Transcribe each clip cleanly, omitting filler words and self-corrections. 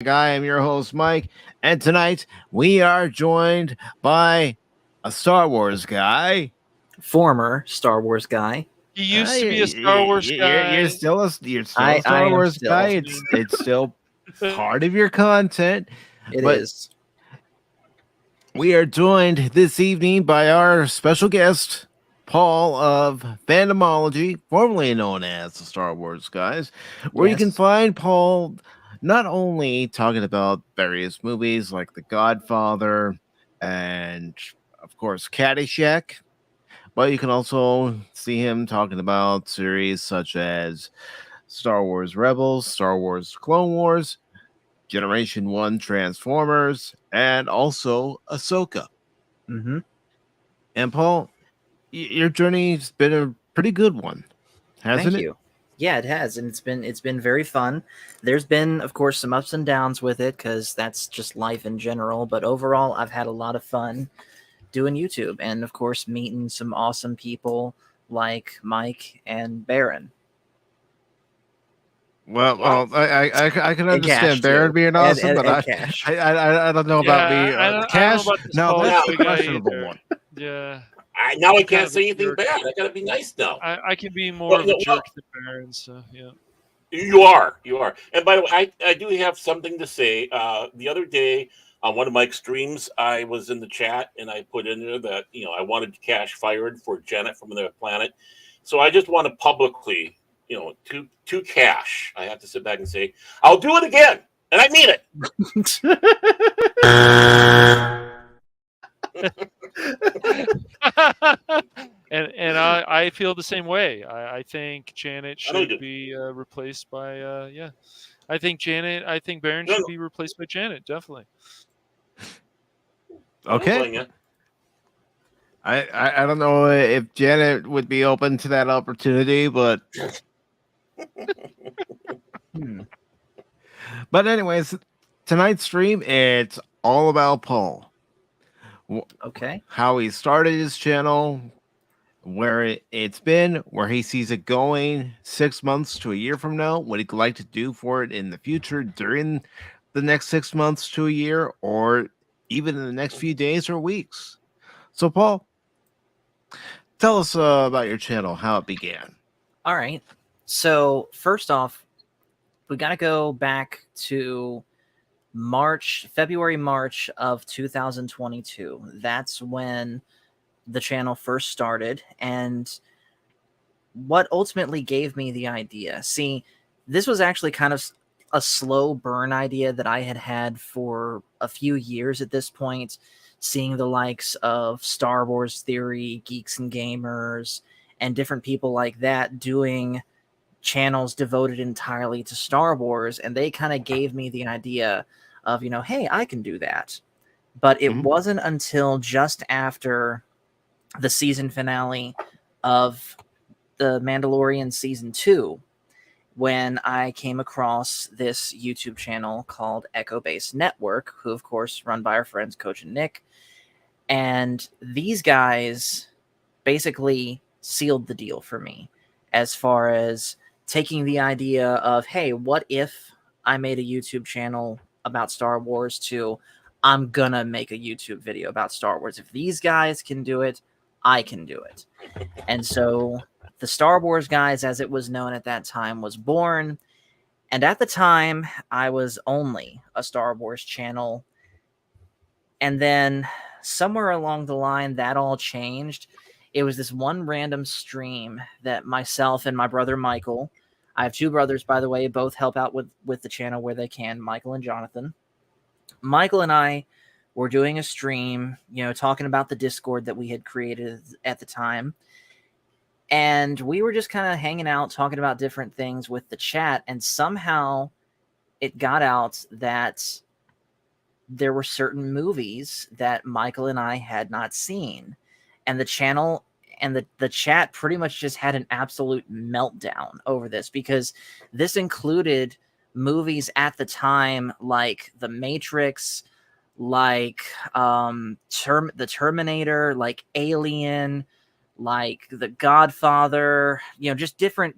Guy. I'm your host, Mike, and tonight we are joined by a Star Wars guy. Former Star Wars guy. He used to be a Star Wars You're guy. still a I Star am Wars guy. still. It's still part of your content, It but is. we are joined this evening by our special guest, Paul of Fandomology, formerly known as the Star Wars Guys, where you can Yes. find Paul not only talking about various movies like The Godfather and, of course, Caddyshack, but you can also see him talking about series such as Star Wars Rebels, Star Wars Clone Wars, Generation 1 Transformers, and also Ahsoka. Mm-hmm. And Paul, your journey's been a pretty good one, hasn't Thank it? you. Yeah, it has, and it's been very fun. There's been, of course, some ups and downs with it because that's just life in general. But overall, I've had a lot of fun doing YouTube, and of course, meeting some awesome people like Mike and Baron I can and Cash understand Baron too, being and awesome, and, but and Cash. I don't know about Yeah, me. I don't know Cash, about this no, Paul that's the Boy guy questionable either. one. Yeah, Now I I'm kind can't of a say anything jerk. bad. I gotta be nice now. I can be more Well, of a no, jerk well, than Baron, so yeah. you are. And by the way, I do have something to say. The other day on one of Mike's streams, I was in the chat and I put in there that I wanted Cash fired for Janet from the planet. So I just want to publicly, to Cash, I have to sit back and say, I'll do it again, and I mean it. And I feel the same way. I think Janet I know you should do. be replaced by yeah. I think Baron No, should no, be replaced by Janet, definitely. I don't Okay, blame you. I don't know if Janet would be open to that opportunity, Hmm. but anyways, tonight's stream it's all about Paul, Okay. how he started his channel, where it's been, where he sees it going 6 months to a year from now, what he'd like to do for it in the future during the next 6 months to a year, or even in the next few days or weeks. So, Paul, tell us about your channel, how it began. All right. So first off, we got to go back to February, March of 2022. That's when the channel first started, and what ultimately gave me the idea. See, this was actually kind of a slow burn idea that I had for a few years at this point, seeing the likes of Star Wars Theory, Geeks and Gamers, and different people like that doing channels devoted entirely to Star Wars, and they kind of gave me the idea of, hey, I can do that. But it wasn't until just after the season finale of The Mandalorian season 2 when I came across this YouTube channel called Echo Base Network, who of course run by our friends Coach and Nick. And these guys basically sealed the deal for me as far as taking the idea of, hey, what if I made a YouTube channel about Star Wars to I'm gonna make a YouTube video about Star Wars. If these guys can do it, I can do it. And so the Star Wars Guys, as it was known at that time, was born. And at the time, I was only a Star Wars channel. And then somewhere along the line, that all changed. It was this one random stream that myself and my brother Michael, I have two brothers, by the way, both help out with the channel where they can, Michael and Jonathan. Michael and I were doing a stream, talking about the Discord that we had created at the time. And we were just kind of hanging out, talking about different things with the chat. And somehow it got out that there were certain movies that Michael and I had not seen. And the channel and the chat pretty much just had an absolute meltdown over this, because this included movies at the time like The Matrix, like the Terminator, like Alien, like The Godfather, just different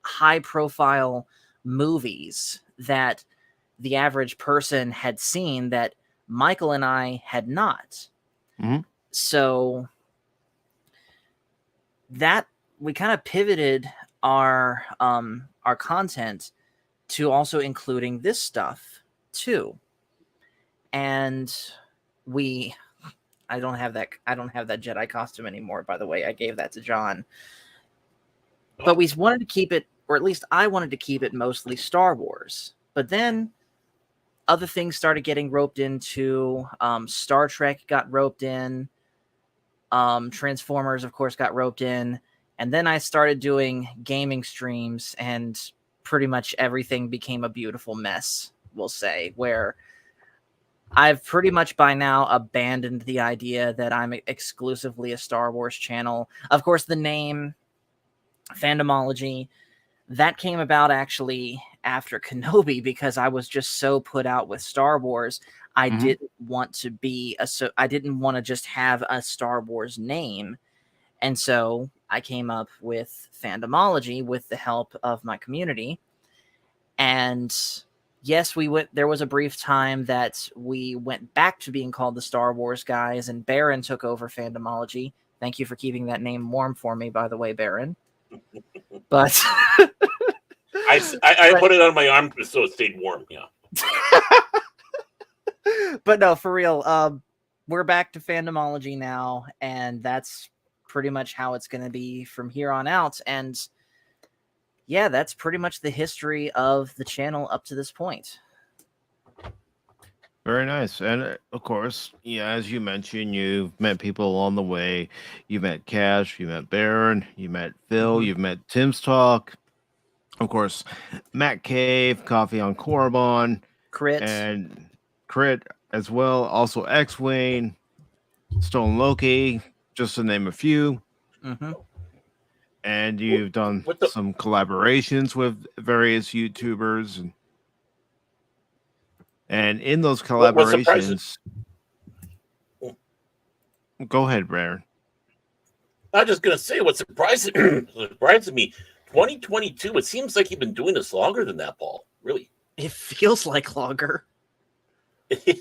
high profile movies that the average person had seen that Michael and I had not. Mm-hmm. So that we kind of pivoted our content to also including this stuff too. And I don't have that Jedi costume anymore, by the way. I gave that to John. But we wanted to keep it, or at least I wanted to keep it mostly Star Wars. But then other things started getting roped into. Star Trek got roped in. Transformers, of course, got roped in. And then I started doing gaming streams, and pretty much everything became a beautiful mess, we'll say, where I've pretty much by now abandoned the idea that I'm exclusively a Star Wars channel. Of course, the name Fandomology, that came about actually after Kenobi, because I was just so put out with Star Wars. I didn't want to just have a Star Wars name. And so I came up with Fandomology with the help of my community. And yes, there was a brief time that we went back to being called the Star Wars guys, and Baron took over Fandomology. Thank you for keeping that name warm for me, by the way, Baron. But I put it on my arm so it stayed warm. Yeah. But no, for real, we're back to Fandomology now, and that's pretty much how it's going to be from here on out. And yeah, that's pretty much the history of the channel up to this point. Very nice. And of course, yeah, as you mentioned, you've met people along the way. You met Cash, you met Baron, you met Phil, you've met Tim's Talk. Of course, Matt Cave, Coffee on Korriban, Crit, as well. Also X-Wing, Stone Loki, just to name a few. And you've done some collaborations with various YouTubers, and in those collaborations, go ahead, Baron. I'm just gonna say what surprises me. 2022. It seems like you've been doing this longer than that, Paul. Really, it feels like longer,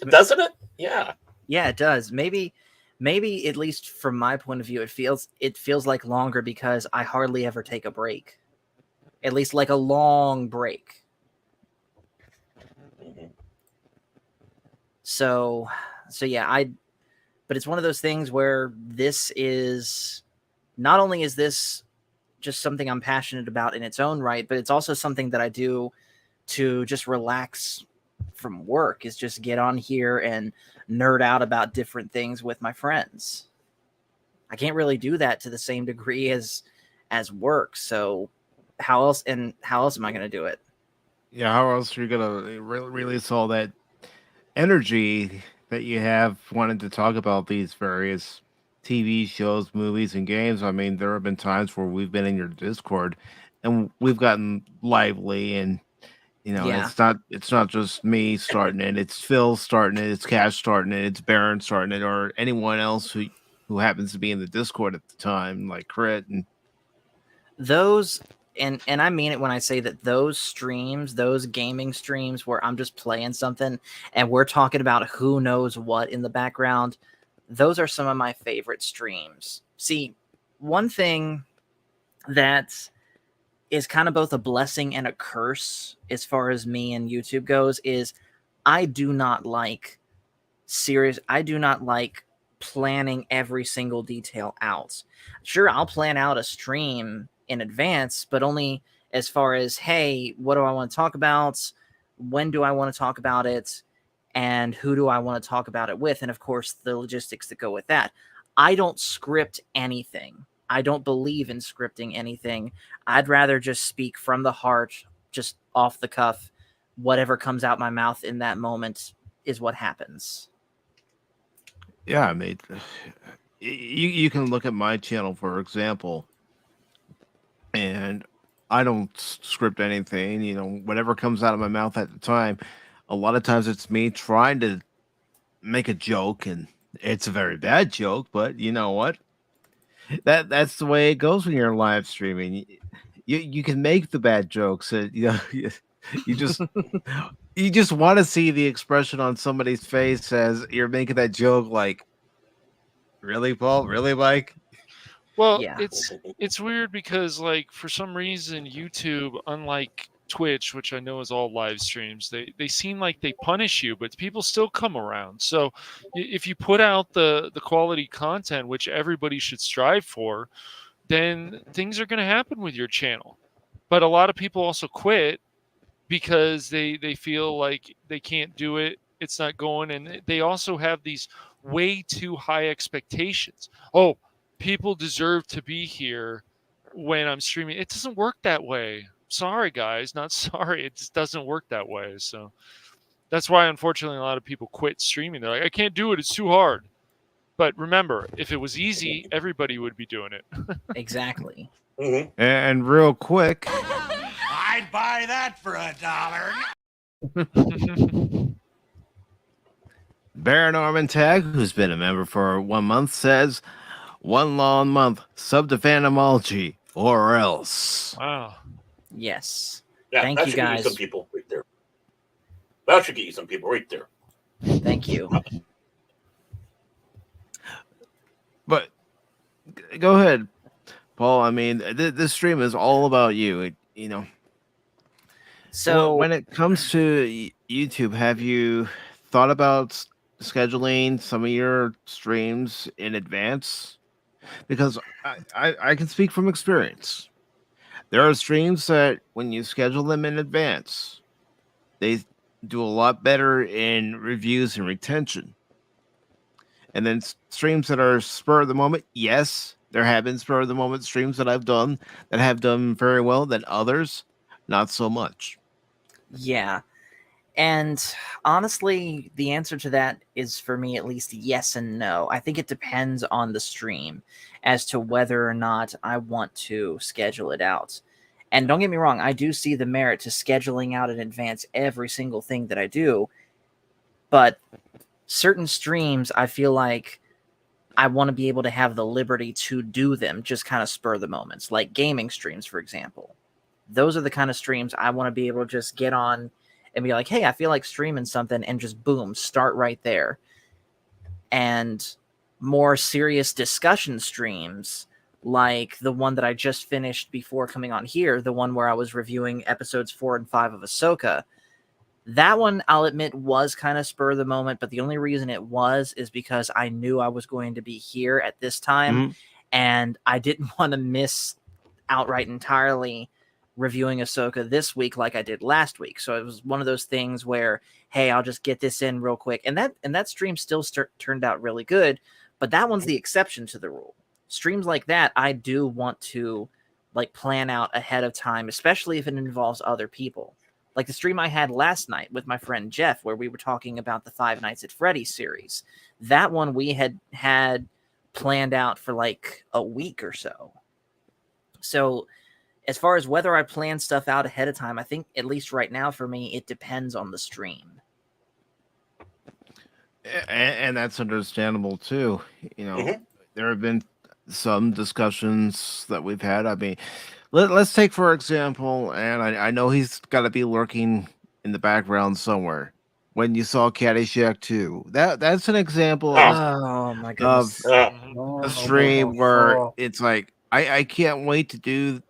doesn't it? Yeah. Yeah, it does. Maybe at least from my point of view, it feels like longer because I hardly ever take a break. At least like a long break. So yeah, but it's one of those things where this is not only is this just something I'm passionate about in its own right, but it's also something that I do to just relax from work, is just get on here and nerd out about different things with my friends. I can't really do that to the same degree as work. So how else am I going to do it? Yeah, how else are you going to release all that energy that you have wanted to talk about these various TV shows, movies, and games? I mean, there have been times where we've been in your Discord and we've gotten lively, and it's not just me starting it, it's Phil starting it, it's Cash starting it, it's Baron starting it, or anyone else who happens to be in the Discord at the time, like Crit. And those, and I mean it when I say that those streams, those gaming streams where I'm just playing something and we're talking about who knows what in the background, those are some of my favorite streams. See, one thing that is kind of both a blessing and a curse as far as me and YouTube goes is I do not like planning every single detail out. Sure, I'll plan out a stream in advance, but only as far as, hey, what do I want to talk about? When do I want to talk about it? And who do I want to talk about it with? And of course, the logistics that go with that. I don't script anything. I don't believe in scripting anything. I'd rather just speak from the heart, just off the cuff. Whatever comes out my mouth in that moment is what happens. Yeah, I mean, you can look at my channel, for example, and I don't script anything. Whatever comes out of my mouth at the time. A lot of times it's me trying to make a joke, and it's a very bad joke, but you know what? That's the way it goes when you're live streaming. You can make the bad jokes. You just You just want to see the expression on somebody's face as you're making that joke. Like, really, Paul? Really, Mike? Well, Yeah. it's weird because like for some reason YouTube, unlike Twitch, which I know is all live streams, they seem like they punish you, but people still come around. So if you put out the quality content, which everybody should strive for, then things are going to happen with your channel. But a lot of people also quit because they feel like they can't do it, it's not going, and they also have these way too high expectations. Oh, people deserve to be here when I'm streaming. It doesn't work that way. Sorry guys, not sorry, it just doesn't work that way. So that's why unfortunately a lot of people quit streaming. They're like, I can't do it, it's too hard. But remember, if it was easy, everybody would be doing it. Exactly. Mhm. And real quick, I'd buy that for $1. Baron Orman Tagge, who's been a member for 1 month, says, "One long month, sub to Fandomology, or else." Wow. Yes. Yeah, Thank that you, should get you guys. some people right there. That should get you some people right there. Thank you. But go ahead, Paul. I mean, this stream is all about you. So when it comes to YouTube, have you thought about scheduling some of your streams in advance? Because I can speak from experience. There are streams that when you schedule them in advance, they do a lot better in reviews and retention. And then streams that are spur of the moment, yes, there have been spur of the moment streams that I've done that have done very well, than others, not so much. yeah. And honestly, the answer to that is, for me at least, yes and no. I think it depends on the stream as to whether or not I want to schedule it out. And don't get me wrong, I do see the merit to scheduling out in advance every single thing that I do. But certain streams, I feel like I want to be able to have the liberty to do them, just kind of spur the moments, like gaming streams, for example. Those are the kind of streams I want to be able to just get on and be like, hey, I feel like streaming something, and just boom, start right there. And more serious discussion streams, like the one that I just finished before coming on here, the one where I was reviewing episodes 4 and 5 of Ahsoka, that one, I'll admit, was kind of spur of the moment, but the only reason it was is because I knew I was going to be here at this time, and I didn't want to miss outright entirely reviewing Ahsoka this week like I did last week. So it was one of those things where, hey, I'll just get this in real quick. And that stream still turned out really good, but that one's the exception to the rule. Streams like that, I do want to like plan out ahead of time, especially if it involves other people. Like the stream I had last night with my friend Jeff, where we were talking about the Five Nights at Freddy's series. That one we had planned out for like a week or so. So as far as whether I plan stuff out ahead of time, I think at least right now for me, it depends on the stream. And that's understandable too. There have been some discussions that we've had. I mean, let's take, for example, and I know he's got to be lurking in the background somewhere, when you saw Caddyshack 2. That's an example Oh my goodness. of a stream where it's like, I can't wait to do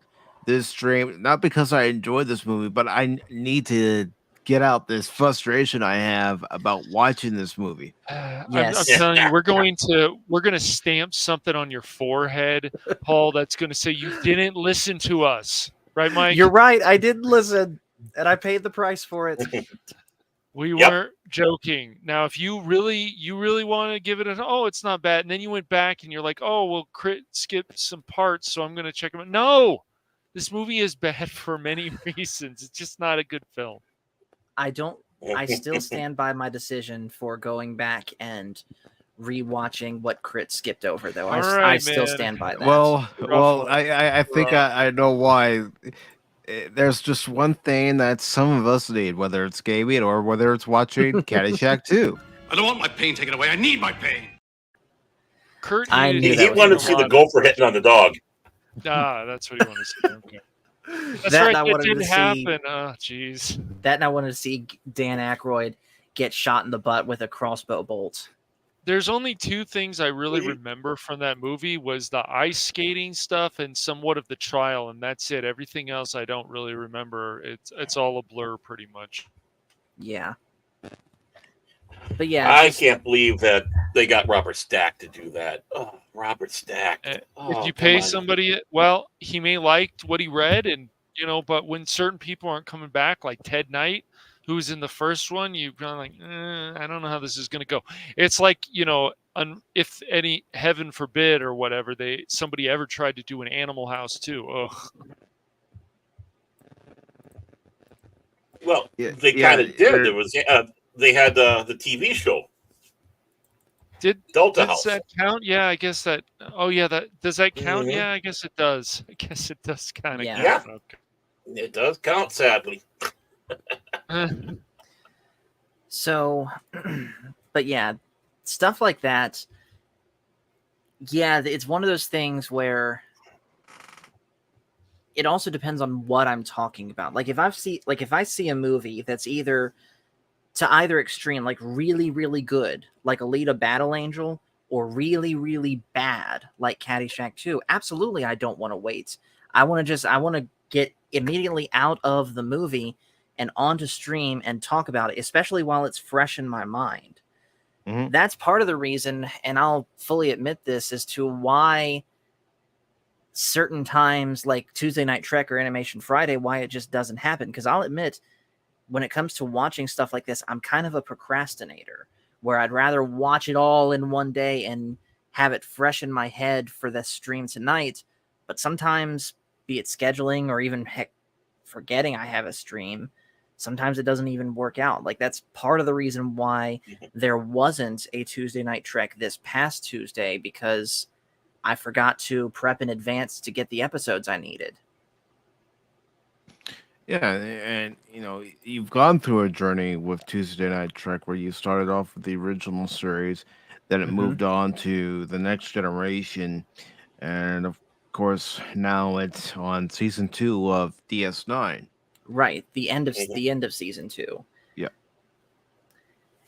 this stream, not because I enjoy this movie, but I need to get out this frustration I have about watching this movie. Yes. I'm telling you, we're going to stamp something on your forehead, Paul, that's going to say you didn't listen to us. Right, Mike? You're right. I didn't listen, and I paid the price for it. We weren't joking. Now, if you really want to give it it's not bad, and then you went back and you're like, oh, well, Crit skipped some parts, so I'm going to check them out. No, this movie is bad for many reasons. It's just not a good film. I still stand by my decision for going back and rewatching what Crit skipped over, though. I still stand by that. Well, I think I know why. There's just one thing that some of us need, whether it's gaming or whether it's watching Caddyshack 2. I don't want my pain taken away. I need my pain. Kurt, I knew he wanted to see the gopher hitting on the dog. That's what he wanted to see. Okay. That's That right. and I That wanted to didn't see happen. Oh, jeez. that, and I wanted to see Dan Aykroyd get shot in the butt with a crossbow bolt. There's only two things I really Mhm. remember from that movie was the ice skating stuff and somewhat of the trial, and that's it. Everything else I don't really remember. It's all a blur pretty much. Yeah. But yeah, I just can't believe that they got Robert Stack to do that. Oh, Robert Stack. If Oh, you come pay on. somebody, well, he may liked what he read, and but when certain people aren't coming back, like Ted Knight, who was in the first one, you're kind of like, I don't know how this is going to go. It's like if any heaven forbid or whatever, somebody ever tried to do an Animal House too. Oh, Well, Yeah, they kind yeah. of did. There was they had the TV show Delta does House. that count? Yeah, I guess that. Oh yeah, does that count? Mhm. Yeah, I guess it does. I guess it does kind of Yeah. count. It does count, sadly. Okay. so but yeah, stuff like that. Yeah, it's one of those things where it also depends on what I'm talking about. Like if I see a movie that's either to either extreme, like really, really good, like Alita Battle Angel, or really, really bad, like Caddyshack 2, absolutely I don't want to wait. I want to get immediately out of the movie and onto stream and talk about it, especially while it's fresh in my mind. Mhm. That's part of the reason, and I'll fully admit this, as to why certain times like Tuesday Night Trek or Animation Friday, why it just doesn't happen. Because I'll admit, when it comes to watching stuff like this, I'm kind of a procrastinator where I'd rather watch it all in one day and have it fresh in my head for the stream tonight. But sometimes, be it scheduling or even heck, forgetting I have a stream, sometimes it doesn't even work out. Like that's part of the reason why there wasn't a Tuesday Night Trek this past Tuesday, because I forgot to prep in advance to get the episodes I needed. Yeah, and you've gone through a journey with Tuesday Night Trek where you started off with the original series, then it moved on to the next generation, and of course now it's on season 2 of DS9. Right, the end of Mhm. season 2. Yeah.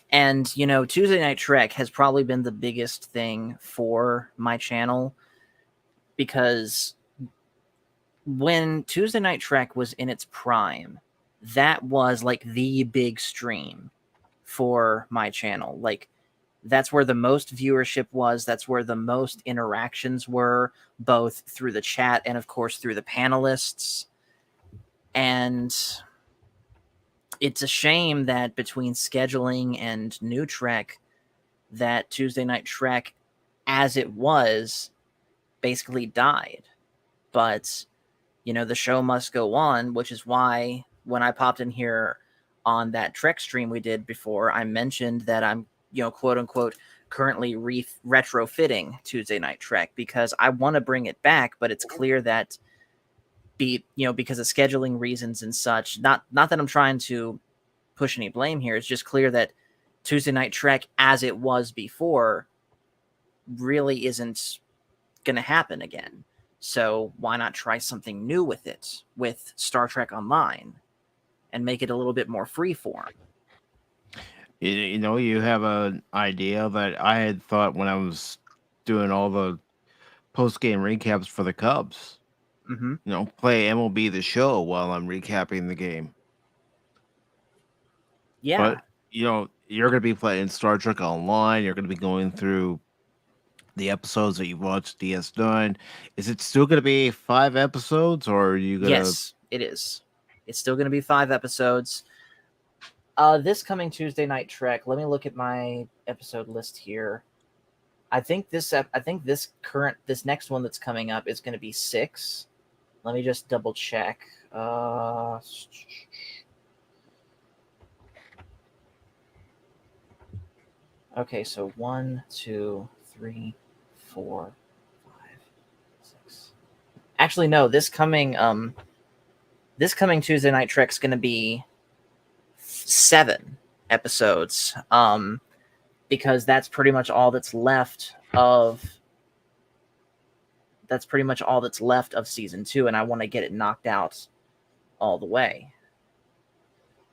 And Tuesday Night Trek has probably been the biggest thing for my channel, because when Tuesday Night Trek was in its prime, that was like the big stream for my channel. Like that's where the most viewership was, that's where the most interactions were, both through the chat and of course through the panelists. And it's a shame that between scheduling and New Trek, that Tuesday Night Trek as it was basically died. But the show must go on, which is why when I popped in here on that Trek stream we did before, I mentioned that I'm, quote unquote, currently retrofitting Tuesday Night Trek, because I want to bring it back, but it's clear that because of scheduling reasons and such, not that I'm trying to push any blame here, it's just clear that Tuesday Night Trek as it was before really isn't going to happen again. So why not try something new with it, with Star Trek Online, and make it a little bit more freeform? You have an idea that I had thought when I was doing all the post game recaps for the Cubs. Mm-hmm. Play MLB The Show while I'm recapping the game. Yeah. But you're going to be playing Star Trek Online. You're going to be going through the episodes that you watched DS9. Is it still going to be 5 episodes, or are you going to? Yes, it is. It's still going to be 5 episodes. This coming Tuesday Night Trek. Let me look at my episode list here. I think this next one that's coming up is going to be 6. Let me just double check. Okay, so 1, 2, 3, 4, 5, 6. Actually, no. This coming Tuesday Night Trek's going to be 7 episodes. Because that's pretty much all that's left of that's pretty much all that's left of season 2, and I want to get it knocked out all the way.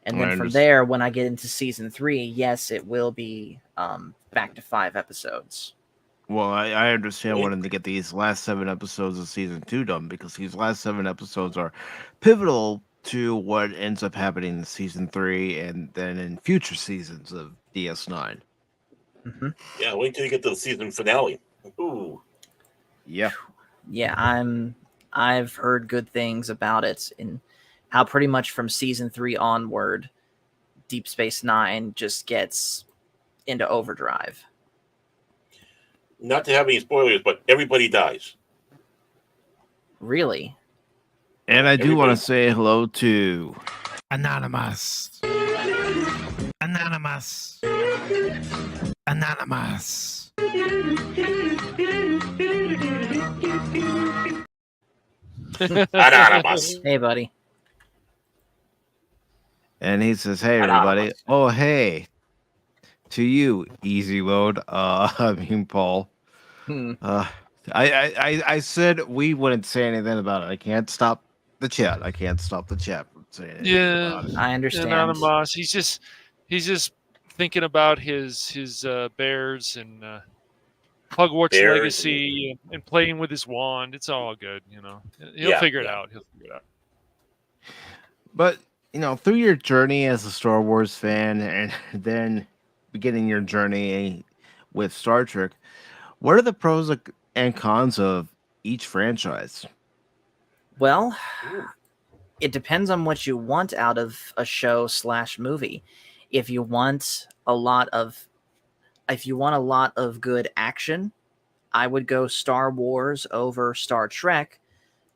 And then from there, when I get into season 3, yes, it will be back to 5 episodes. Well, I understand wanting to get these last 7 episodes of season 2 done, because these last 7 episodes are pivotal to what ends up happening in season 3 and then in future seasons of DS9. Mm-hmm. Yeah, wait till you get to the season finale. Ooh. Yeah. Yeah, I've heard good things about it, and how pretty much from season 3 onward, Deep Space Nine just gets into overdrive. Not to have any spoilers, but everybody dies. Really? And I do Everybody- want to say hello to Anonymous. Anonymous. Anonymous. Anonymous. Hey, buddy. and he says, "Hey everybody. Anonymous. Oh, hey. To you, easy mode. I mean Paul. Hmm. I said we wouldn't say anything about it. I can't stop the chat. I can't stop the chat from saying anything about it. I understand. Anonymous. He's just thinking about his bears and Hogwarts Bears Legacy and playing with his wand. It's all good, you know. He'll Yeah, figure it yeah. out. He'll figure it out. But through your journey as a Star Wars fan, and then beginning your journey with Star Trek, what are the pros and cons of each franchise? Well, Ooh. it depends on what you want out of a show / movie. If you want a lot of good action, I would go Star Wars over Star Trek.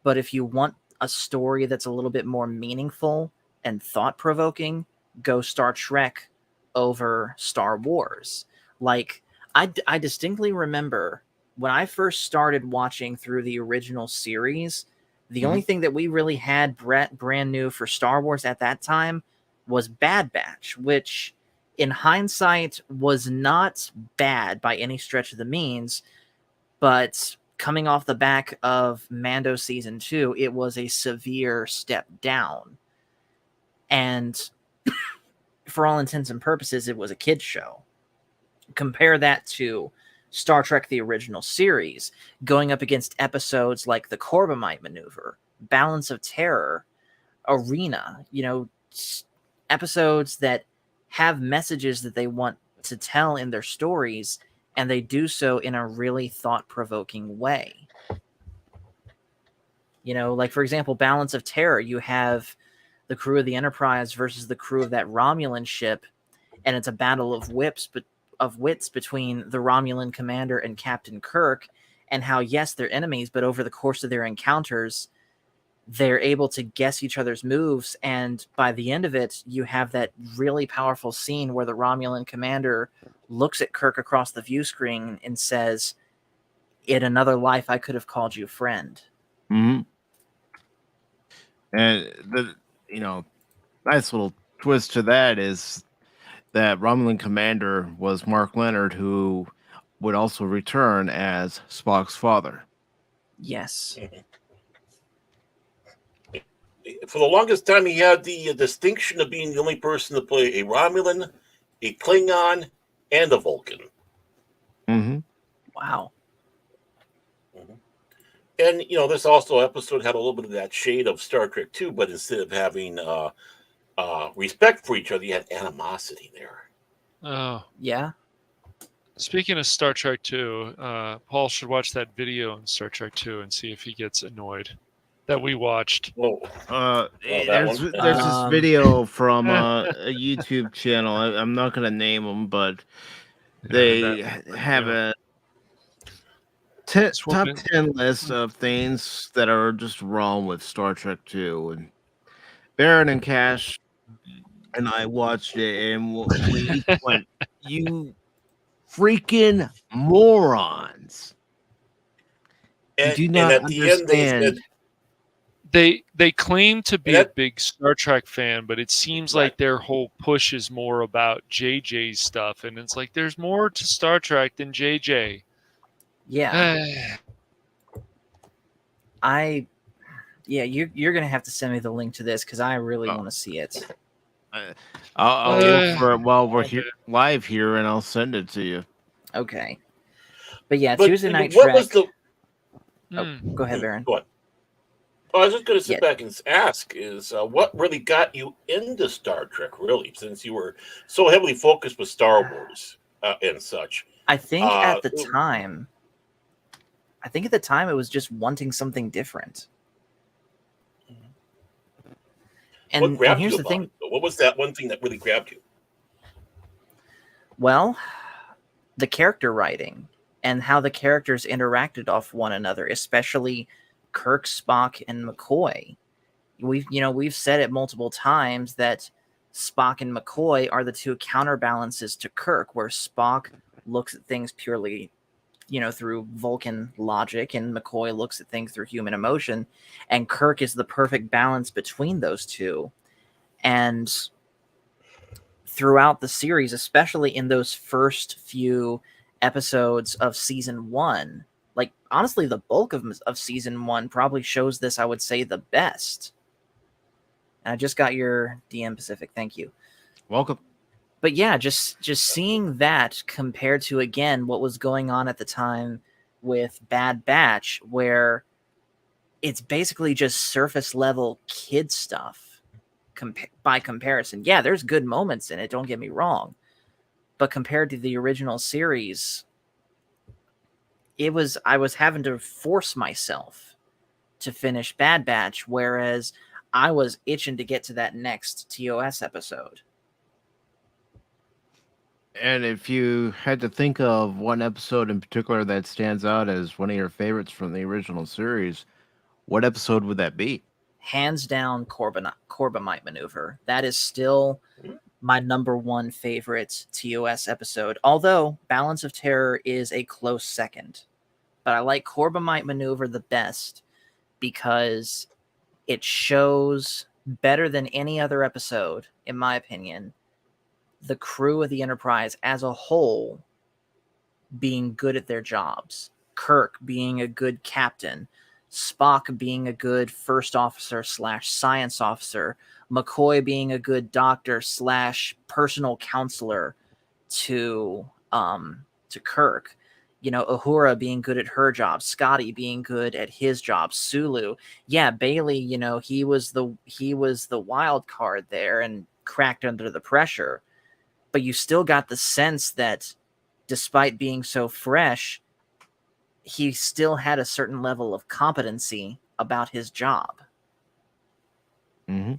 But if you want a story that's a little bit more meaningful and thought-provoking, go Star Trek over Star Wars. Like, I distinctly remember when I first started watching through the original series, the only thing that we really had brand new for Star Wars at that time was Bad Batch, which in hindsight was not bad by any stretch of the means, but coming off the back of Mando Season 2, it was a severe step down. And for all intents and purposes, it was a kid's show. Compare that to Star Trek, the original series, going up against episodes like the Corbomite Maneuver, Balance of Terror, Arena, episodes that have messages that they want to tell in their stories, and they do so in a really thought-provoking way. Like, for example, Balance of Terror, you have the crew of the Enterprise versus the crew of that Romulan ship, and it's a battle of wits between the Romulan commander and Captain Kirk, and how, yes, they're enemies, but over the course of their encounters, they're able to guess each other's moves, and by the end of it, you have that really powerful scene where the Romulan commander looks at Kirk across the view screen and says, "In another life, I could have called you friend." Mm-hmm. And the nice little twist to that is that Romulan commander was Mark Leonard, who would also return as Spock's father. Yes. For the longest time, he had the distinction of being the only person to play a Romulan, a Klingon, and a Vulcan. Mm-hmm. Wow. And, this also episode had a little bit of that shade of Star Trek 2, but instead of having respect for each other, you had animosity there. Oh, Yeah. speaking of Star Trek 2, Paul should watch that video on Star Trek 2 and see if he gets annoyed that we watched. Oh, There's one? this video from a YouTube channel. I'm not gonna name them, but they have a top 10 list of things that are just wrong with Star Trek 2. And Baron and Cash and I watched it, and we went, "You freaking morons! And, You do not and at the end, they understand." They claim to be That- a big Star Trek fan, but it seems Right. like their whole push is more about JJ's stuff, and it's like there's more to Star Trek than JJ. Yeah. You're gonna have to send me the link to this because I really Oh. want to see it. I'll look for it while we're here live here, and I'll send it to you. Okay, but yeah, But Tuesday Night what Trek. was the? Go ahead, Baron. Go on. Oh, I was just going to sit Yeah. back and ask: is what really got you into Star Trek? Really, since you were so heavily focused with Star Wars and such. I think at the Ooh. time, it was just wanting something different. What And grabbed here's you the about thing. it? What was that one thing that really grabbed you? Well, the character writing and how the characters interacted off one another, especially Kirk, Spock, and McCoy. We've said it multiple times that Spock and McCoy are the two counterbalances to Kirk, where Spock looks at things purely, through Vulcan logic, and McCoy looks at things through human emotion, and Kirk is the perfect balance between those two. And throughout the series, especially in those first few episodes of season 1, like honestly, the bulk of season 1 probably shows this, I would say, the best. And I just got your DM, Pacific. Thank you. Welcome. But yeah, just seeing that compared to, again, what was going on at the time with Bad Batch, where it's basically just surface level kid stuff by comparison. Yeah, there's good moments in it, don't get me wrong. But compared to the original series, I was having to force myself to finish Bad Batch, whereas I was itching to get to that next TOS episode. And if you had to think of one episode in particular that stands out as one of your favorites from the original series, what episode would that be? Hands down, Corbomite Maneuver. That is still my number one favorite TOS episode, although Balance of Terror is a close second. But I like Corbomite Maneuver the best because it shows, better than any other episode, in my opinion, the crew of the Enterprise as a whole being good at their jobs. Kirk being a good captain, Spock being a good first officer / science officer, McCoy being a good doctor / personal counselor to Kirk. Uhura being good at her job, Scotty being good at his job, Sulu. Yeah, Bailey, he was the wild card there and cracked under the pressure. But you still got the sense that despite being so fresh, he still had a certain level of competency about his job. Mm-hmm.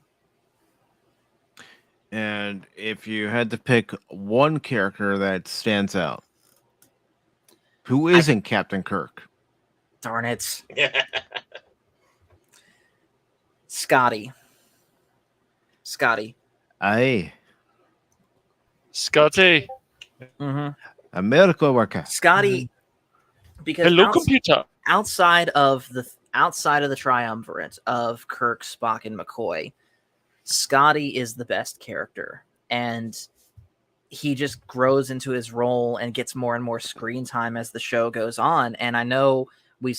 And if you had to pick one character that stands out, who isn't Captain Kirk? Darn it. Scotty. Aye. Scotty. Mm-hmm. A miracle worker. Scotty, because Hello, computer. outside of the triumvirate of Kirk, Spock, and McCoy, Scotty is the best character, and he just grows into his role and gets more and more screen time as the show goes on. And I know you've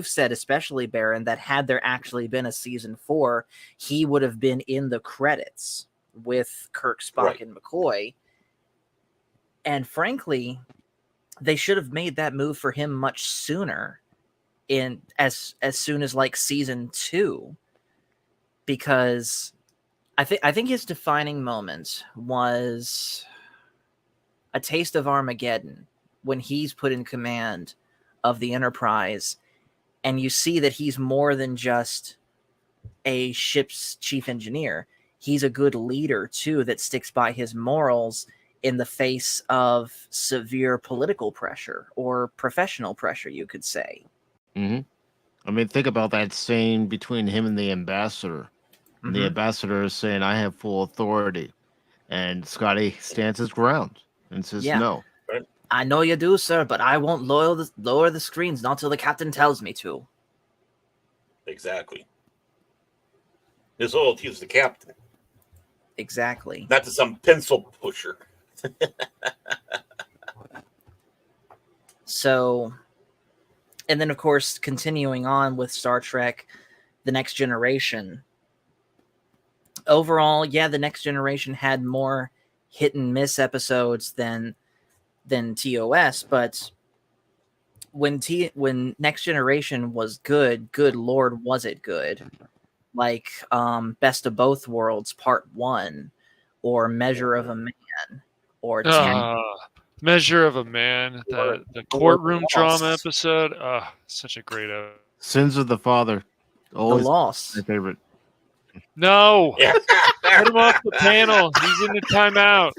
said, especially Baron, that had there actually been a season 4, he would have been in the credits with Kirk, Spock, Right. and McCoy. And frankly, they should have made that move for him much sooner, in as soon as like season 2, because I think his defining moment was a taste of Armageddon when he's put in command of the Enterprise, and you see that he's more than just a ship's chief engineer. He's a good leader too, that sticks by his morals in the face of severe political pressure or professional pressure, you could say. Mm-hmm. I mean, think about that scene between him and the ambassador. And the ambassador is saying, I have full authority. And Scotty stands his ground and says, Yeah. no. I know you do, sir, but I won't lower the screens not till the captain tells me to. Exactly. His loyalty is the captain, Exactly. not to some pencil pusher. So And then, of course, continuing on with Star Trek, The Next Generation. Overall, yeah, The Next Generation had more hit and miss episodes than TOS, but when Next Generation was good, good Lord, was it good? Like Best of Both Worlds Part 1, or Measure of a Man, or Measure of a Man, the courtroom drama episode. Such a great episode. Sins of the Father. The Always Lost. my favorite. No, get him off the panel. He's in the timeout.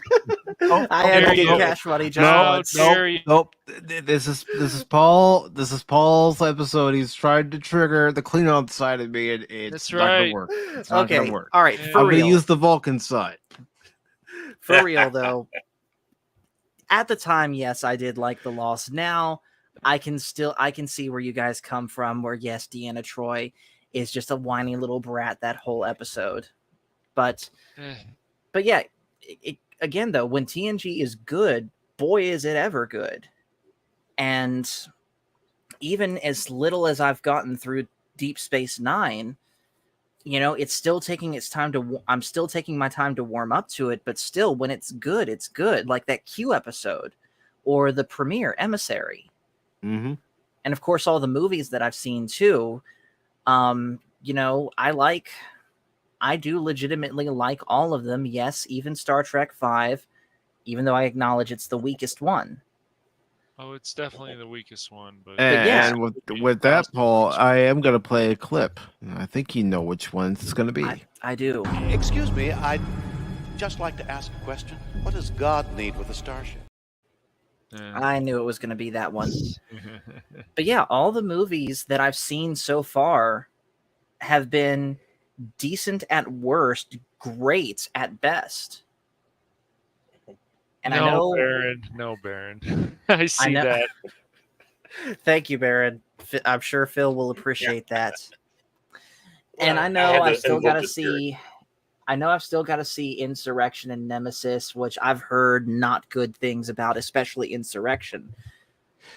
I had to dare get you. Cash Money just No, once. dare you. Nope. This is Paul. This is Paul's episode. He's trying to trigger the clean on side of me, and it's That's not gonna right. work. It's not Okay, gonna work. all right, Yeah. for I'm real. gonna use the Vulcan side. For real though, at the time, yes, I did like The Lost. Now I can see where you guys come from, where yes, Deanna Troi is just a whiny little brat that whole episode. But yeah, again though, when TNG is good, boy is it ever good. And even as little as I've gotten through Deep Space Nine, you know, it's still taking its time to. I'm still taking my time to warm up to it, but still, when it's good, it's good. Like that Q episode, or the premiere Emissary, Mm-hmm. and of course all the movies that I've seen too. You know, I do legitimately like all of them. Yes, even Star Trek V, even though I acknowledge it's the weakest one. Oh, it's definitely the weakest one, but yeah. And with that, Paul, I am gonna play a clip. I think you know which one it's gonna be. I do. Excuse me, I'd just like to ask a question. What does God need with a starship? I knew it was going to be that one. But yeah, all the movies that I've seen so far have been decent at worst, great at best. And no, I know, Baron. I see that. Thank you, Baron. I'm sure Phil will appreciate that. Well, and I know had to I've still got to invoke the spirit. see. I know I've still got to see Insurrection and Nemesis, which I've heard not good things about, especially Insurrection.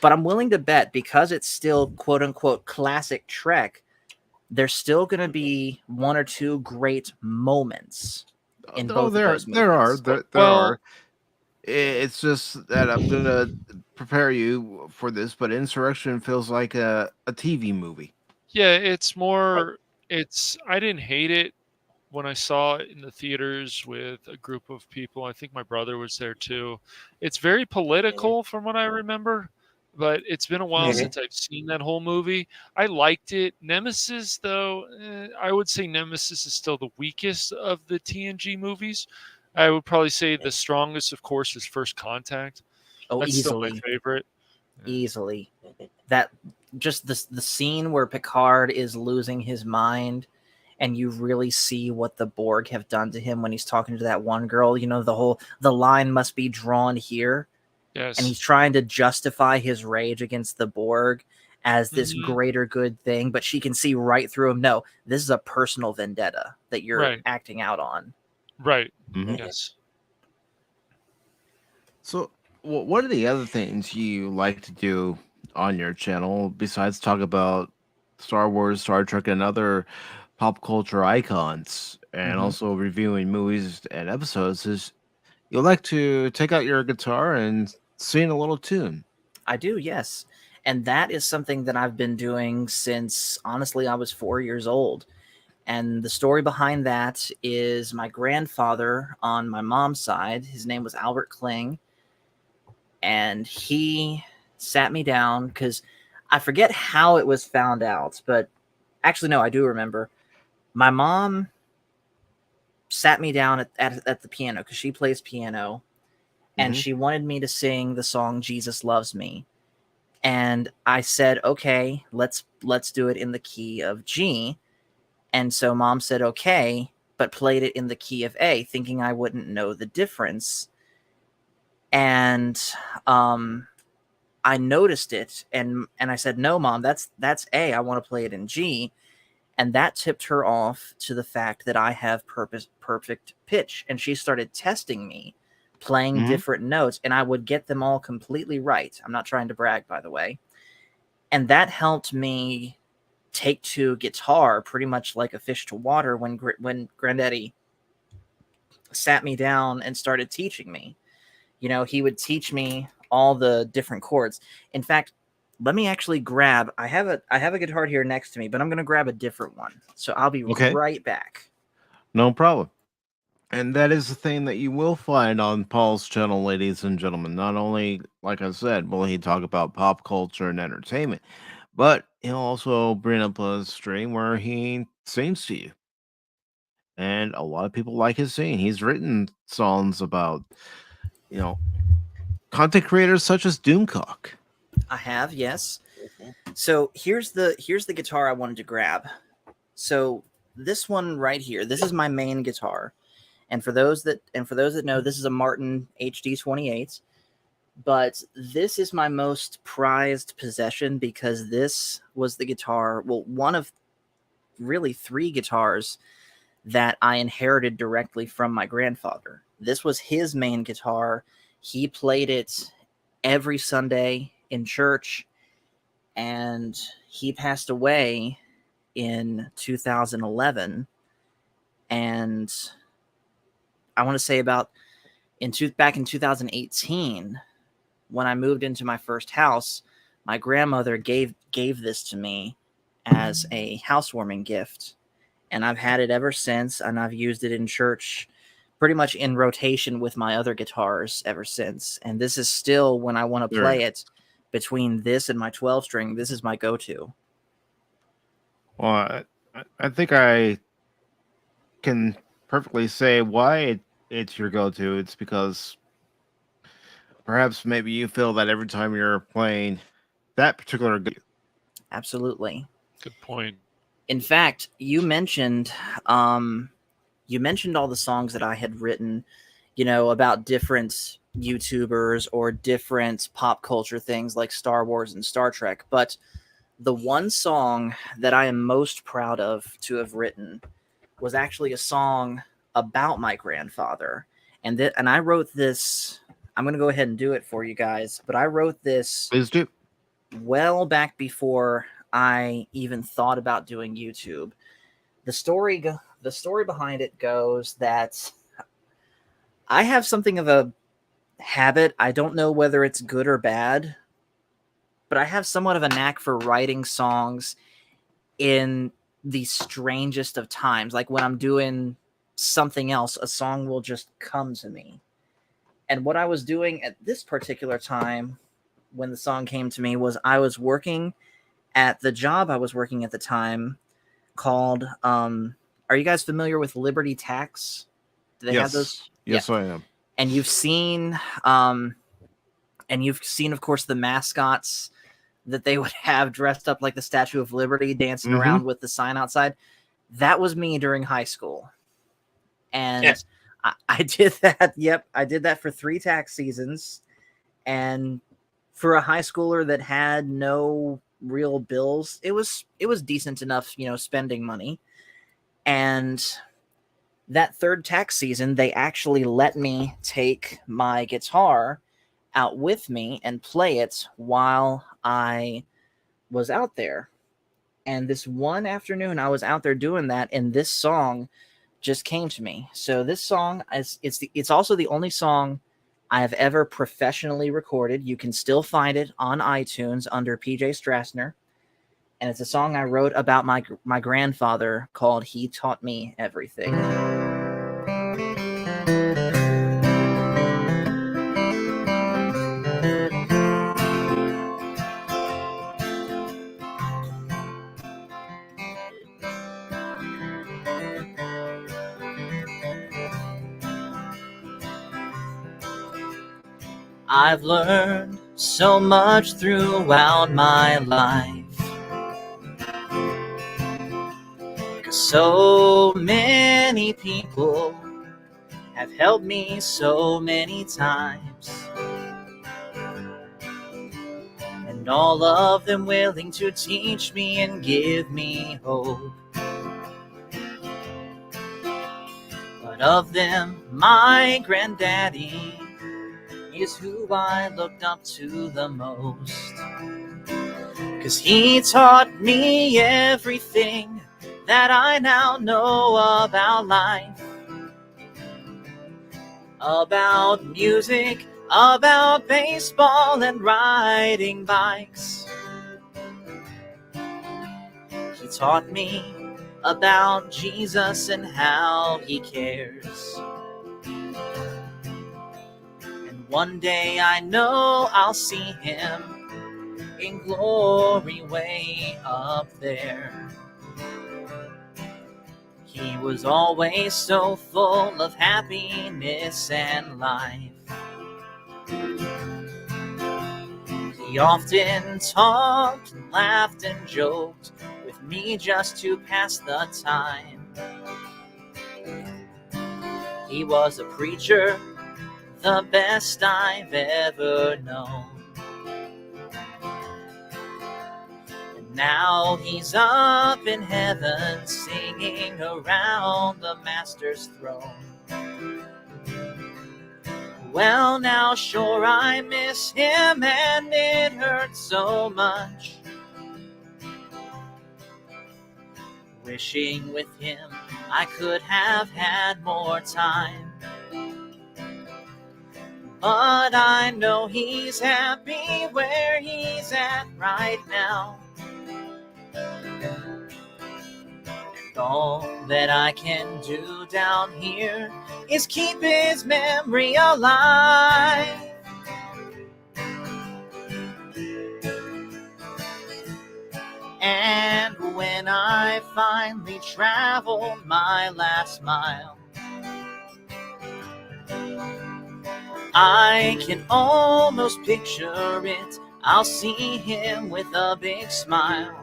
But I'm willing to bet, because it's still quote unquote classic Trek, there's still going to be one or two great moments in both of those movies. There are. It's just that I'm gonna prepare you for this, but Insurrection feels like a TV movie. Yeah, it's more. I didn't hate it when I saw it in the theaters with a group of people. I think my brother was there too. It's very political from what I remember, but it's been a while since I've seen that whole movie. I liked it. Nemesis, though, I would say Nemesis is still the weakest of the TNG movies. I would probably say the strongest, of course, is First Contact. Oh, That's easily. still my favorite. Easily. That just the scene where Picard is losing his mind, and you really see what the Borg have done to him when he's talking to that one girl. You know, the line must be drawn here. Yes. And he's trying to justify his rage against the Borg as this greater good thing, but she can see right through him. No, this is a personal vendetta that you're acting out on. Right. Mhm. Yes. So, what are the other things you like to do on your channel besides talk about Star Wars, Star Trek, and other pop culture icons, and also reviewing movies and episodes? Is you like to take out your guitar and sing a little tune? I do, yes. And that is something that I've been doing since, honestly, I was 4 years old. And the story behind that is my grandfather on my mom's side. His name was Albert Kling. And he sat me down, because I forget how it was found out, but actually, no, I do remember. My mom sat me down at the piano, because she plays piano, and she wanted me to sing the song Jesus Loves Me. And I said, okay, let's do it in the key of G. And so Mom said, okay, but played it in the key of A, thinking I wouldn't know the difference. And I noticed it, and I said, no, Mom, that's A. I want to play it in G. And that tipped her off to the fact that I have perfect pitch. And she started testing me, playing different notes, and I would get them all completely right. I'm not trying to brag, by the way. And that helped me take to guitar pretty much like a fish to water when Granddaddy sat me down and started teaching me. You know, he would teach me all the different chords. In fact, let me actually grab. I have a guitar here next to me, but I'm going to grab a different one. So I'll be Okay. right back. No problem. And that is the thing that you will find on Paul's channel, ladies and gentlemen. Not only, like I said, will he talk about pop culture and entertainment, but he'll also bring up a stream where he sings to you. And a lot of people like his singing. He's written songs about, you know, content creators such as Doomcock. I have, yes. So here's the guitar I wanted to grab. So this one right here, this is my main guitar. And for those that know, this is a Martin HD28. But this is my most prized possession because this was the guitar, well, one of really 3 guitars that I inherited directly from my grandfather. This was his main guitar. He played it every Sunday in church, and he passed away in 2011. And I want to say back in 2018, when I moved into my first house, my grandmother gave this to me as a housewarming gift. And I've had it ever since, and I've used it in church pretty much in rotation with my other guitars ever since. And this is still, when I want to play it, between this and my 12-string, this is my go-to. Well, I think I can perfectly say why it's your go-to. It's because perhaps maybe you feel that every time you're playing that particular Absolutely. Good point. In fact, you mentioned all the songs that I had written, you know, about different YouTubers or different pop culture things like Star Wars and Star Trek. But the one song that I am most proud of to have written was actually a song about my grandfather. And I wrote this. I'm going to go ahead and do it for you guys. But I wrote this Please do. well back before I even thought about doing YouTube. The story behind it goes that I have something of a habit. I don't know whether it's good or bad, but I have somewhat of a knack for writing songs in the strangest of times. Like when I'm doing something else, a song will just come to me. And what I was doing at this particular time when the song came to me was I was working at the job I was working at the time called, are you guys familiar with Liberty Tax? Do they have those? Yes, I am. And you've seen, of course, the mascots that they would have dressed up like the Statue of Liberty, dancing around with the sign outside. That was me during high school. And I did that. Yep. I did that for 3 tax seasons. And for a high schooler that had no real bills, it was decent enough, you know, spending money. And that 3rd tax season, they actually let me take my guitar out with me and play it while I was out there. And this one afternoon I was out there doing that, and this song just came to me. So this song it's also the only song I have ever professionally recorded. You can still find it on iTunes under PJ Strassner. And it's a song I wrote about my grandfather called He Taught Me Everything. I've learned so much throughout my life. So many people have helped me so many times, and all of them willing to teach me and give me hope. But of them, my granddaddy is who I looked up to the most. 'Cause 'cause he taught me everything that I now know about life, about music, about baseball and riding bikes. He taught me about Jesus and how he cares. And one day I know I'll see him in glory way up there. He was always so full of happiness and life. He often talked and laughed and joked with me just to pass the time. He was a preacher, the best I've ever known. And now he's up in heaven singing around the Master's throne. Well, now sure I miss him and it hurts so much. Wishing with him I could have had more time. But I know he's happy where he's at right now. And all that I can do down here is keep his memory alive. And when I finally travel my last mile, I can almost picture it. I'll see him with a big smile.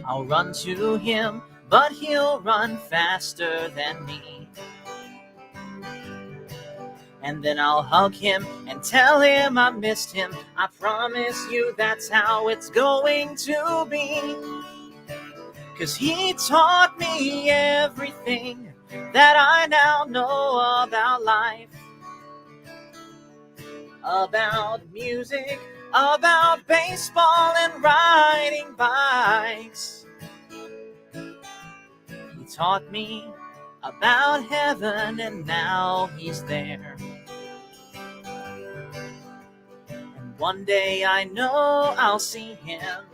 I'll run to him, but he'll run faster than me. And then I'll hug him and tell him I missed him. I promise you that's how it's going to be. 'Cause he taught me everything that I now know about life, about music, about baseball and riding bikes. He taught me about heaven and now he's there. And one day I know I'll see him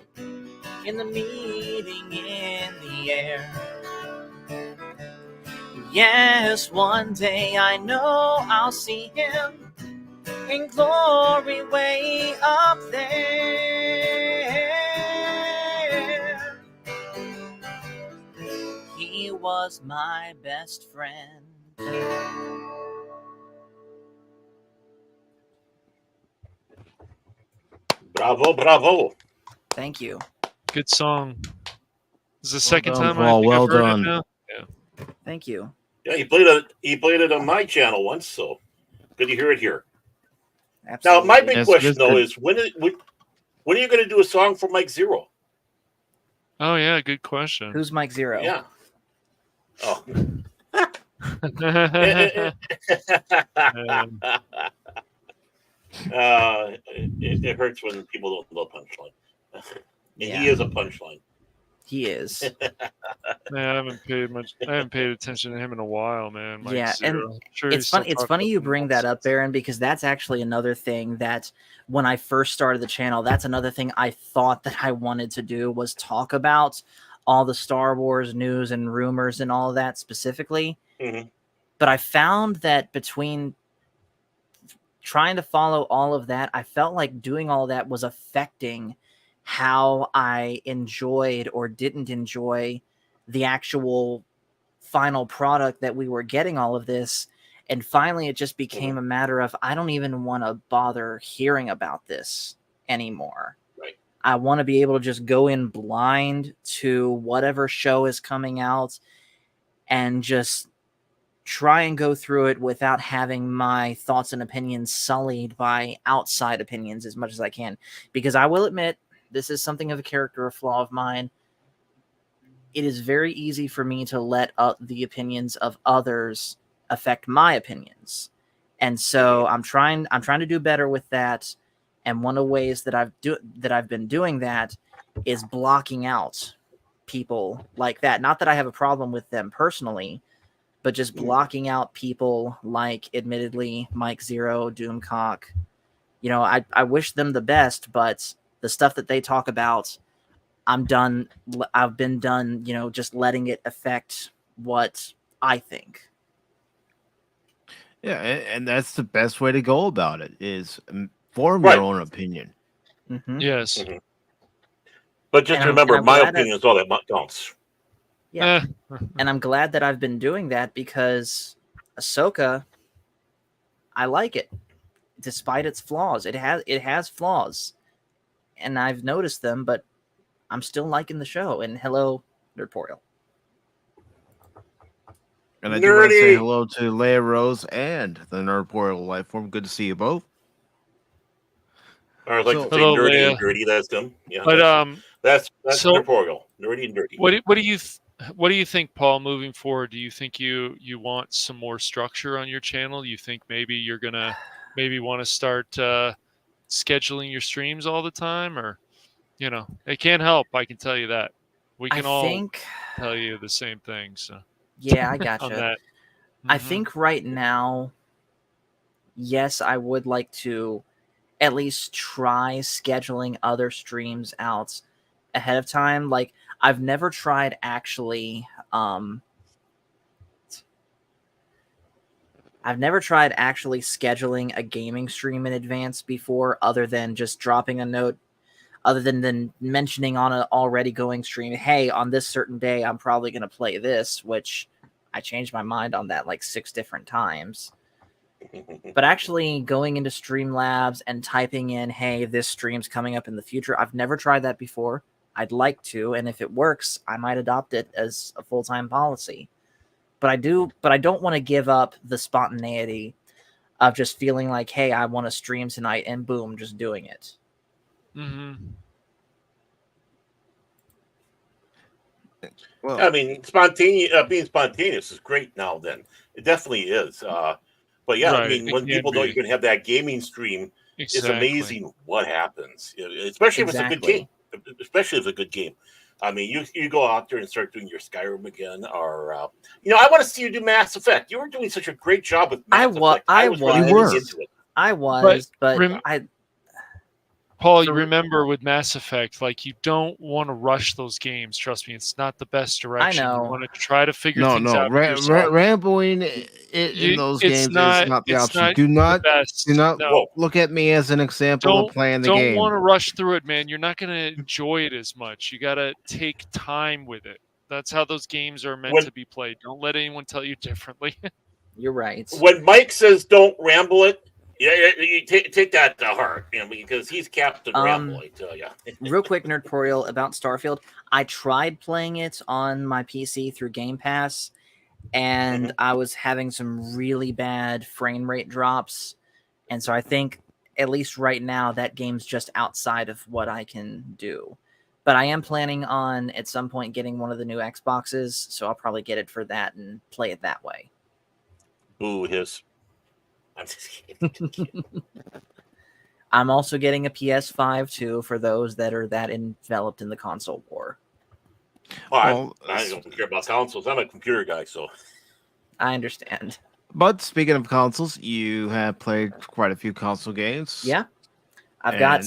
in the meeting in the air. Yes, one day I know I'll see him in glory way up there. He was my best friend. Bravo, bravo. Thank you. Good song. This is the second done, time Paul. I think Well I've heard done. it now. Thank you. Yeah, he played it on my channel once, so good to hear it here. Absolutely. Now, my big Yes, question it is though good. is when are you going to do a song for Mike Zero? Oh yeah, good question. Who's Mike Zero? Yeah. Oh. Um, It hurts when people don't know punchline. And Yeah. he is a punchline. He is. man, I haven't paid attention to him in a while, man. Mike Yeah, and Zero. I'm sure It's he's still funny. It's talking funny you about bring that up, nonsense. Baron, because that's actually another thing that when I first started the channel, that's another thing I thought that I wanted to do was talk about all the Star Wars news and rumors and all of that specifically. Mhm. But I found that between trying to follow all of that, I felt like doing all that was affecting how I enjoyed or didn't enjoy the actual final product that we were getting all of this. And finally, it just became a matter of I don't even want to bother hearing about this anymore. Right. I want to be able to just go in blind to whatever show is coming out and just try and go through it without having my thoughts and opinions sullied by outside opinions as much as I can. Because I will admit, this is something of a character flaw of mine. It is very easy for me to let the opinions of others affect my opinions. And so I'm trying to do better with that. And one of the ways that I've been doing that is blocking out people like that. Not that I have a problem with them personally, but just blocking out people like, admittedly, Mike Zero, Doomcock. You know, I wish them the best, but the stuff that they talk about, I've been done, you know, just letting it affect what I think. Yeah, and that's the best way to go about it, is form Right. your own opinion. Mm-hmm. Yes. Mhm. But just And remember, I'm my glad opinion is all that counts. Yeah. Eh, And I'm glad that I've been doing that, because Ahsoka, I like it, despite its flaws. It has flaws, and I've noticed them, but I'm still liking the show. And hello, Nerdporial. And I do want to say Nerdy. hello to Leia Rose and the Nerd Portal Lifeform. Good to see you both. Or I like So- to say Hello, nerdy Leia. and dirty. That's them. Yeah, but that's so- corporeal. Nerdy and dirty. what do you think, Paul? Moving forward, do you think you want some more structure on your channel? You think maybe you're gonna want to start scheduling your streams all the time, or you know, it can't help. I can tell you that we can all tell you the same thing. So Yeah, I on gotcha. that, I Mhm. think right now, yes, I would like to at least try scheduling other streams out ahead of time. Like, I've never tried actually scheduling a gaming stream in advance before, other than just dropping a note, other than mentioning on an already going stream, hey, on this certain day I'm probably going to play this, which I changed my mind on that like 6 different times. But actually going into Streamlabs and typing in, hey, this stream's coming up in the future, I've never tried that before. I'd like to, and if it works, I might adopt it as a full-time policy. But I don't want to give up the spontaneity of just feeling like, hey, I want to stream tonight, and boom, just doing it. Mhm. Well, I mean, being spontaneous is great now. Then it definitely is. But yeah, I Right, mean, it when can people know be. you're going to have that gaming stream, it's Exactly. amazing what happens. Especially if it's a good game. Especially if it's a good game. I mean, you go out there and start doing your Skyrim again, or I want to see you do Mass Effect. You were doing such a great job with Mass Effect. I was really getting into it. I was, but Paul, you remember with Mass Effect, like, you don't want to rush those games. Trust me, it's not the best direction. know. You want to try to figure things out for yourself. Rambling in those games is not the option. Do not No. look at me as an example of playing the game. Don't want to rush through it, man. You're not going to enjoy it as much. You got to take time with it. That's how those games are meant to be played. Don't let anyone tell you differently. You're right. When Mike says don't ramble it, you take that to heart, because he's Captain Ramble, I tell you. Real quick, Nerdporial, about Starfield. I tried playing it on my PC through Game Pass, and I was having some really bad frame rate drops. And so I think, at least right now, that game's just outside of what I can do. But I am planning on, at some point, getting one of the new Xboxes, so I'll probably get it for that and play it that way. Ooh, his. I'm just kidding. I'm also getting a PS5 too, for those that are that enveloped in the console war. I don't care about consoles. I'm a computer guy, so I understand. But speaking of consoles, you have played quite a few console games. Yeah, I've got.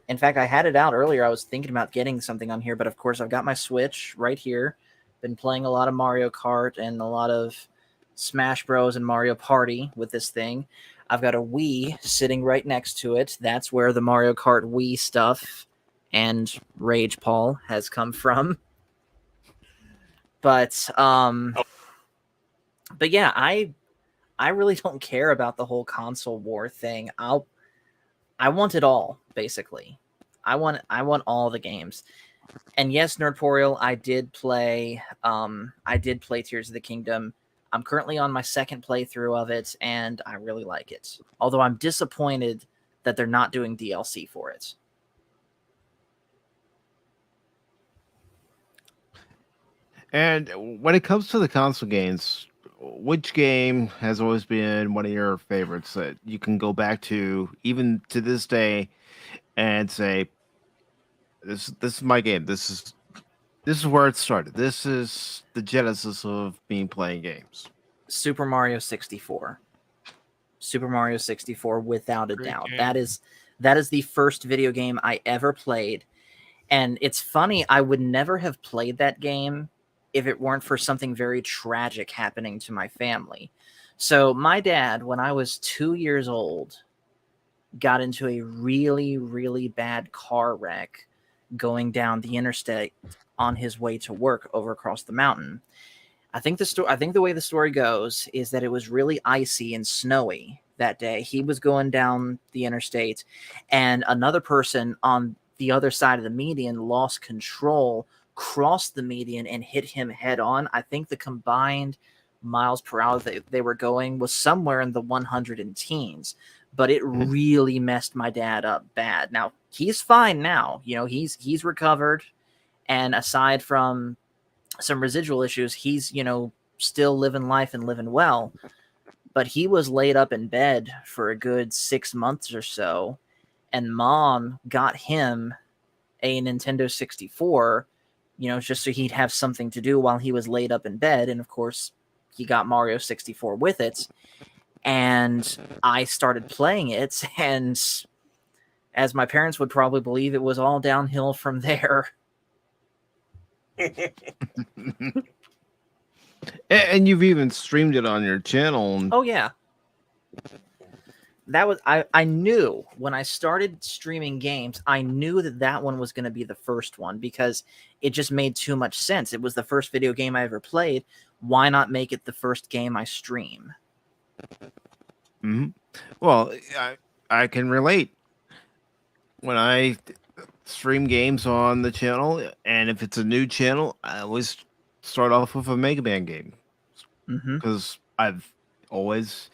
In fact, I had it out earlier. I was thinking about getting something on here, but of course, I've got my Switch right here. Been playing a lot of Mario Kart and a lot of Smash Bros. And Mario Party with this thing. I've got a Wii sitting right next to it. That's where the Mario Kart Wii stuff and Rage Paul has come from. But yeah, I really don't care about the whole console war thing. I want it all, basically. I want all the games. And yes, Nerdporial, I did play Tears of the Kingdom. I'm currently on my second playthrough of it, and I really like it. Although I'm disappointed that they're not doing DLC for it. And when it comes to the console games, which game has always been one of your favorites that you can go back to even to this day and say, this is my game. This is where it started. This is the genesis of me playing games. Super Mario 64. Super Mario 64, without a Great doubt. game. That is the first video game I ever played. And it's funny, I would never have played that game if it weren't for something very tragic happening to my family. So my dad, when I was 2 years old, got into a really, really bad car wreck going down the interstate on his way to work over across the mountain. I think the way the story goes is that it was really icy and snowy that day. He was going down the interstate, and another person on the other side of the median lost control, crossed the median, and hit him head on. I think the combined miles per hour that they were going was somewhere in the 100 and teens, but it really messed my dad up bad. Now, he's fine now. You know, he's recovered, and aside from some residual issues, he's, you know, still living life and living well. But he was laid up in bed for a good 6 months or so, and Mom got him a Nintendo 64, you know, just so he'd have something to do while he was laid up in bed. And of course, he got Mario 64 with it. And I started playing it, and as my parents would probably believe, it was all downhill from there. And you've even streamed it on your channel. Oh yeah. That was I knew when I started streaming games, I knew that one was going to be the first one because it just made too much sense. It was the first video game I ever played. Why not make it the first game I stream? Mm-hmm. Well, I can relate. When I stream games on the channel, and if it's a new channel, I always start off with a Mega Man game because I've always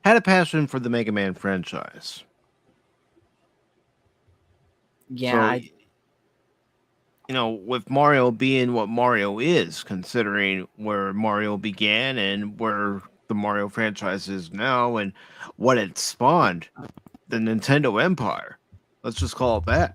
had a passion for the Mega Man franchise. Yeah, so, you know, with Mario being what Mario is, considering where Mario began and where the Mario franchise is now and what it spawned, the Nintendo Empire. Let's just call it that.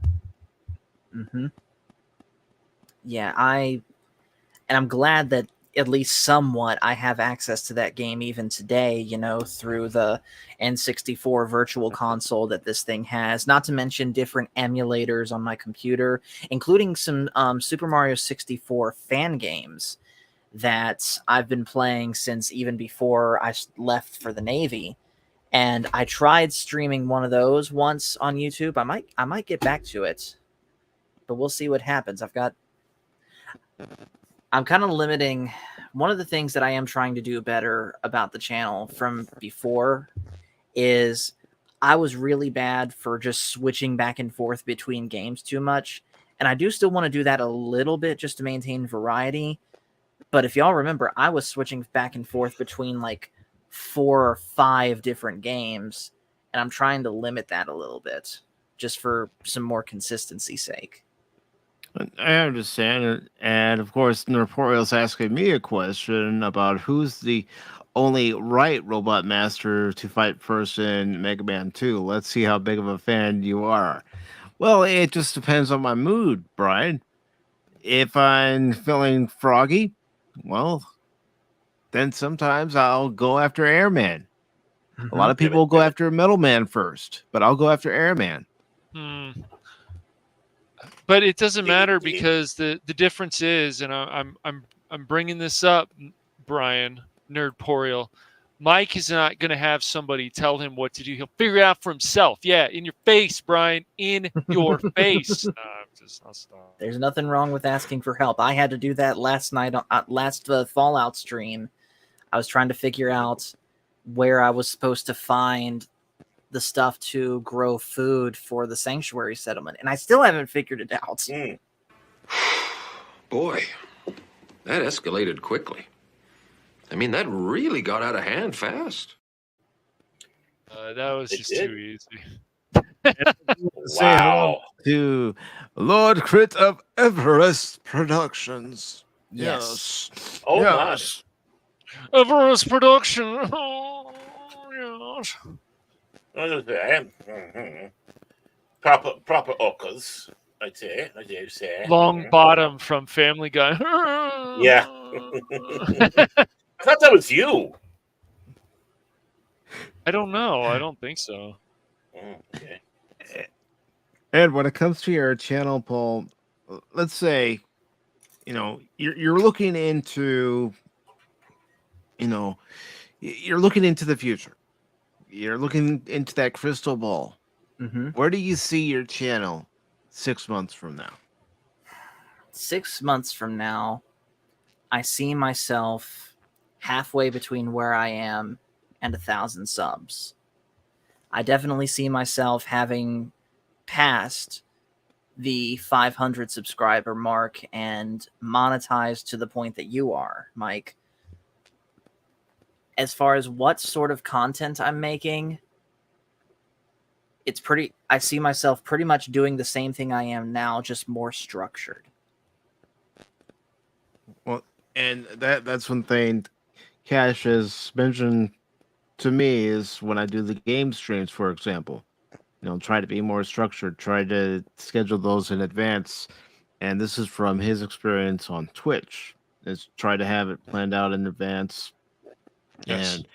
Yeah, I'm glad that at least somewhat I have access to that game even today, you know, through the N64 virtual console that this thing has, not to mention different emulators on my computer, including some Super Mario 64 fan games that I've been playing since even before I left for the Navy. And I tried streaming one of those once on YouTube. I might get back to it, but we'll see what happens. I'm kind of limiting. One of the things that I am trying to do better about the channel from before is I was really bad for just switching back and forth between games too much. And I do still want to do that a little bit just to maintain variety. But if y'all remember, I was switching back and forth between like 4 or 5 different games. And I'm trying to limit that a little bit just for some more consistency's sake. I understand. And of course, Norporiel's asking me a question about who's the only right robot master to fight first in Mega Man 2. Let's see how big of a fan you are. Well, it just depends on my mood, Brian. If I'm feeling froggy, well, then sometimes I'll go after Airman. A lot of people go after Metal Man first, but I'll go after Airman. But it doesn't matter because the difference is, and I'm bringing this up, Brian Nerdporial. Mike is not going to have somebody tell him what to do. He'll figure it out for himself. Yeah, in your face, Brian, in your face. I'll stop. There's nothing wrong with asking for help. I had to do that last night on last Fallout stream. I was trying to figure out where I was supposed to find the stuff to grow food for the sanctuary settlement, and I still haven't figured it out. Boy, that escalated quickly. I mean, that really got out of hand fast. That was just too easy. Say hello to Lord Crit of Everest Productions. Yes. Oh, yes. Everest production. Oh, yes. What is that? Proper occurs. I say. Long Bottom from Family Guy. Yeah. I thought that was you. I don't know. I don't think so. Okay. And when it comes to your channel, Paul, let's say, you're looking into, you're looking into the future. You're looking into that crystal ball. Mm-hmm. Where do you see your channel 6 months from now? 6 months from now, I see myself halfway between where I am and 1,000 subs. I definitely see myself having passed the 500 subscriber mark and monetized to the point that you are, Mike. As far as what sort of content I'm making, I see myself pretty much doing the same thing I am now, just more structured. Well, and that's one thing Cash has mentioned to me is when I do the game streams, for example. Try to be more structured, try to schedule those in advance. And this is from his experience on Twitch. Is try to have it planned out in advance. Yes. And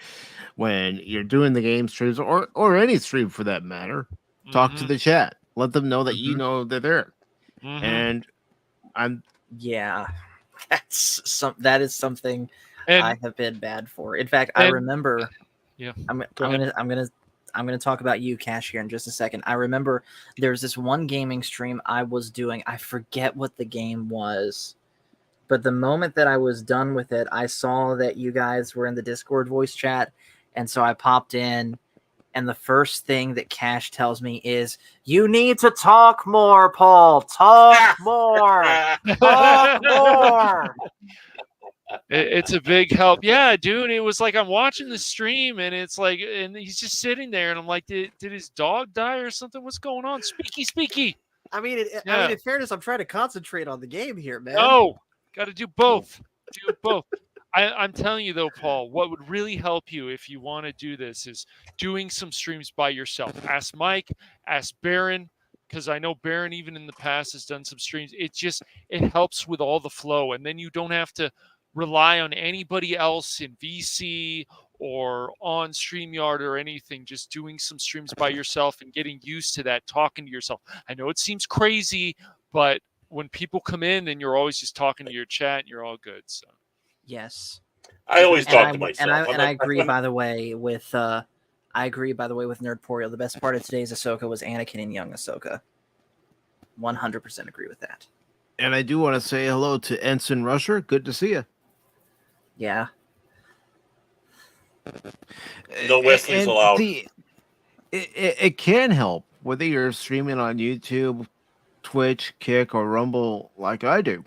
when you're doing the game streams or any stream for that matter, talk to the chat. Let them know that you know they're there. And yeah, that is something I have been bad for. In fact, I remember. Yeah, I'm gonna talk about you, Cash, here in just a second. I remember there's this one gaming stream I was doing. I forget what the game was, but the moment that I was done with it, I saw that you guys were in the Discord voice chat, and so I popped in. And the first thing that Cash tells me is, "You need to talk more, Paul. Talk more. Talk more." It's a big help. Yeah, dude. It was like I'm watching the stream and it's like, and he's just sitting there and I'm like, did his dog die or something? What's going on? Speaky. I mean, in fairness, I'm trying to concentrate on the game here, man. No, got to do both. Do both. I'm telling you though, Paul, what would really help you if you want to do this is doing some streams by yourself. Ask Mike, ask Baron, because I know Baron even in the past has done some streams. It helps with all the flow, and then you don't have to rely on anybody else in VC or on StreamYard or anything. Just doing some streams by yourself and getting used to that, talking to yourself. I know it seems crazy, but when people come in, then you're always just talking to your chat and you're all good. So. Yes. I always talk to myself. And I agree, by the way, with Nerdporio. The best part of today's Ahsoka was Anakin and young Ahsoka. 100% agree with that. And I do want to say hello to Ensign Rusher. Good to see you. Yeah. No Wesley's allowed. It can help whether you're streaming on YouTube, Twitch, Kick, or Rumble like I do.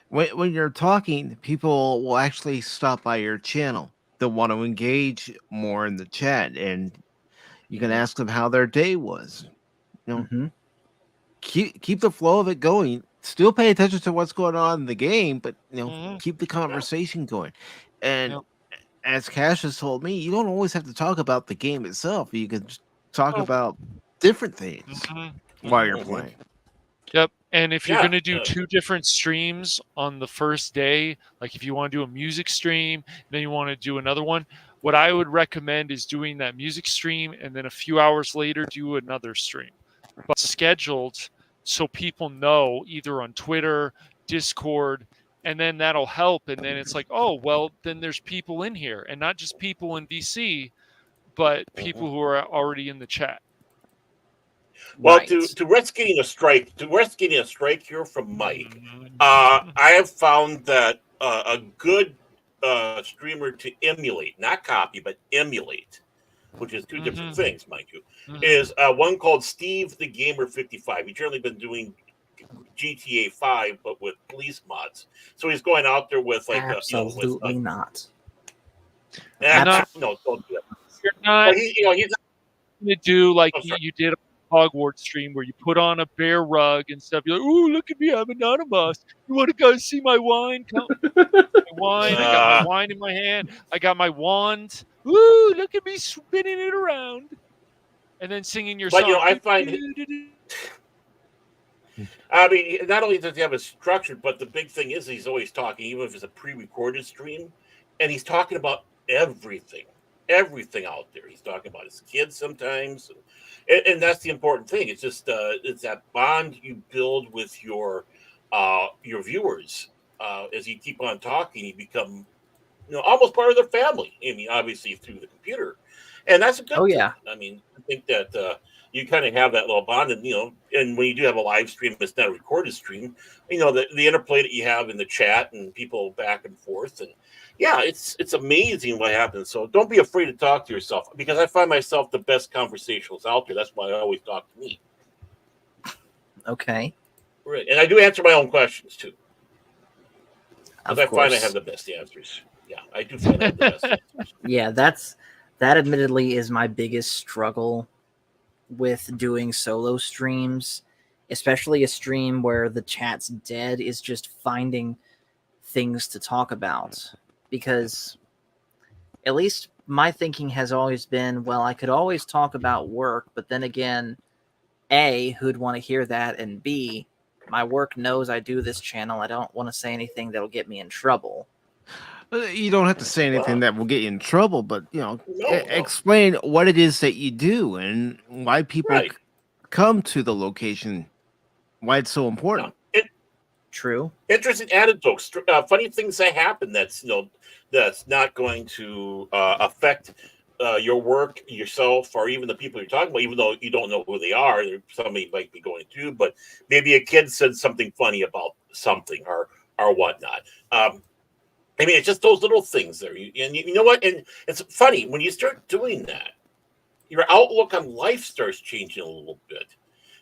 When you're talking, people will actually stop by your channel. They'll want to engage more in the chat, and you can ask them how their day was. Keep the flow of it going. Still pay attention to what's going on in the game, but keep the conversation going. And as Cash has told me, you don't always have to talk about the game itself. You can just talk about different things while you're playing. Yep. And if you're going to do 2 different streams on the first day, like if you want to do a music stream, then you want to do another one, what I would recommend is doing that music stream and then a few hours later do another stream. But scheduled so people know either on Twitter, Discord, and then that'll help. And then it's like, oh, well, then there's people in here and not just people in VC, but people who are already in the chat. Well, to risk getting a strike here from Mike, I have found that a good streamer to emulate, not copy, but emulate, which is 2 different things, mind you, is one called Steve the Gamer 55. He's generally been doing GTA 5, but with police mods. So he's going out there with like absolutely not. No, don't do that. You're not. He's going to do like you did Hogwarts stream where you put on a bear rug and stuff. You're like, "Ooh, look at me, I'm anonymous. You want to go see my wine? Come, my wine. I got my wine in my hand. I got my wand. Ooh, look at me spinning it around." And then singing your song. But I find, I mean, not only does he have it structured, but the big thing is he's always talking, even if it's a pre-recorded stream, and he's talking about everything out there. He's talking about his kids sometimes, and that's the important thing. It's just it's that bond you build with your viewers. As you keep on talking, you become almost part of their family. I mean, obviously through the computer, and that's a good thing. Yeah. I mean, I think that you kind of have that little bond, and and when you do have a live stream, it's not a recorded stream. The interplay that you have in the chat and people back and forth, and yeah, it's amazing what happens. So don't be afraid to talk to yourself, because I find myself the best conversationalist out there. That's why I always talk to me. Okay. Right, and I do answer my own questions too, because I find I course. have the best answers. Yeah, I do find I have the best answers. Yeah, that admittedly is my biggest struggle with doing solo streams, especially a stream where the chat's dead, is just finding things to talk about. Because at least my thinking has always been, well, I could always talk about work, but then again, A, who'd want to hear that? And B, my work knows I do this channel. I don't want to say anything that'll get me in trouble. You don't have to say anything that will get you in trouble, but explain what it is that you do and why people come to the location, why it's so important. True. Interesting anecdotes, funny things that happen. That's that's not going to affect your work, yourself, or even the people you're talking about. Even though you don't know who they are, somebody might be going through. But maybe a kid said something funny about something or whatnot. I mean, it's just those little things there. And you know what? And it's funny, when you start doing that, your outlook on life starts changing a little bit,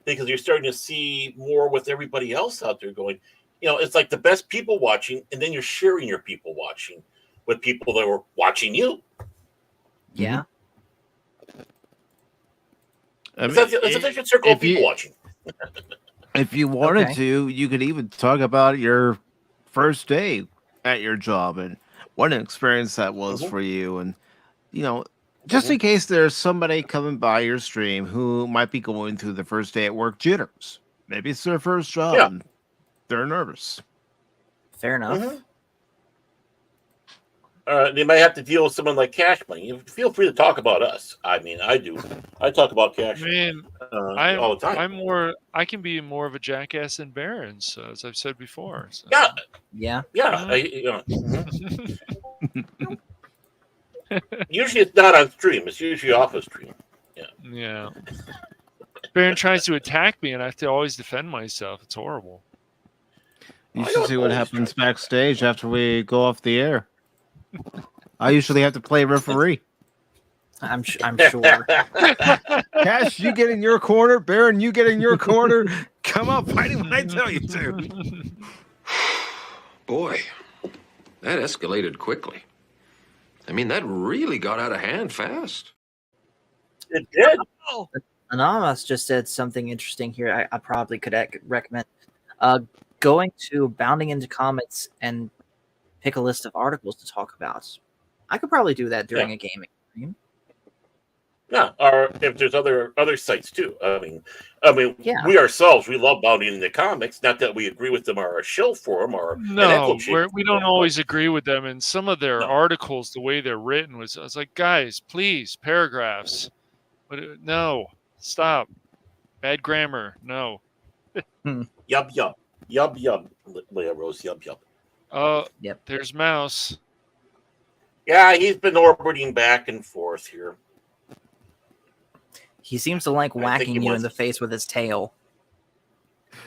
because you're starting to see more with everybody else out there going, it's like the best people watching, and then you're sharing your people watching with people that were watching you. Yeah. It's a vicious circle of people watching. If you wanted to, you could even talk about your first day at your job and what an experience that was for you. And, just in case there's somebody coming by your stream who might be going through the first day at work jitters. Maybe it's their first job. Yeah. And they're nervous. Fair enough. They might have to deal with someone like Cash Money. Feel free to talk about us. I mean, I do. I talk about Cash Man, all the time. I can be more of a jackass than Baron, as I've said before. So. Yeah. Usually it's not on stream. It's usually off of stream. Yeah. Baron tries to attack me, and I have to always defend myself. It's horrible. You should see what happens backstage after we go off the air. I usually have to play referee. I'm sure. Cash, you get in your corner. Baron, you get in your corner. Come on, fighting when I tell you to. Boy, that escalated quickly. I mean, that really got out of hand fast. It did. Anonymous just said something interesting here. I probably could recommend going to Bounding into Comments and pick a list of articles to talk about. I could probably do that during a gaming stream. Yeah, or if there's other sites too. I mean, we ourselves, we love Bounding into Comics. Not that we agree with them or are a shill for them or we don't always agree with them. And some of their articles, the way they're written, I was like, guys, please, paragraphs. But no, stop. Bad grammar. No. Yub. Leah Rose. Yub. Yep. There's Mouse. Yeah, he's been orbiting back and forth here. He seems to like whacking you in the face with his tail.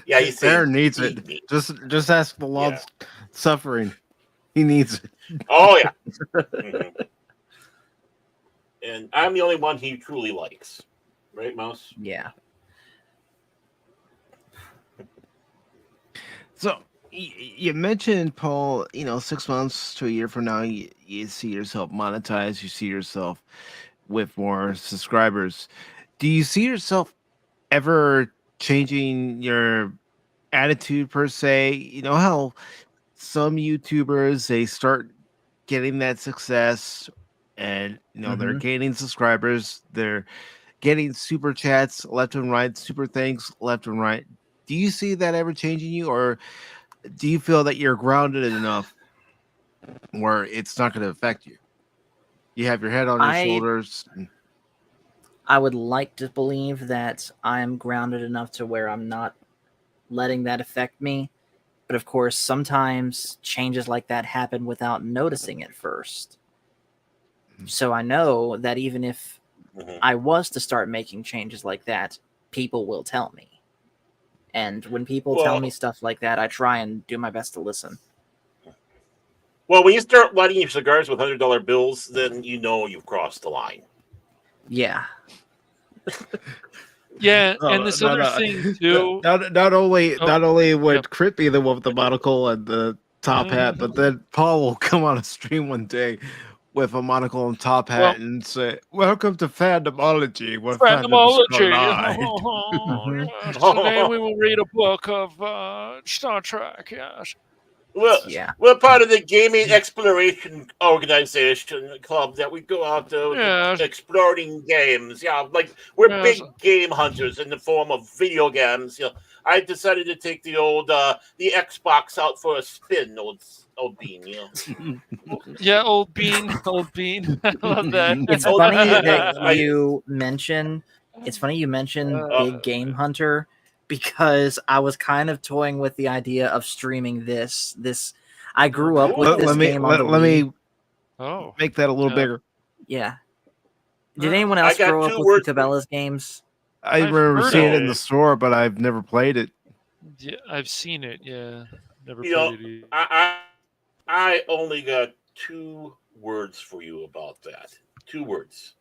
Yeah, he's Bear needs it. Just ask the Lord's suffering. He needs it. Oh yeah. And I'm the only one he truly likes, right, Mouse? Yeah. So you mentioned, Paul, 6 months to a year from now, you see yourself monetized. You see yourself with more subscribers. Do you see yourself ever changing your attitude per se? You know how some YouTubers, they start getting that success, and they're gaining subscribers, they're getting super chats left and right, super thanks left and right. Do you see that ever changing you, or do you feel that you're grounded enough where it's not going to affect you? You have your head on your shoulders. I would like to believe that I'm grounded enough to where I'm not letting that affect me. But of course, sometimes changes like that happen without noticing it first. So I know that even if I was to start making changes like that, people will tell me. And when people tell me stuff like that, I try and do my best to listen. Well, when you start lighting your cigars with $100 bills, then you know you've crossed the line. Yeah. Yeah, and this other thing too. Not only would Crit be the one with the monocle and the top hat, but then Paul will come on a stream one day with a monocle and top hat and say, "Welcome to Fandomology, where fandoms collide." Yes, today we will read a book of Star Trek. Yes. Well, we're part of the Gaming Exploration Organization Club that we go out to exploring games. Yeah, like we're big game hunters in the form of video games. I decided to take the Xbox out for a spin, old bean. Yeah, old bean. I love that. It's funny that you mention. It's funny you mention big game hunter, because I was kind of toying with the idea of streaming this. I grew up with this game on the Wii. Let me make that a little bigger. Yeah. Did anyone else grow up with Cabela's games? I remember seeing it in the store, but I've never played it. Yeah, I've seen it. Yeah, never played it either. I only got 2 words for you about that. 2 words.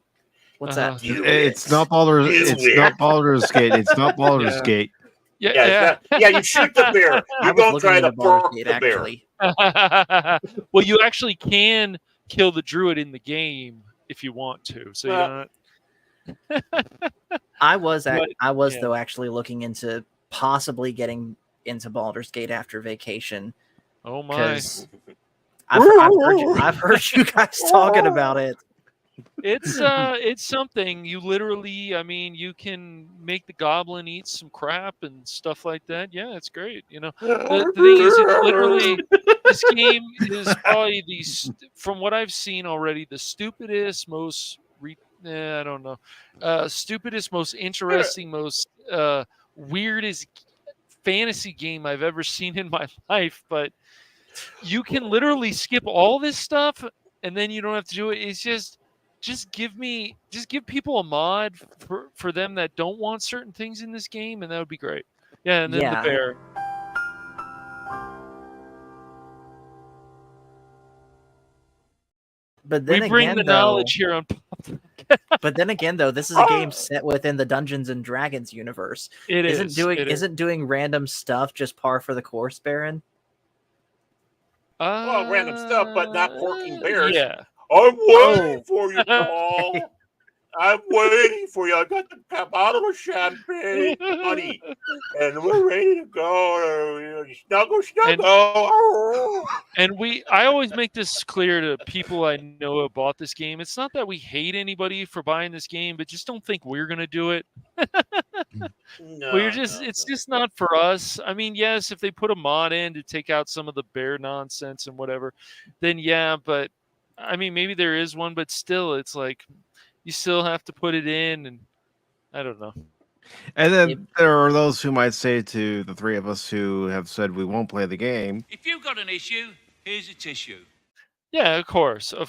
What's that? It's not Baldur's. It's not Baldur's Gate. It's not Baldur's Gate. Yeah. You shoot the bear. You don't try to pork the bear. Well, you actually can kill the druid in the game if you want to. So you're not. I was though actually looking into possibly getting into Baldur's Gate after vacation. Oh my! I've heard you guys talking about it. It's something. You literally, I mean, you can make the goblin eat some crap and stuff like that. Yeah, it's great. The thing is, it's literally, this game is probably from what I've seen already, the stupidest, most I don't know, stupidest, most interesting, most weirdest fantasy game I've ever seen in my life. But you can literally skip all this stuff, and then you don't have to do it. It's just give people a mod for them that don't want certain things in this game, and that would be great. Yeah, and then the bear. But then we bring the knowledge here on. But then again, though, this is a game set within the Dungeons and Dragons universe. Isn't doing random stuff just par for the course, Baron? Random stuff, but not porking bears. Yeah. I'm waiting for you, Paul. Okay. I'm waiting for you. I got the bottle of champagne, honey, and we're ready to go. Snuggle. And I always make this clear to people I know who bought this game. It's not that we hate anybody for buying this game, but just don't think we're gonna do it. It's just not for us. I mean, yes, if they put a mod in to take out some of the bear nonsense and whatever, then yeah, but I mean, maybe there is one, but still, it's like you still have to put it in, and I don't know. And then there are those who might say to the 3 of us who have said we won't play the game, if you've got an issue, here's a tissue. Yeah, of course. No,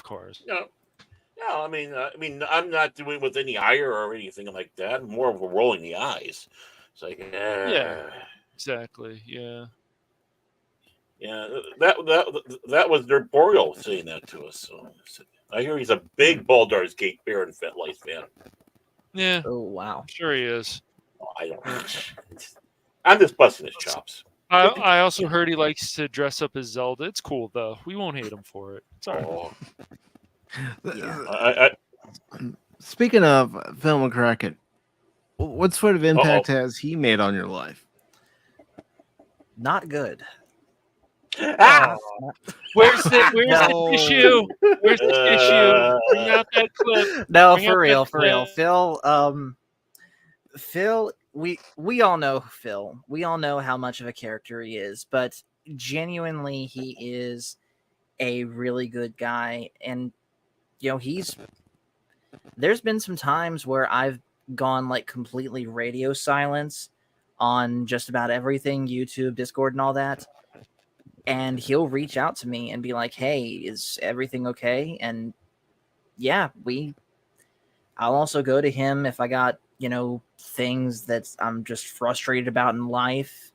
I mean, I'm not doing it with any ire or anything like that. I'm more of a rolling the eyes. It's like, yeah, exactly, yeah. Yeah, that was their Boreal saying that to us. So I hear he's a big Baldur's Gate Baron FetLife fan. Yeah. Oh wow. Sure he is. I don't. I'm just busting his chops. I also heard he likes to dress up as Zelda. It's cool though. We won't hate him for it. It's all right. Speaking of Film and Kraken, What sort of impact has he made on your life? Not good. Ah! Where's the No. tissue? Where's the tissue? Bring out that clip. No, Bring for out real, that for real. clip. Phil, we all know Phil. We all know how much of a character he is, but genuinely he is a really good guy. And there's been some times where I've gone like completely radio silence on just about everything, YouTube, Discord, and all that. And he'll reach out to me and be like, "Hey, is everything okay?" And yeah, I'll also go to him if I got, things that I'm just frustrated about in life.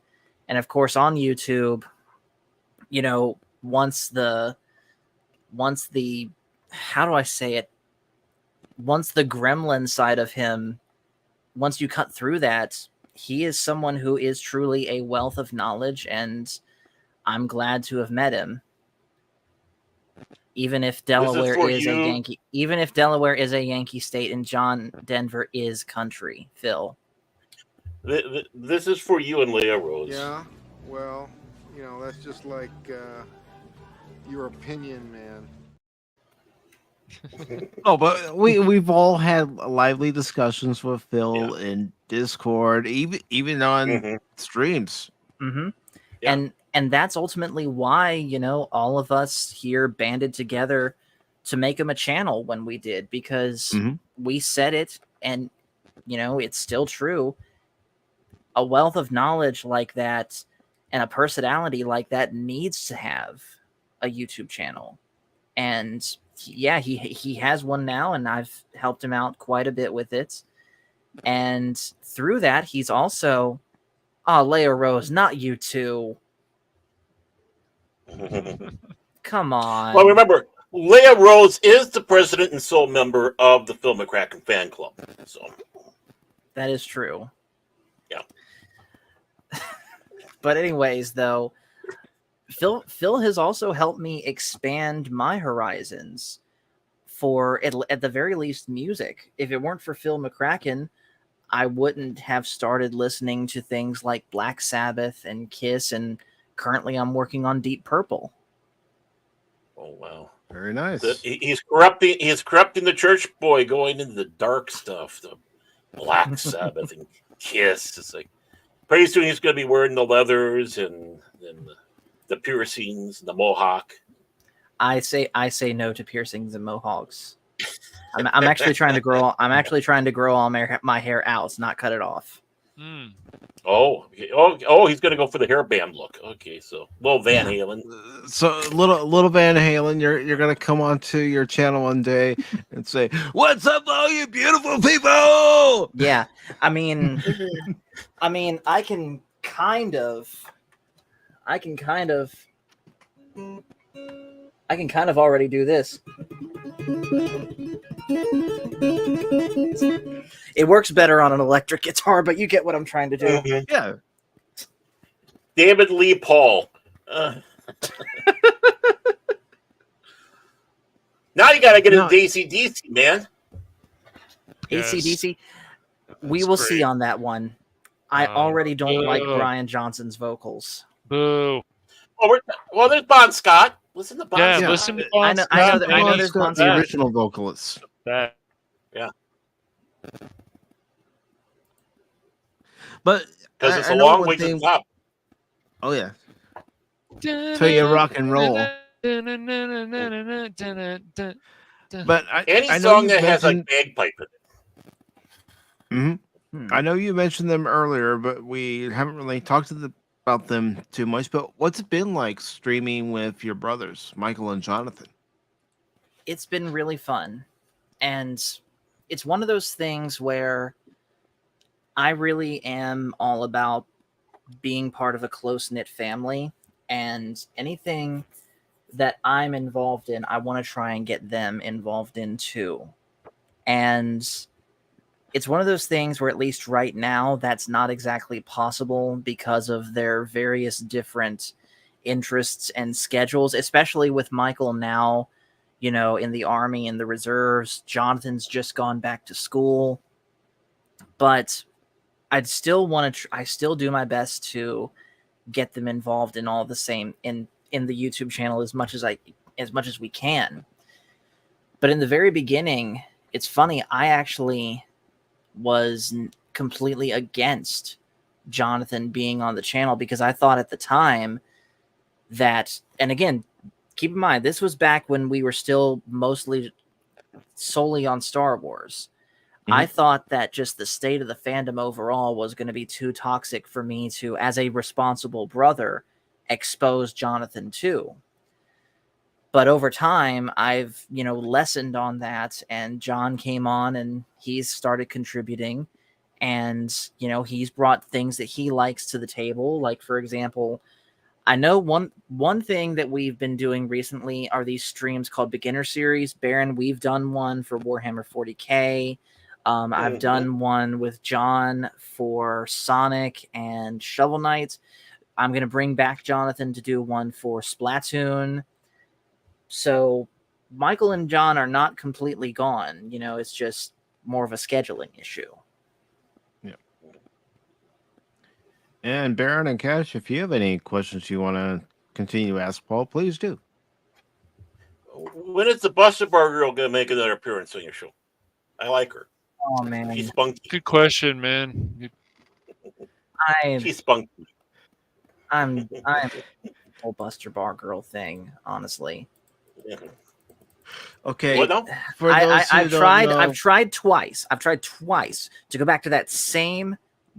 And of course on YouTube, once the how do I say it? Once the gremlin side of him, once you cut through that, he is someone who is truly a wealth of knowledge, and I'm glad to have met him. Even if Delaware is a Yankee state and Denver is country, Phil. This is for you and Leah Rose. Yeah, well, that's just like your opinion, man. Oh, but we've all had lively discussions with Phil in Discord, even on streams. Mm-hmm. Yeah. And that's ultimately why, all of us here banded together to make him a channel when we did, because we said it, and it's still true. A wealth of knowledge like that and a personality like that needs to have a YouTube channel. And yeah, he has one now, and I've helped him out quite a bit with it. And through that, he's also, Leia Rose, not you two. Come on. Well, remember, Leia Rose is the president and sole member of the Phil McCracken fan club. So that is true. Yeah. But anyways, though, Phil has also helped me expand my horizons for, at the very least, music. If it weren't for Phil McCracken, I wouldn't have started listening to things like Black Sabbath and Kiss, and currently I'm working on Deep Purple. Oh, wow. Very nice. He's corrupting the church boy, going into the dark stuff, the Black Sabbath and Kiss. It's like, pretty soon he's going to be wearing the leathers and the piercings, the mohawk. I say no to piercings and mohawks. I'm actually trying to grow. I'm actually trying to grow all my hair out, not cut it off. Mm. Oh, he's going to go for the hairband look. Okay, so little Van Halen. So little Van Halen, you're going to come onto your channel one day and say, "What's up, all you beautiful people?" Yeah, I mean, I can kind of already do this. It works better on an electric guitar, but you get what I'm trying to do. Mm-hmm. Yeah. David Lee Paul. Now you got to get into AC/DC, man. Yes. AC/DC. We will see on that one. I already don't like Brian Johnson's vocals. Boo. Well, there's Bon Scott. Listen to Bon Scott. Yeah, listen to Bon Scott. I know there's Bon the Scott. original vocalist. That. Yeah. But because it's I a know long one way to thing- the top. Oh yeah. Tell you rock and roll. But Any I know song you that has like mentioned- bagpipe in it. I know you mentioned them earlier, but we haven't really talked about them too much. But what's it been like streaming with your brothers, Michael and Jonathan? It's been really fun. And it's one of those things where I really am all about being part of a close-knit family, and anything that I'm involved in, I want to try and get them involved in too. And it's one of those things where, at least right now, that's not exactly possible because of their various different interests and schedules, especially with Michael now, in the Army and the reserves. Jonathan's just gone back to school. But I'd still want to. I still do my best to get them involved in all the same in the YouTube channel as much as we can. But in the very beginning, it's funny. I actually was completely against Jonathan being on the channel because I thought at the time that, and again, keep in mind, this was back when we were still mostly solely on Star Wars. I thought that just the state of the fandom overall was going to be too toxic for me to, as a responsible brother, expose Jonathan to. But over time, I've, lessened on that, and John came on and he's started contributing, and, he's brought things that he likes to the table. Like, for example, I know one thing that we've been doing recently are these streams called Beginner Series. Baron, we've done one for Warhammer 40K. I've done one with John for Sonic and Shovel Knight. I'm going to bring back Jonathan to do one for Splatoon. So Michael and John are not completely gone. It's just more of a scheduling issue. Yeah. And Baron and Cash, if you have any questions you want to continue to ask Paul, please do. When is the Buster Bar girl going to make another appearance on your show? I like her. Oh man, she's spunky. Good question, man. She's spunky. I'm the whole Buster Bar girl thing, honestly. Okay. What now? I've tried twice. I've tried twice to go back to that same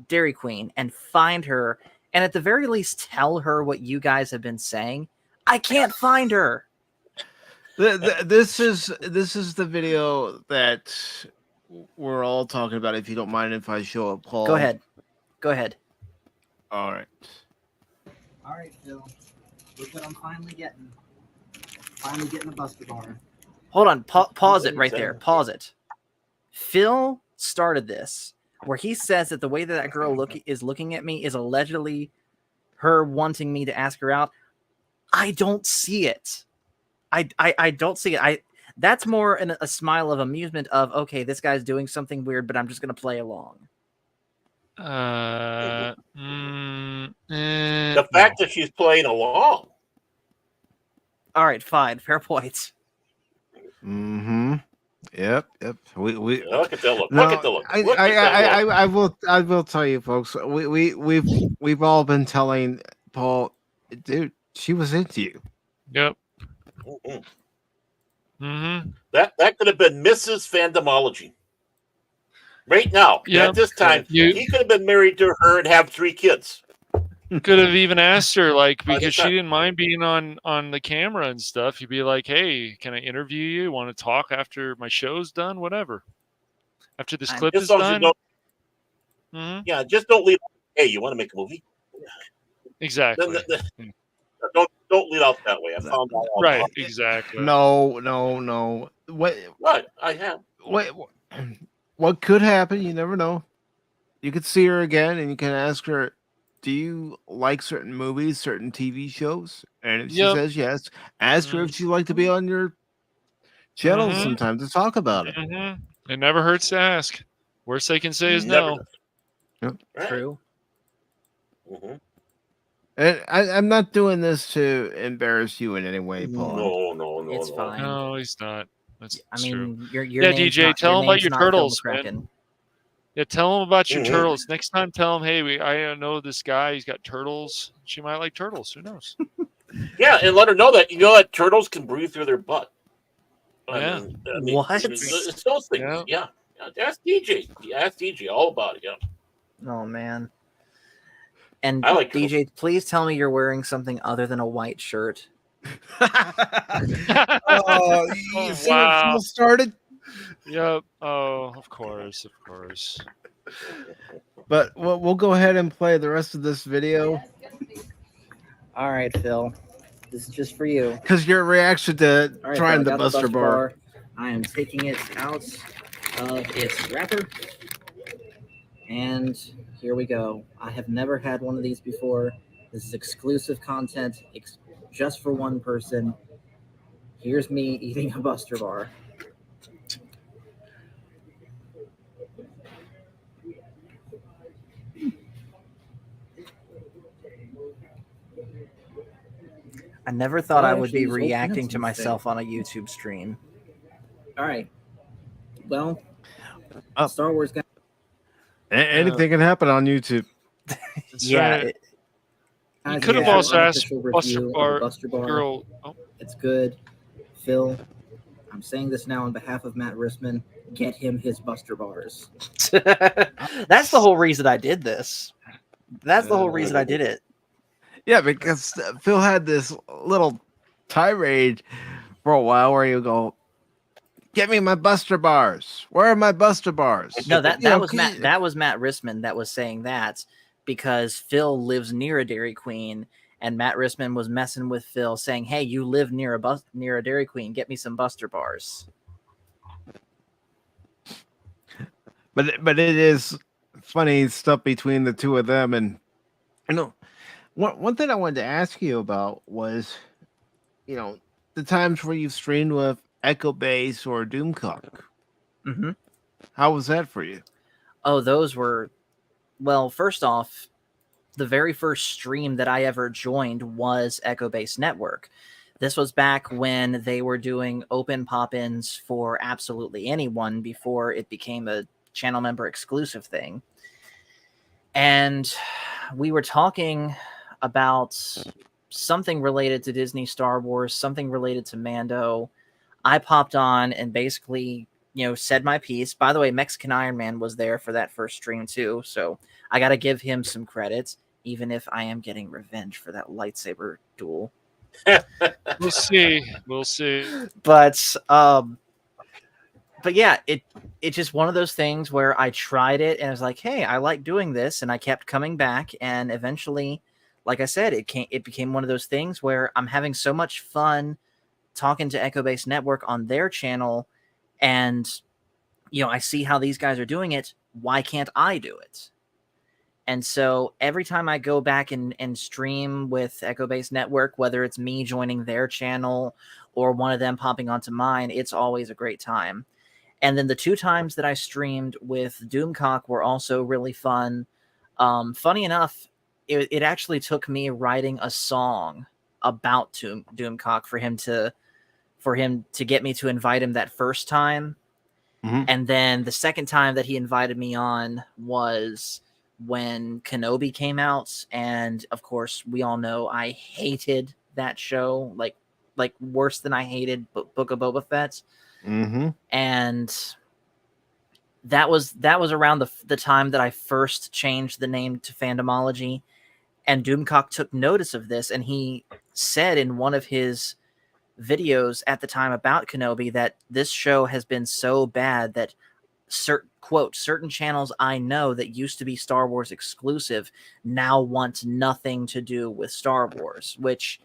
Dairy Queen and find her, and at the very least tell her what you guys have been saying. I can't find her. This is the video that we're all talking about. If you don't mind, if I show up, Paul. Go ahead. All right. All right, Phil. Look what I'm finally getting. Finally getting a Buster Bar. Hold on. Pause it right there. Pause it. Phil started this where he says that the way that girl is looking at me is allegedly her wanting me to ask her out. I don't see it. I don't see it. That's more a smile of amusement of, okay, this guy's doing something weird, but I'm just going to play along. The fact that she's playing along. All right, fine. Fair point. Mm-hmm. Yep. We look at that look. No, look at the look. I will tell you, folks. We've all been telling Paul, dude, she was into you. Yep. That could have been Mrs. Fandomology. Right now, at this time, he could have been married to her and have 3 kids. Could have even asked her, like, because she didn't mind being on the camera and stuff. You'd be like, hey, can I interview you? Want to talk after my show's done? Whatever. After this clip is done. Yeah, just don't leave. Hey, you want to make a movie? Exactly. Don't lead out that way. I found out. Right, exactly. No. What? I have. What could happen? You never know. You could see her again, and you can ask her, do you like certain movies, certain TV shows? And if she says yes, ask her if she'd like to be on your channel sometime to talk about it. It never hurts to ask. Worst they can say is no. Yep. True. And I'm not doing this to embarrass you in any way, Paul. No. It's fine. No, he's not. That's true. Your DJ, tell him about your turtles, man. man. Yeah, tell him about your turtles. Next time, tell him, hey, I know this guy. He's got turtles. She might like turtles. Who knows? Yeah, and let her know that that turtles can breathe through their butt. Yeah. I mean, What? It's those things. Yeah. Ask DJ. Ask DJ all about it. Yeah. Oh man. And I like DJ, please tell me you're wearing something other than a white shirt. You see where Phil started? Yep. Oh, of course. But we'll go ahead and play the rest of this video. All right, Phil. This is just for you. Because your reaction to All right, trying Phil, the Buster Bar. I am taking it out of its wrapper. And here we go. I have never had one of these before. This is exclusive content just for one person. Here's me eating a Buster Bar. I never thought I would actually, be he's opening reacting to some myself on a YouTube stream. All right. Well, Up. Star Wars guy. Anything can happen on YouTube. That's Yeah, right. You Guys, could have it's an also asked unofficial Buster review of Bar the Buster Bar. girl. Oh, It's good. Phil, I'm saying this now on behalf of Matt Rissman. Get him his Buster Bars. That's the whole reason I did this. That's the whole reason I did it. Yeah, because Phil had this little tirade for a while where you go, "Get me my Buster Bars. Where are my Buster Bars?" No, that was Matt. That was Matt Rissman that was saying that because Phil lives near a Dairy Queen, and Matt Rissman was messing with Phil, saying, "Hey, you live near a Dairy Queen. Get me some Buster Bars." But it is funny stuff between the two of them, and one thing I wanted to ask you about was, the times where you've streamed with Echo Base or Doomcock. Mm-hmm. How was that for you? Oh, those were, well, first off, the very first stream that I ever joined was Echo Base Network. This was back when they were doing open pop-ins for absolutely anyone before it became a channel member exclusive thing. And we were talking about something related to Disney, Star Wars, something related to Mando. I popped on and basically, said my piece. By the way, Mexican Iron Man was there for that first stream too, so I got to give him some credit, even if I am getting revenge for that lightsaber duel. We'll see. We'll see. But yeah, it's just one of those things where I tried it and I was like, hey, I like doing this, and I kept coming back, and eventually, like I said, it became one of those things where I'm having so much fun talking to Echo Base Network on their channel, and I see how these guys are doing it. Why can't I do it? And so every time I go back and stream with Echo Base Network, whether it's me joining their channel or one of them popping onto mine, it's always a great time. And then the 2 times that I streamed with Doomcock were also really fun. Funny enough, it actually took me writing a song about Doomcock for him to get me to invite him that first time. Mm-hmm. And then the second time that he invited me on was when Kenobi came out, and of course we all know I hated that show like worse than I hated Book of Boba Fett. Mm-hmm. And that was around the time that I first changed the name to Fandomology, and Doomcock took notice of this, and he said in one of his videos at the time about Kenobi that this show has been so bad that certain channels I know that used to be Star Wars exclusive now want nothing to do with Star Wars, which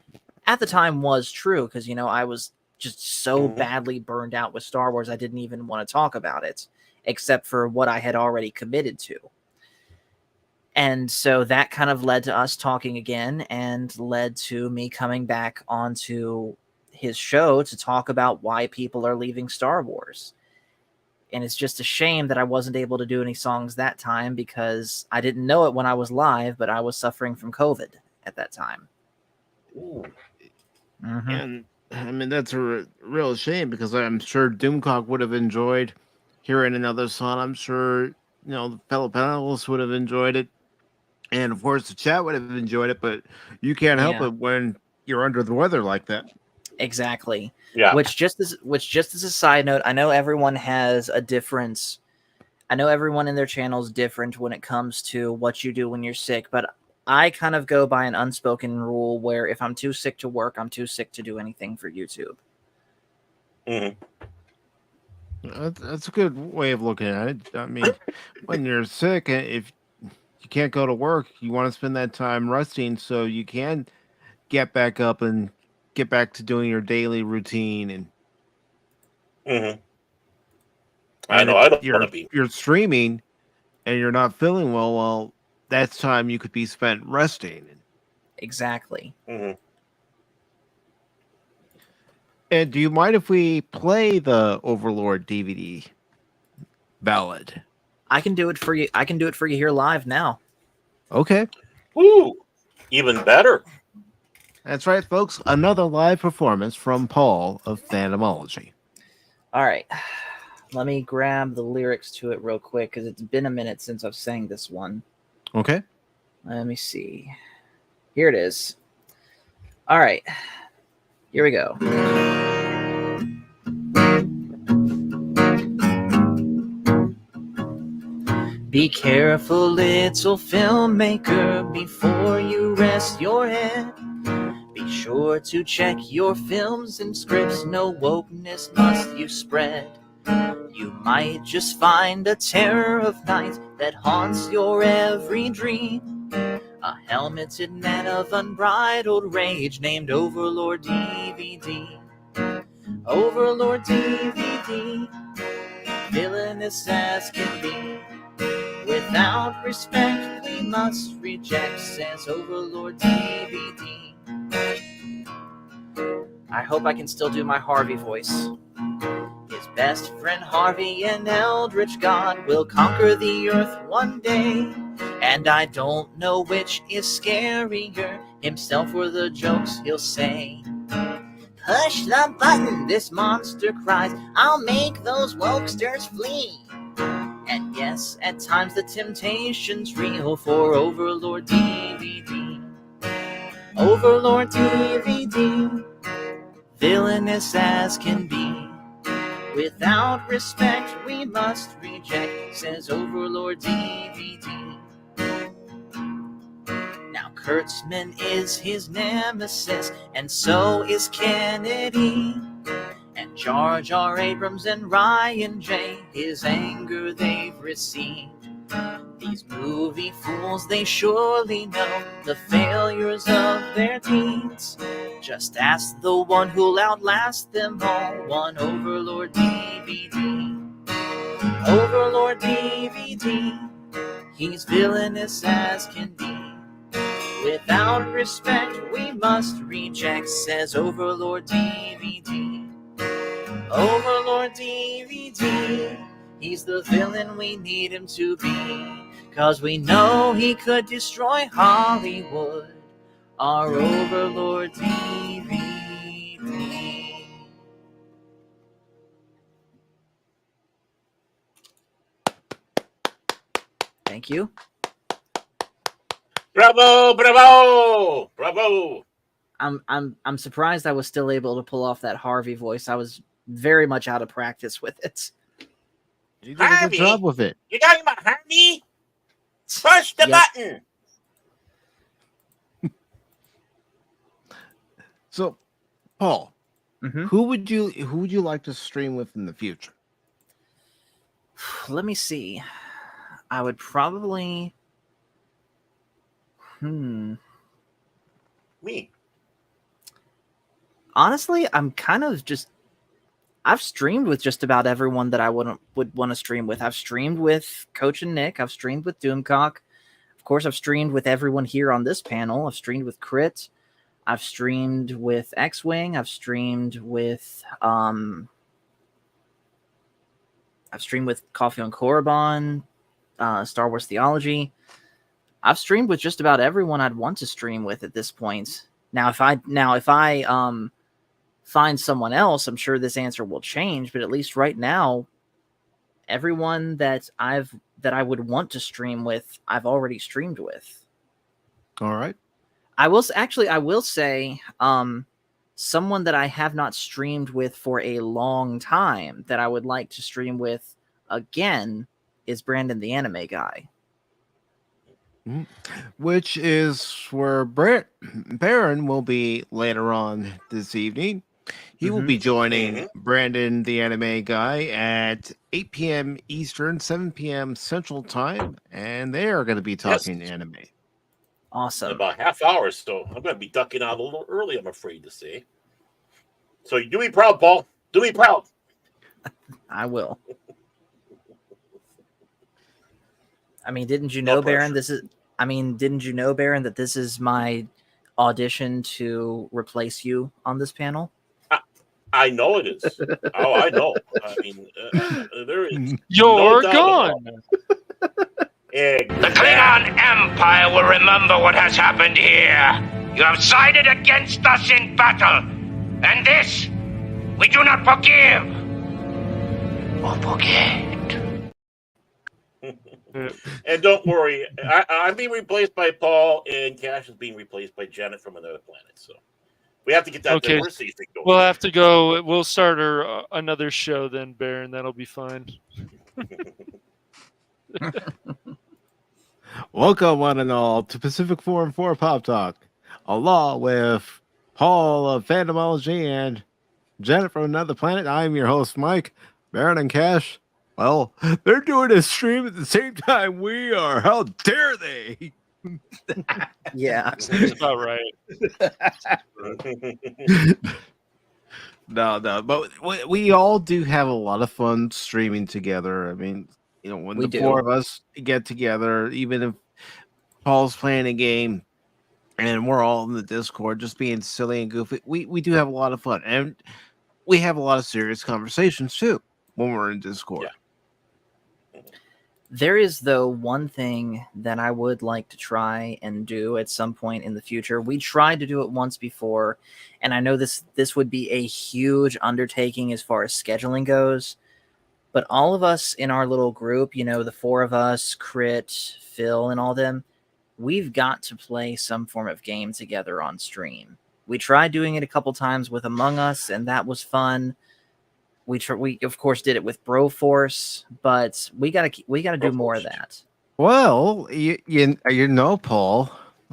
at the time was true because, I was just so badly burned out with Star Wars I didn't even want to talk about it, except for what I had already committed to. And so that kind of led to us talking again and led to me coming back onto his show to talk about why people are leaving Star Wars. And it's just a shame that I wasn't able to do any songs that time because I didn't know it when I was live, but I was suffering from COVID at that time. Ooh. Mm-hmm. And I mean, that's a real shame because I'm sure Doomcock would have enjoyed hearing another song. I'm sure, the fellow panelists would have enjoyed it. And of course, the chat would have enjoyed it, but you can't help it when you're under the weather like that. Exactly. Yeah. Which just as a side note, I know everyone has a difference. I know everyone in their channel is different when it comes to what you do when you're sick, but I kind of go by an unspoken rule where if I'm too sick to work, I'm too sick to do anything for YouTube. Mm-hmm. That's a good way of looking at it. I mean, when you're sick, if you can't go to work, you want to spend that time resting so you can get back up and get back to doing your daily routine. And I know. I don't want to be. You're streaming and you're not feeling well. Well, that's time you could be spent resting. Exactly. Mm-hmm. And do you mind if we play the Overlord DVD ballad? I can do it for you. I can do it for you here live now. Okay. Woo! Even better. That's right, folks. Another live performance from Paul of Fandomology. All right. Let me grab the lyrics to it real quick because it's been a minute since I've sang this one. Okay. Let me see. Here it is. All right. Here we go. Be careful, little filmmaker, before you rest your head. Be sure to check your films and scripts. No wokeness must you spread. You might just find a terror of night that haunts your every dream. A helmeted man of unbridled rage named Overlord DVD. Overlord DVD, villainous as can be. Without respect we must reject, says Overlord DVD. I hope I can still do my Harvey voice. His best friend Harvey, an eldritch god, will conquer the earth one day. And I don't know which is scarier, himself or the jokes he'll say. Push the button, this monster cries, I'll make those wokesters flee. And yes, at times the temptation's real for Overlord DVD. Overlord DVD, villainous as can be. Without respect we must reject, says Overlord DVD. Now Kurtzman is his nemesis, and so is Kennedy. And Jar Jar Abrams and Ryan J, his anger they've received. These movie fools, they surely know the failures of their teens. Just ask the one who'll outlast them all, one Overlord DVD. Overlord DVD, he's villainous as can be. Without respect we must reject, says Overlord DVD. Overlord DVD, he's the villain we need him to be. 'Cause we know he could destroy Hollywood, our Overlord DVD. Thank you. Bravo, bravo, bravo. I'm surprised I was still able to pull off that Harvey voice. I was very much out of practice with it. You did a good job with it. You talking about Harvey? Push the button. So, Paul, who would you like to stream with in the future? Let me see. I would probably Me. Honestly, I'm kind of just I've streamed with just about everyone that I would want to stream with. I've streamed with Coach and Nick. I've streamed with Doomcock. Of course, I've streamed with everyone here on this panel. I've streamed with Crit. I've streamed with X-Wing. I've streamed with Coffee on Korriban, Star Wars Theology. I've streamed with just about everyone I'd want to stream with at this point. Now, if I find someone else, I'm sure this answer will change, but at least right now, everyone that I would want to stream with, I've already streamed with. All right. I will say someone that I have not streamed with for a long time that I would like to stream with again is Brandon the Anime Guy. Which is where Baron will be later on this evening. He will be joining Brandon the Anime Guy at 8 p.m. Eastern, 7 p.m. Central Time, and they are going to be talking anime. Awesome. In about half hour, so I'm going to be ducking out a little early, I'm afraid to say. So you do me proud, Paul. Do me proud. I will. I mean, didn't you know, Baron, didn't you know, Baron, that this is my audition to replace you on this panel? I know it is. Oh, I know. I mean, there is. You're gone. Exactly. The Klingon Empire will remember what has happened here. You have sided against us in battle, and this we do not forgive or forget. And don't worry, I'm being replaced by Paul, and Cash is being replaced by Janet from Another Planet. So we have to get that diversity thing going. We'll have to go. We'll start another show then, Baron. That'll be fine. Welcome, one and all, to PACIFIC414 Pop Talk, along with Paul of Fandomology and Janet from Another Planet. I'm your host, Mike. Baron and Cash, well, they're doing a stream at the same time we are. How dare they? Yeah. That's about right. No, but we all do have a lot of fun streaming together. I mean, you know, when the four of us get together, even if Paul's playing a game and we're all in the Discord just being silly and goofy, we do have a lot of fun. And we have a lot of serious conversations too when we're in Discord. Yeah. There is, though, one thing that I would like to try and do at some point in the future. We tried to do it once before, and I know this would be a huge undertaking as far as scheduling goes, but all of us in our little group, you know, the four of us, Crit, Phil, and all them, we've got to play some form of game together on stream. We tried doing it a couple times with Among Us, and that was fun. We of course did it with Broforce, but we gotta do more of that. Well, you know, Paul,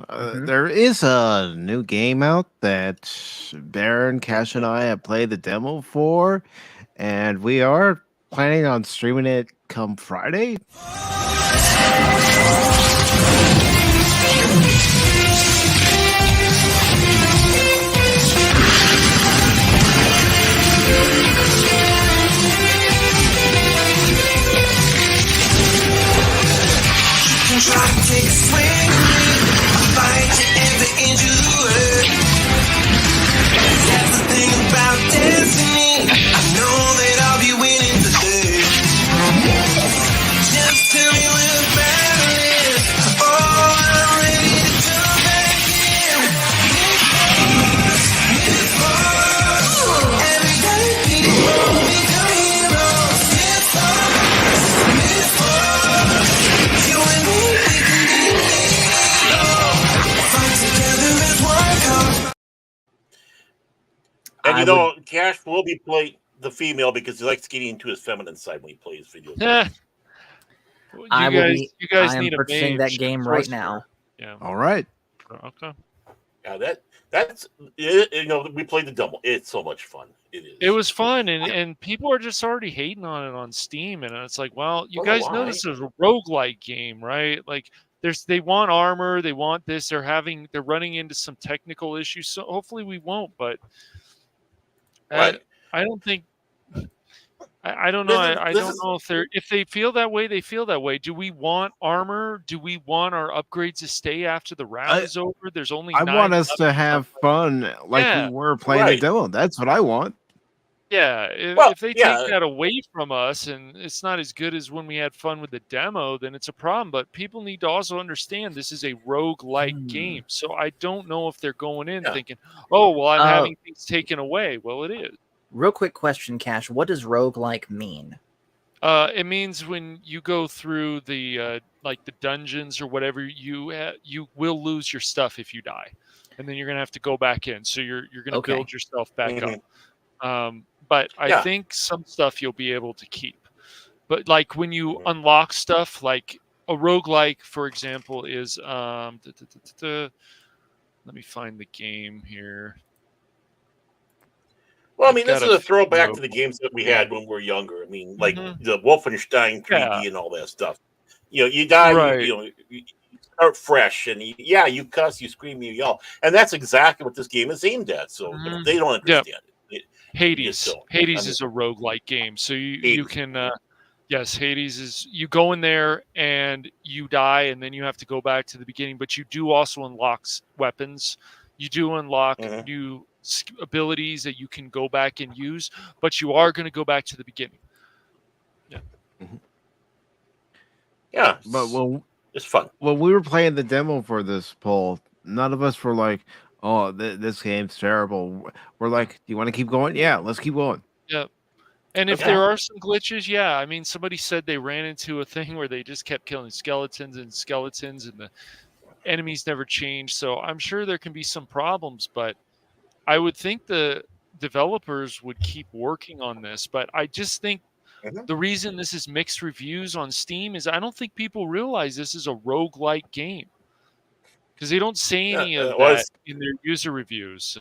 there is a new game out that Baron, Cash, and I have played the demo for, and we are planning on streaming it come Friday. Try to take a swing with me. I'll fight you every inch of the way. That's the thing about destiny. I know that I'll be winning today. Just tell me where the battle is. Oh, I'm ready to jump back in. Every day people become heroes. You and me. And you know, Cash will be playing the female because he likes getting into his feminine side when he plays video games. You guys need a purchasing that game right now. Yeah. All right. Okay. Yeah, that's you know, we played the demo. It's so much fun. It is. It was fun, and people are just already hating on it on Steam, and it's like, well, you guys know this is a roguelike game, right? Like, they want armor, they want this, they're running into some technical issues, so hopefully we won't, but I don't think. I don't know. I don't know if they feel that way. They feel that way. Do we want armor? Do we want our upgrades to stay after the round is over? There's only. I want us to have fun like we were playing the demo. That's what I want. Yeah, if they take that away from us and it's not as good as when we had fun with the demo, then it's a problem. But people need to also understand this is a rogue-like game. So I don't know if they're going in thinking, oh, well, I'm having things taken away. Well, it is. Real quick question, Cash. What does roguelike mean? It means when you go through the like the dungeons or whatever, you will lose your stuff if you die. And then you're going to have to go back in. So you're going to build yourself back up. But I think some stuff you'll be able to keep. But like when you unlock stuff, like a roguelike, for example, is let me find the game here. Well, I mean, this is a throwback to the games that we had when we were younger. I mean, like the Wolfenstein 3D and all that stuff. You know, you die, you start fresh, and you cuss, you scream, you yell, and that's exactly what this game is aimed at. So they don't understand it. Hades is a roguelike game, so you can yes, Hades is, you go in there and you die and then you have to go back to the beginning, but you do also unlock weapons, you do unlock new abilities that you can go back and use, but you are going to go back to the beginning. But well, it's fun. When we were playing the demo for this, Paul, none of us were like, Oh, this game's terrible. We're like, do you want to keep going? Yeah, let's keep going. Yep. And if Okay. there are some glitches, yeah. I mean, somebody said they ran into a thing where they just kept killing skeletons, and the enemies never changed. So I'm sure there can be some problems, but I would think the developers would keep working on this. But I just think the reason this is mixed reviews on Steam is I don't think people realize this is a roguelike game, because they don't say any of that in their user reviews.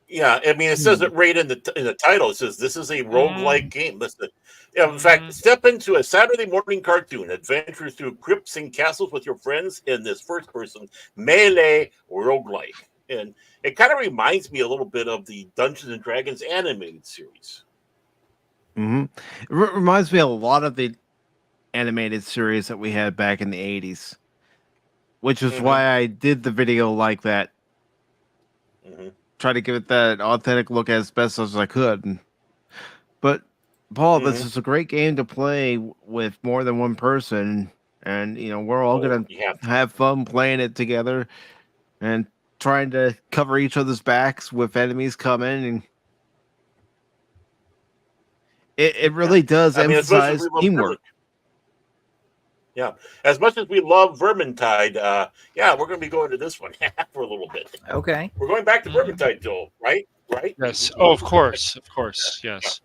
Yeah, I mean, it says it right in the title. It says this is a roguelike game. Listen, in fact, step into a Saturday morning cartoon, adventure through crypts and castles with your friends in this first-person melee roguelike. And it kind of reminds me a little bit of the Dungeons and Dragons animated series. It reminds me a lot of the animated series that we had back in the 80s, which is why I did the video like that. Try to give it that authentic look as best as I could. But Paul, this is a great game to play with more than one person, and we're all gonna have fun playing it together and trying to cover each other's backs with enemies coming. And it really does emphasize teamwork. Yeah, as much as we love Vermintide, yeah, we're going to be going to this one for a little bit. Okay. We're going back to Vermintide, Joel, right? Right? Yes. Oh, of course. Yes.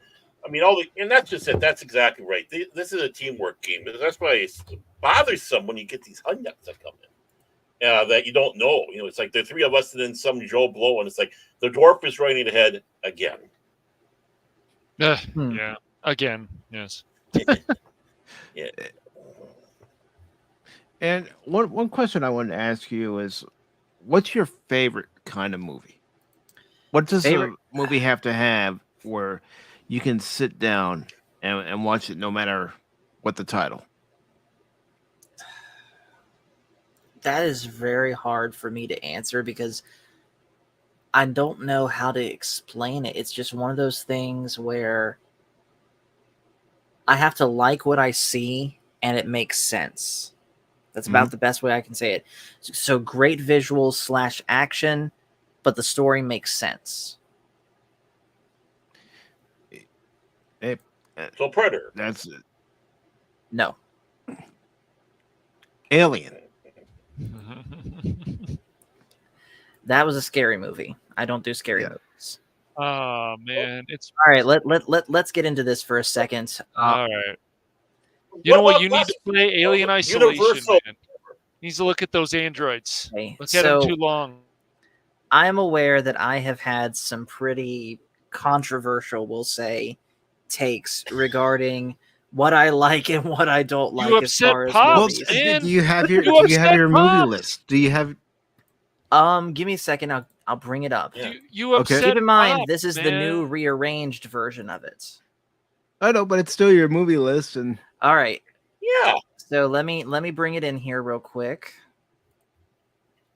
I mean, and that's just it. That's exactly right. This is a teamwork game. That's why it's bothersome when you get these hunyaps that come in that you don't know. It's like the three of us and then some Joe Blow, and it's like the dwarf is running ahead again. Yeah. Again. Yes. Yeah. And one question I wanted to ask you is, what's your favorite kind of movie? What does a movie have to have where you can sit down and watch it no matter what the title? That is very hard for me to answer because I don't know how to explain it. It's just one of those things where I have to like what I see and it makes sense. That's about the best way I can say it. So great visuals / action, but the story makes sense. So Predator. That's it. No. Alien. That was a scary movie. I don't do scary movies. Oh man, it's all right. Let's get into this for a second. All right. You know what? You need to play Alien Isolation, man. Needs to look at those androids. Okay, Look at them too long. I'm aware that I have had some pretty controversial, we'll say, takes regarding what I like and what I don't like as far as movies. Do you have your movie list? Do you have? Give me a second. I'll bring it up. You upset Keep in mind, Pop, this is man. the new rearranged version of it. I know, but it's still your movie list, and all right. Yeah. So let me bring it in here real quick.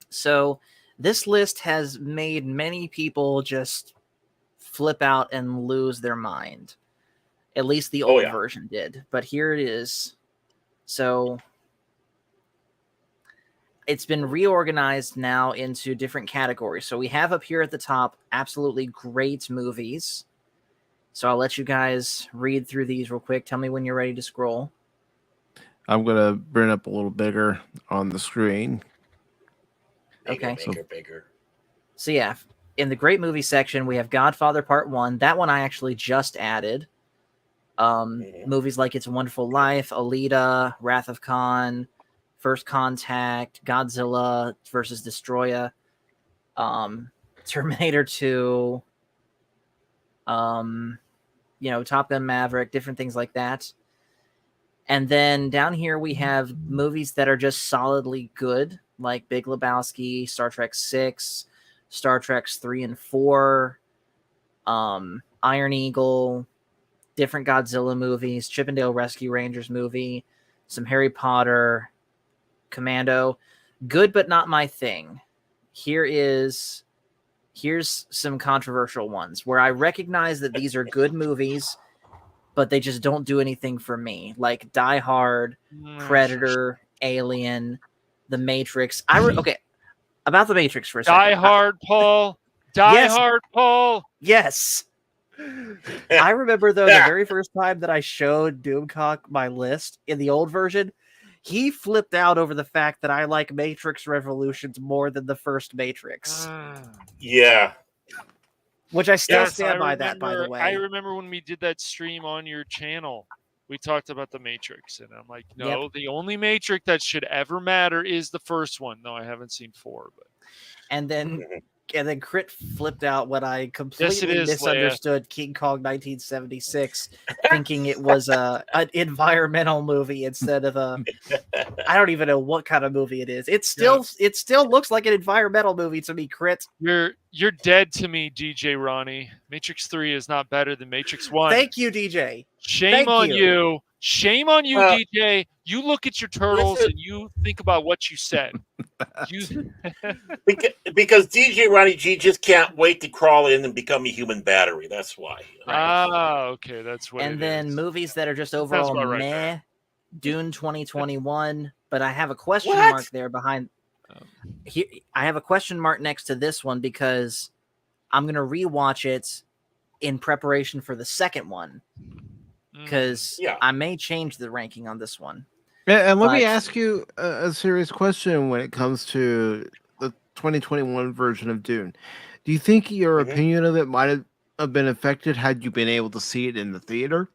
So this list has made many people just flip out and lose their mind. At least the old version did. But here it is. So it's been reorganized now into different categories. So we have up here at the top absolutely great movies. So I'll let you guys read through these real quick. Tell me when you're ready to scroll. I'm gonna bring it up a little bigger on the screen. Okay. Bigger. So yeah, in the great movie section, we have Godfather Part 1. That one I actually just added. Movies like It's a Wonderful Life, Alita, Wrath of Khan, First Contact, Godzilla versus Destroya, Terminator 2, Top Gun Maverick, different things like that. And then down here we have movies that are just solidly good, like Big Lebowski, Star Trek 6, Star Trek 3 and 4, Iron Eagle, different Godzilla movies, Chippendale Rescue Rangers movie, some Harry Potter, Commando. Good but not my thing. Here's some controversial ones where I recognize that these are good movies, but they just don't do anything for me. Like Die Hard, Predator, Alien, The Matrix. About the Matrix for a second. Die Hard, Paul. Die Hard, Paul. Yes. I remember, though, the very first time that I showed Doomcock my list in the old version, he flipped out over the fact that I like Matrix Revolutions more than the first Matrix. Yeah. Which I still Yes, stand by that, by the way. I remember when we did that stream on your channel, we talked about the Matrix, and I'm like, no, the only Matrix that should ever matter is the first one. No, I haven't seen 4, but and then Crit flipped out when I completely misunderstood King Kong 1976, thinking it was an environmental movie instead of a. I don't even know what kind of movie it is. It still looks like an environmental movie to me, Crit. You're dead to me, DJ Ronnie. Matrix 3 is not better than Matrix 1. Thank you, DJ. Shame on you. Shame on you, DJ. You look at your turtles and you think about what you said. Because DJ Ronnie G just can't wait to crawl in and become a human battery. That's why. Okay, that's what. And then movies that are just overall meh. Dune 2021, but I have a question mark there behind. I have a question mark next to this one because I'm gonna rewatch it in preparation for the second one. Because I may change the ranking on this one. Yeah, and let me ask you a serious question when it comes to the 2021 version of Dune. Do you think your opinion of it might have been affected had you been able to see it in the theater?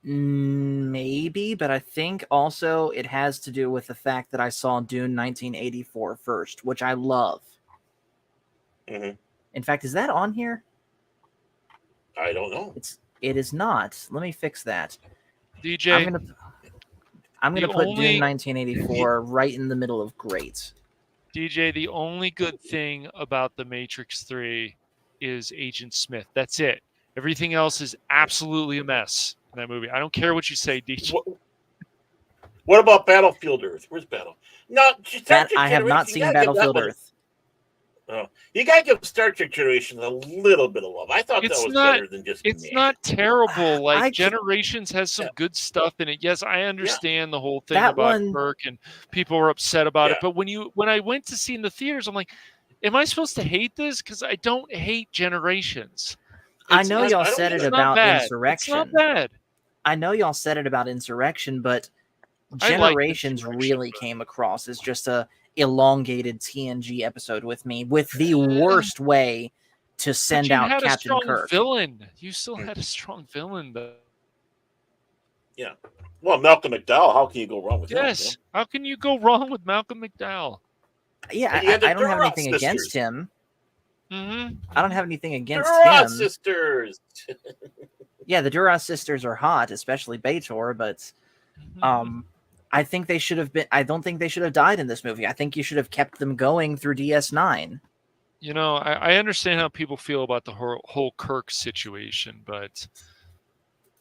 Maybe, but I think also it has to do with the fact that I saw Dune 1984 first, which I love. In fact, is that on here? I don't know. It is not. Let me fix that. DJ, I'm gonna put Dune 1984 right in the middle of great. DJ, the only good thing about the Matrix 3 is Agent Smith. That's it. Everything else is absolutely a mess in that movie. I don't care what you say, DJ. What about Battlefield Earth? Where's Battle? No, I have not seen Battlefield Earth. Oh, you gotta give Star Trek Generations a little bit of love. I thought that was better than just. It's not terrible. Like Generations has some good stuff in it. Yes, I understand the whole thing about Kirk and people were upset about it. But when I went to see in the theaters, I'm like, am I supposed to hate this? Because I don't hate Generations. I know y'all said it about Insurrection. It's not bad. I know y'all said it about Insurrection, but Generations really came across as just a elongated TNG episode with me, with the worst way to send out Captain Kirk. You still had a strong villain, though. Yeah. Well, Malcolm McDowell. How can you go wrong with him? Yes. How can you go wrong with Malcolm McDowell? Yeah, I don't have anything against him. I don't have anything against Duras him. Sisters. Yeah, the Duras sisters are hot, especially B'Etor, but I think they should have been. I don't think they should have died in this movie. I think you should have kept them going through DS9. You know, I understand how people feel about the whole Kirk situation, but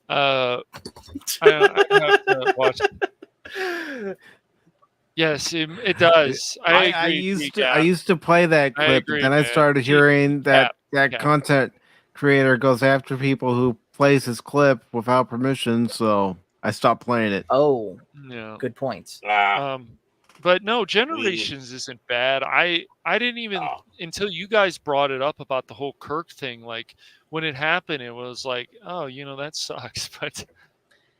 I have to watch it. Yes, it does. I used to play that clip, and then I started hearing that content creator goes after people who plays his clip without permission, so I stopped playing it. Oh, yeah, good points. But no, Generations isn't bad. I didn't even until you guys brought it up about the whole Kirk thing. Like when it happened, it was like, oh, you know, that sucks. But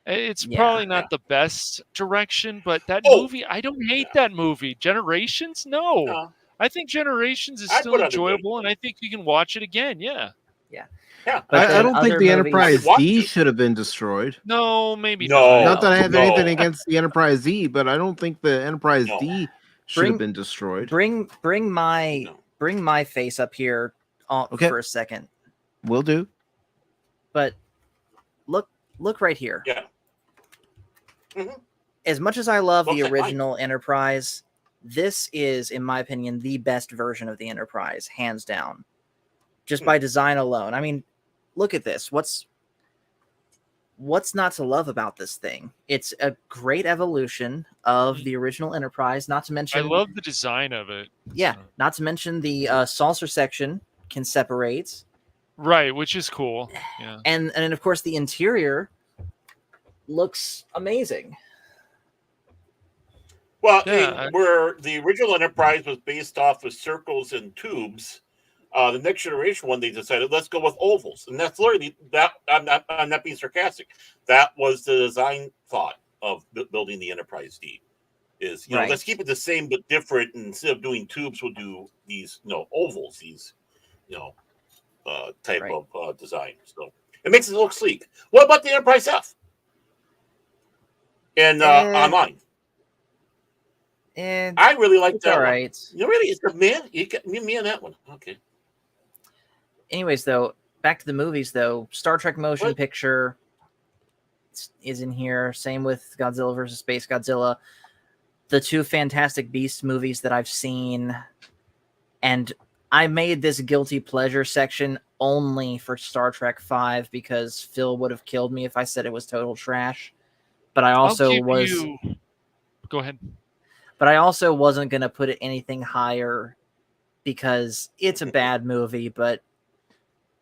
it's probably not the best direction. But that movie, I don't hate that movie. Generations, no. I think Generations is still enjoyable, and I think you can watch it again. Yeah. Yeah. I don't think the Enterprise D should have been destroyed. No, maybe not. Not that I have anything against the Enterprise D, but I don't think the Enterprise D should have been destroyed. Bring my face up here for a second. Will do. But look right here. Yeah. As much as I love the original Enterprise, this is, in my opinion, the best version of the Enterprise, hands down. Just by design alone. I mean, look at this. What's not to love about this thing? It's a great evolution of the original Enterprise, not to mention... I love the design of it. Yeah, not to mention the saucer section can separate. Right, which is cool. Yeah. And of course, the interior looks amazing. Well, Yeah, where the original Enterprise was based off of circles and tubes, the next generation one they decided let's go with ovals, and that's literally that. I'm not being sarcastic. That was the design thought of building the Enterprise D. Is let's keep it the same but different. And instead of doing tubes, we'll do these ovals. These type of design. So it makes it look sleek. What about the Enterprise F? And online. And I really like that all one. right. Really, it's the man. You got me on that one. Okay. Anyways, though, back to the movies. Though, Star Trek motion picture is in here. Same with Godzilla versus Space Godzilla. The two Fantastic Beasts movies that I've seen, and I made this guilty pleasure section only for Star Trek V because Phil would have killed me if I said it was total trash. But I also Go ahead. But I also wasn't going to put it anything higher because it's a bad movie, but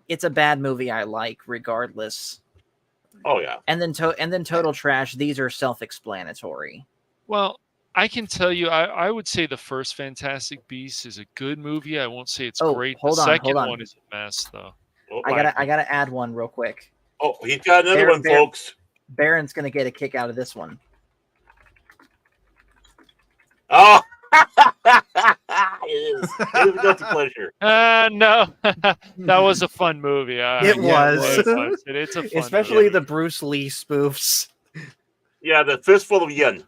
it's a bad movie I like regardless. Oh yeah. And then total trash. These are self-explanatory. Well, I can tell you, I would say the first Fantastic Beasts is a good movie. I won't say it's great. The second one is a mess, though. I gotta add one real quick. Oh, he's got another one, folks. Baron's gonna get a kick out of this one. Oh, it is a guilty pleasure. No, that was a fun movie. It was. It's a fun especially movie. the Bruce Lee spoofs. Yeah, the fistful of yen.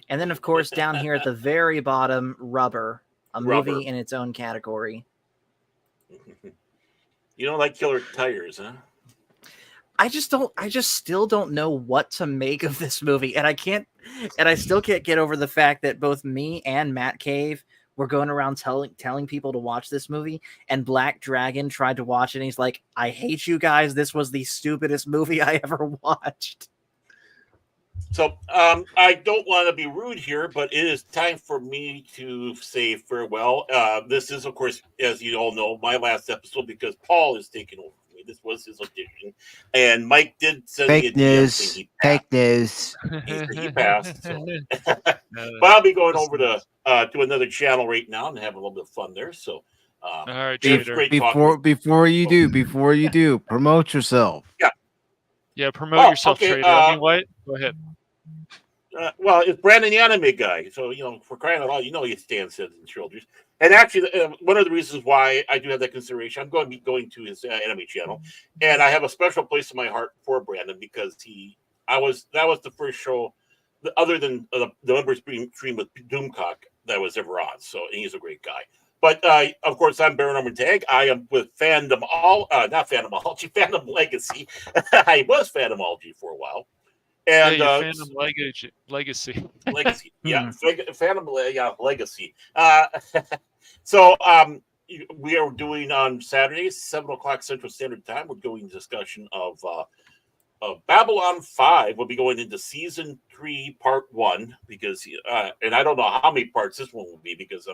And then, of course, down here at the very bottom, Rubber, a Rubber. movie in its own category. You don't like killer tires, huh? I just still don't know what to make of this movie. And I still can't get over the fact that both me and Matt Cave were going around telling people to watch this movie, and Black Dragon tried to watch it, and he's like, I hate you guys. This was the stupidest movie I ever watched. So I don't want to be rude here, but it is time for me to say farewell. This is, of course, as you all know, my last episode because Paul is taking over for me. This was his audition. And Mike did send me a DM saying Fake news. he passed. So. But I'll be going over to another channel right now and have a little bit of fun there. So all right, before you do, promote yourself. Yeah, promote yourself, okay, Trader. I mean, what? Go ahead. Well, it's Brandon the anime guy, so for crying out loud, he stands heads and shoulders. And actually, one of the reasons why I do have that consideration, I'm going to be going to his anime channel, and I have a special place in my heart for Brandon because that was the first show, other than the member stream with Doomcock, that was ever on. So and he's a great guy. But of course, I'm Baron Orman Tagge. I am with not Fandomology, Fandom Legacy. I was Fandomology for a while. And Fandom Legacy. Legacy. Yeah, Phantom Legacy. So we are doing on Saturdays, 7:00 Central Standard Time. We're doing a discussion of Babylon 5. We'll be going into season 3, part 1, because and I don't know how many parts this one will be because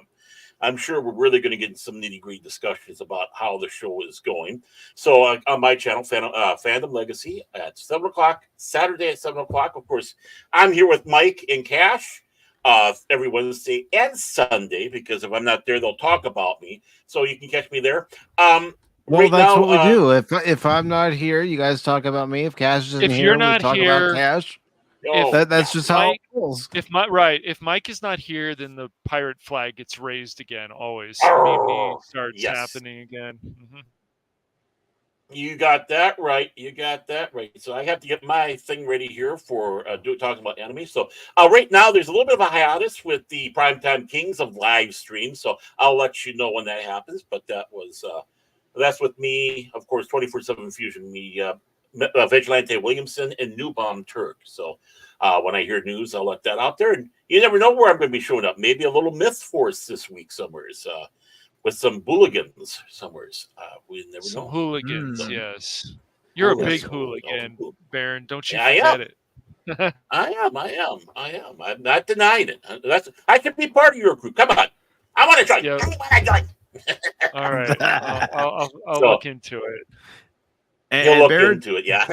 I'm sure we're really going to get into some nitty-gritty discussions about how the show is going. So on my channel, Fandom Legacy, at 7:00 Saturday at 7:00. Of course, I'm here with Mike and Cash every Wednesday and Sunday because if I'm not there, they'll talk about me. So you can catch me there. Well, right that's what we do. If I'm not here, you guys talk about me. If Cash isn't here, we talk about Cash. That's just how it goes. If Mike is not here, then the pirate flag gets raised again. Always, me starts happening again. Mm-hmm. You got that right. So I have to get my thing ready here for talking about anime. So right now, there's a little bit of a hiatus with the Primetime Kings of live stream. So I'll let you know when that happens. But that's with me, of course, 24/7 Fusion. Me, Vigilante Williamson, and Newbomb Turk. So when I hear news, I'll let that out there. And you never know where I'm going to be showing up. Maybe a little Myth Force this week somewheres with some hooligans somewheres. We never know. Some hooligans, yes. You're a big hooligan, Baron. Don't you forget it. I am. I'm not denying it. I can be part of your crew. Come on. I want to join. Yep. I want to join. All right. I'll look into it. You'll look into it, yeah.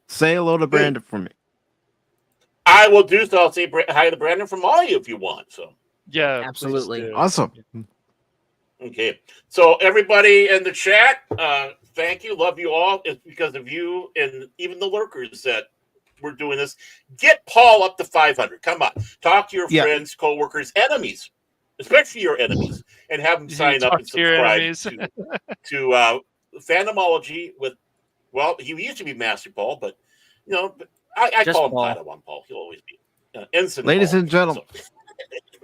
Say hello to Brandon for me. I will do so. I'll say hi to Brandon from all you if you want. So Yeah, absolutely. Awesome. Okay, so everybody in the chat, thank you, love you all. It's because of you and even the lurkers that we're doing this. Get Paul up to 500. Come on, talk to your friends, coworkers, enemies, especially your enemies, and have them sign up and subscribe to Fandomology. With he used to be Master Paul, but I call him Padawan Paul. He'll always be Ensign. Ladies Paul. and gentlemen.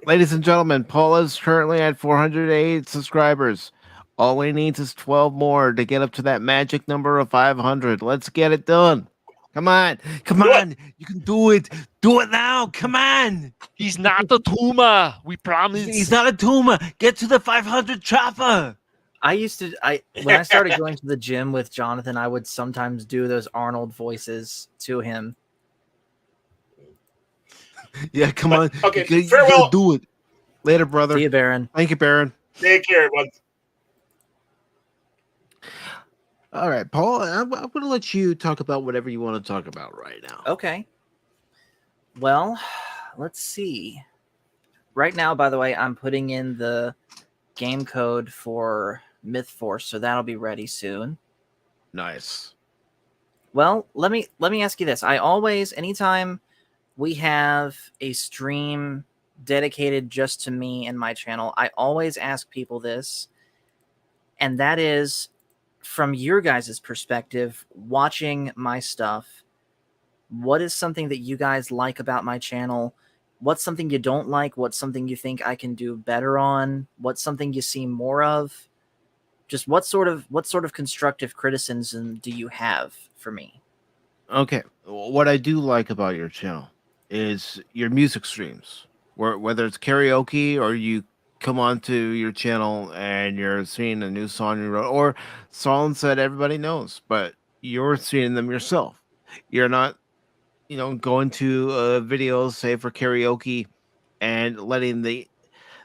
Ladies and gentlemen, Paul is currently at 408 subscribers. All he needs is 12 more to get up to that magic number of 500. Let's get it done. Come on. Come on. You can do it. Do it now. Come on. He's not a tumor. We promise. He's not a tumor. Get to the 500 chopper. When I started going to the gym with Jonathan, I would sometimes do those Arnold voices to him. Yeah, come on. Okay, you farewell. Do it. Later, brother. See you, Baron. Thank you, Baron. Take care, everyone. All right, Paul, I'm going to let you talk about whatever you want to talk about right now. Okay. Well, let's see. Right now, by the way, I'm putting in the game code for Myth Force, so that'll be ready soon. Nice. Well, let me ask you this. I always, anytime we have a stream dedicated just to me and my channel, I always ask people this, and that is, from your guys' perspective, watching my stuff, what is something that you guys like about my channel? What's something you don't like? What's something you think I can do better on? What's something you see more of? Just what sort of constructive criticism do you have for me? Okay, what I do like about your channel is your music streams, whether it's karaoke or you come onto your channel and you're seeing a new song you wrote or songs that everybody knows, but you're seeing them yourself. You're not, going to videos, say for karaoke, and letting the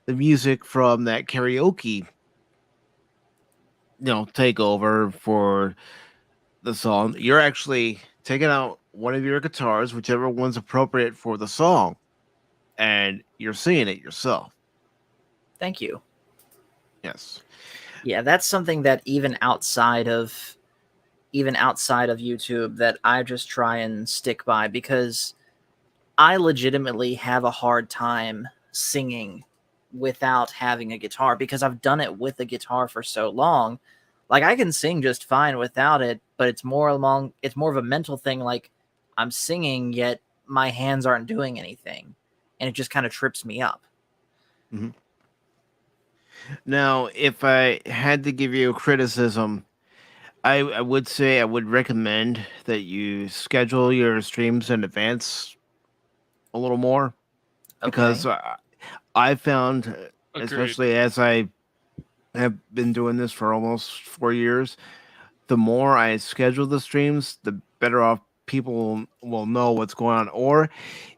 music from that karaoke, take over for the song. You're actually taking out one of your guitars, whichever one's appropriate for the song, and you're seeing it yourself. Thank you. Yes. Yeah, that's something that even outside of YouTube that I just try and stick by, because I legitimately have a hard time singing without having a guitar, because I've done it with a guitar for so long. Like, I can sing just fine without it, but it's more of a mental thing. Like, I'm singing, yet my hands aren't doing anything, and it just kind of trips me up. Mm-hmm. Now, if I had to give you a criticism, I would say I would recommend that you schedule your streams in advance a little more, because I found, especially as I have been doing this for almost 4 years, the more I schedule the streams, the better off people will know what's going on. Or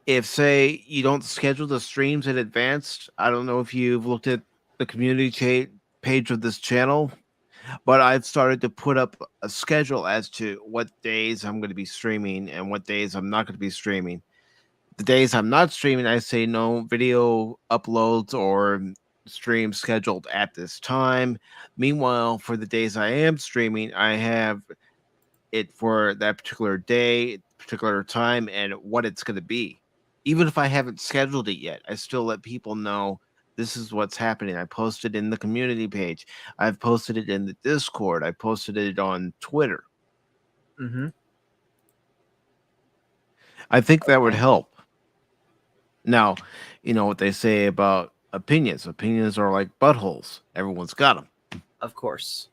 if, say, you don't schedule the streams in advance, I don't know if you've looked at the community page of this channel, but I've started to put up a schedule as to what days I'm going to be streaming and what days I'm not going to be streaming. The days I'm not streaming, I say no video uploads or streams scheduled at this time. Meanwhile, for the days I am streaming, I have it for that particular day, particular time, and what it's going to be. Even if I haven't scheduled it yet, I still let people know this is what's happening. I posted in the community page. I've posted it in the Discord. I posted it on Twitter. Mm-hmm. I think that would help. Now, you know what they say about opinions. Opinions are like buttholes. Everyone's got them. Of course.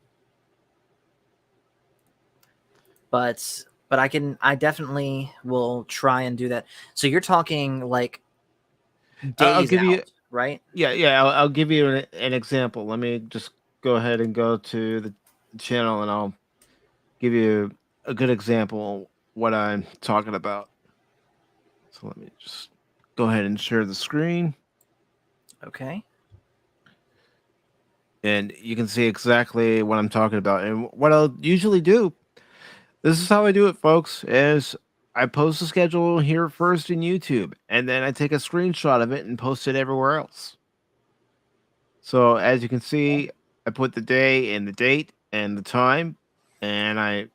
But I definitely will try and do that. So you're talking like days out, right? Yeah. I'll give you an example. Let me just go ahead and go to the channel, and I'll give you a good example of what I'm talking about. So let me just go ahead and share the screen. Okay. And you can see exactly what I'm talking about. And what I'll usually do, this is how I do it, folks, is I post the schedule here first in YouTube, and then I take a screenshot of it and post it everywhere else. So as you can see, I put the day and the date and the time, and I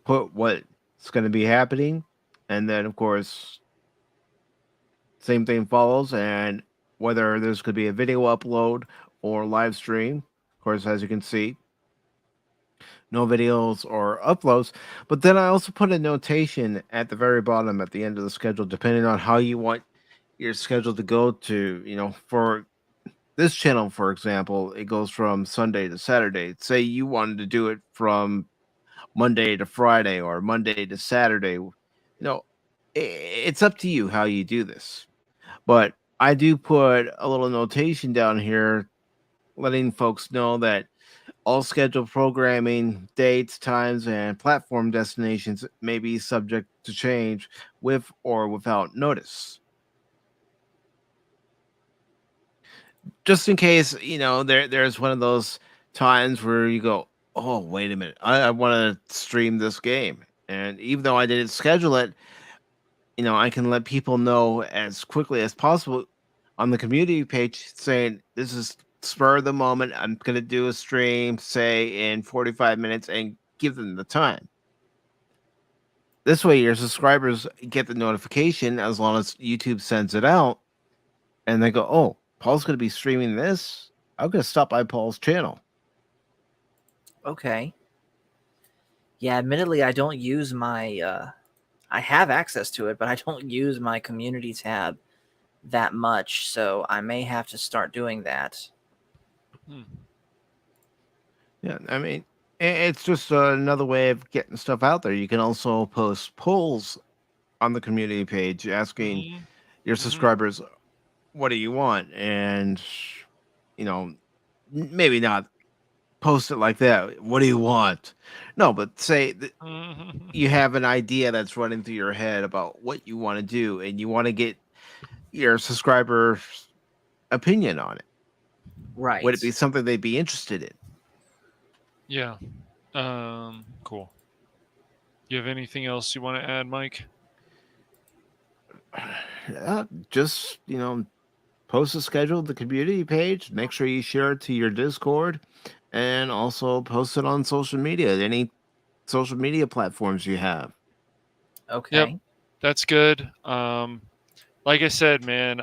put what's going to be happening, and then of course, same thing follows, and whether there's going to be a video upload or live stream. Of course, as you can see, no videos or uploads. But then I also put a notation at the very bottom at the end of the schedule, depending on how you want your schedule to go to. For this channel, for example, it goes from Sunday to Saturday. Say you wanted to do it from Monday to Friday or Monday to Saturday. It's up to you how you do this. But I do put a little notation down here letting folks know that all scheduled programming, dates, times, and platform destinations may be subject to change with or without notice. Just in case, there's one of those times where you go, oh, wait a minute, I want to stream this game. And even though I didn't schedule it, I can let people know as quickly as possible on the community page saying, this is spur of the moment. I'm going to do a stream, say, in 45 minutes and give them the time. This way, your subscribers get the notification as long as YouTube sends it out. And they go, oh, Paul's going to be streaming this. I'm going to stop by Paul's channel. Okay. Yeah, admittedly, I don't use my... I have access to it, but I don't use my community tab that much, so I may have to start doing that. Yeah, I mean, it's just another way of getting stuff out there. You can also post polls on the community page asking your subscribers, what do you want? And, maybe not post it like that. What do you want? No, but say you have an idea that's running through your head about what you want to do, and you want to get your subscriber's opinion on it. Right. Would it be something they'd be interested in? Yeah. Cool. You have anything else you want to add, Mike? Just, post a schedule to the community page. Make sure you share it to your Discord, and also post it on social media, any social media platforms you have. Okay. Yep, that's good. Like I said, man,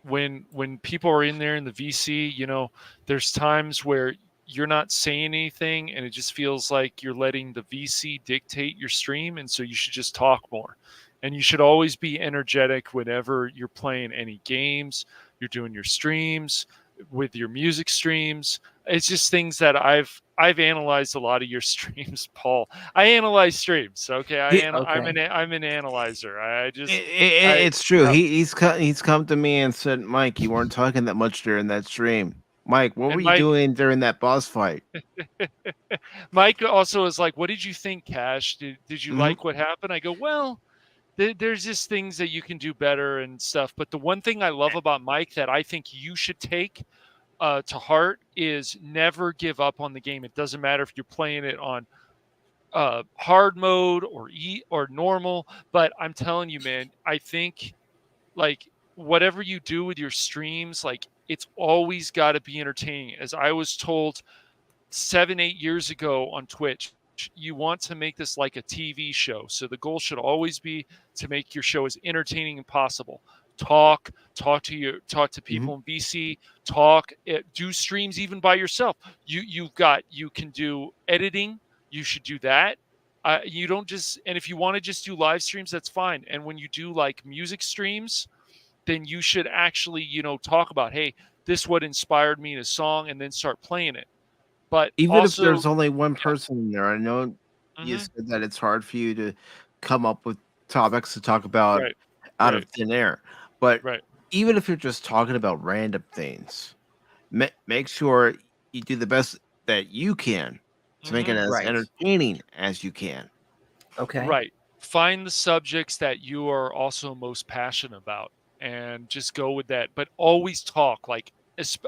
when people are in there in the VC, there's times where you're not saying anything and it just feels like you're letting the VC dictate your stream, and so you should just talk more. And you should always be energetic whenever you're playing any games, you're doing your streams, with your music streams. It's just things that I've analyzed a lot of your streams, Paul. I analyze streams. Okay, I'm an analyzer. It's true. He's come to me and said, Mike, you weren't talking that much during that stream. Mike, what were you doing during that boss fight? Mike also is like, what did you think, Cash? Did you like what happened? I go, well, there's just things that you can do better and stuff. But the one thing I love about Mike that I think you should take to heart is never give up on the game. It doesn't matter if you're playing it on hard mode or normal. But I'm telling you, man, I think like whatever you do with your streams, like it's always got to be entertaining. As I was told 7-8 years ago on Twitch, you want to make this like a TV show. So the goal should always be to make your show as entertaining as possible. Talk to people in BC, do streams even by yourself. You can do editing. You should do that. You don't just, and if you want to just do live streams, that's fine. And when you do like music streams, then you should actually, talk about, hey, this what inspired me in a song, and then start playing it. But even also, if there's only one person in there, I know you said that it's hard for you to come up with topics to talk about out of thin air. But even if you're just talking about random things, make sure you do the best that you can to make it as entertaining as you can. Okay. Right. Find the subjects that you are also most passionate about and just go with that. But always talk, like,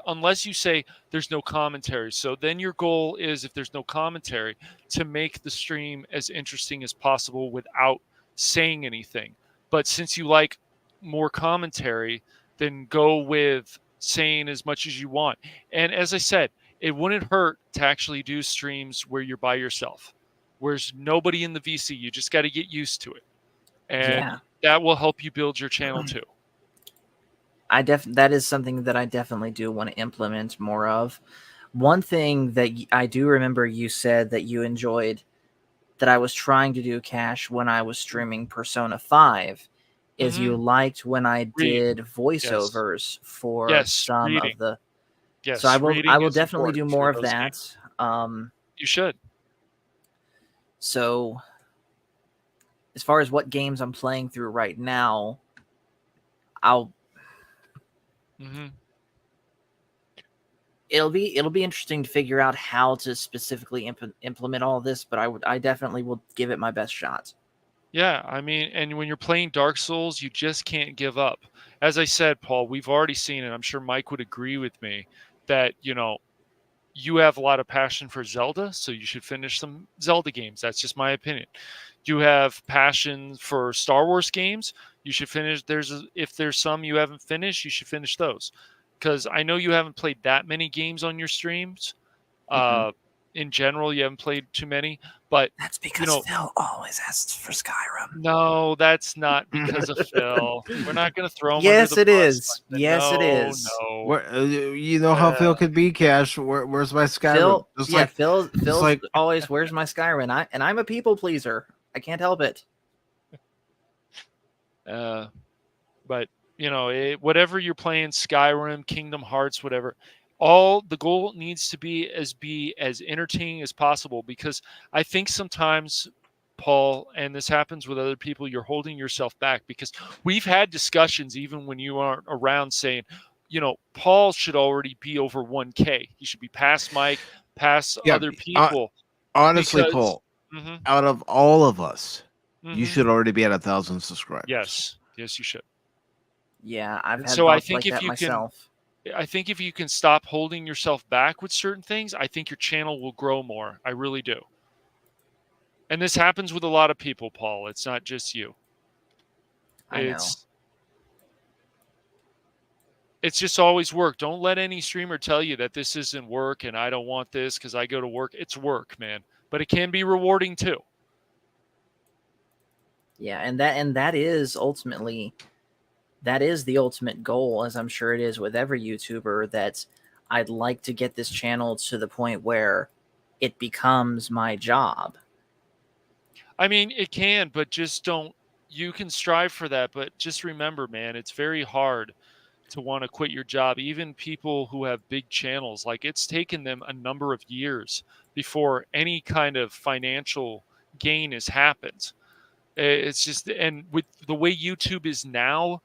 unless you say there's no commentary. So then your goal is, if there's no commentary, to make the stream as interesting as possible without saying anything. But since you like more commentary, then go with saying as much as you want. And as I said, it wouldn't hurt to actually do streams where you're by yourself, where there's nobody in the VC. You just got to get used to it. And that will help you build your channel too. That is something that I definitely do want to implement more of. One thing that I do remember you said that you enjoyed that I was trying to do, Cash, when I was streaming Persona 5 is you liked when I did voiceovers for some of the... Yes, so I will is definitely do important more for of those that. games. You should. So as far as what games I'm playing through right now, I'll... It'll be interesting to figure out how to specifically implement all this, but I definitely will give it my best shot. Yeah, I mean, and when you're playing Dark Souls, you just can't give up. As I said, Paul, we've already seen it. I'm sure Mike would agree with me that, you have a lot of passion for Zelda, so you should finish some Zelda games. That's just my opinion. You have passion for Star Wars games. You should finish. If there's some you haven't finished, you should finish those. Because I know you haven't played that many games on your streams. In general, you haven't played too many, but that's because Phil always asks for Skyrim. No, that's not because of Phil. We're not going to throw him. Yes, under the it bus is. like Yes, it is. No. Where, you know how Phil could be, Cash. Where's my Skyrim? Phil's always, where's my Skyrim? And I'm a people pleaser. I can't help it. But whatever you're playing, Skyrim, Kingdom Hearts, whatever, all the goal needs to be as entertaining as possible, because I think sometimes, Paul, and this happens with other people, you're holding yourself back, because we've had discussions even when you aren't around saying, Paul should already be over 1K. He should be past Mike, past other people. Honestly, Paul, out of all of us, you should already be at 1,000 subscribers. Yes, you should. Yeah, I've had so I think like if that you myself. I think if you can stop holding yourself back with certain things, I think your channel will grow more. I really do. And this happens with a lot of people, Paul. It's not just you. I know. It's just always work. Don't let any streamer tell you that this isn't work and I don't want this because I go to work. It's work, man. But it can be rewarding too. Yeah, and that is ultimately... that is the ultimate goal, as I'm sure it is with every YouTuber, that I'd like to get this channel to the point where it becomes my job. I mean, it can, but just don't... you can strive for that, but just remember, man, it's very hard to want to quit your job. Even people who have big channels, like, it's taken them a number of years before any kind of financial gain has happened. It's just, and with the way YouTube is now,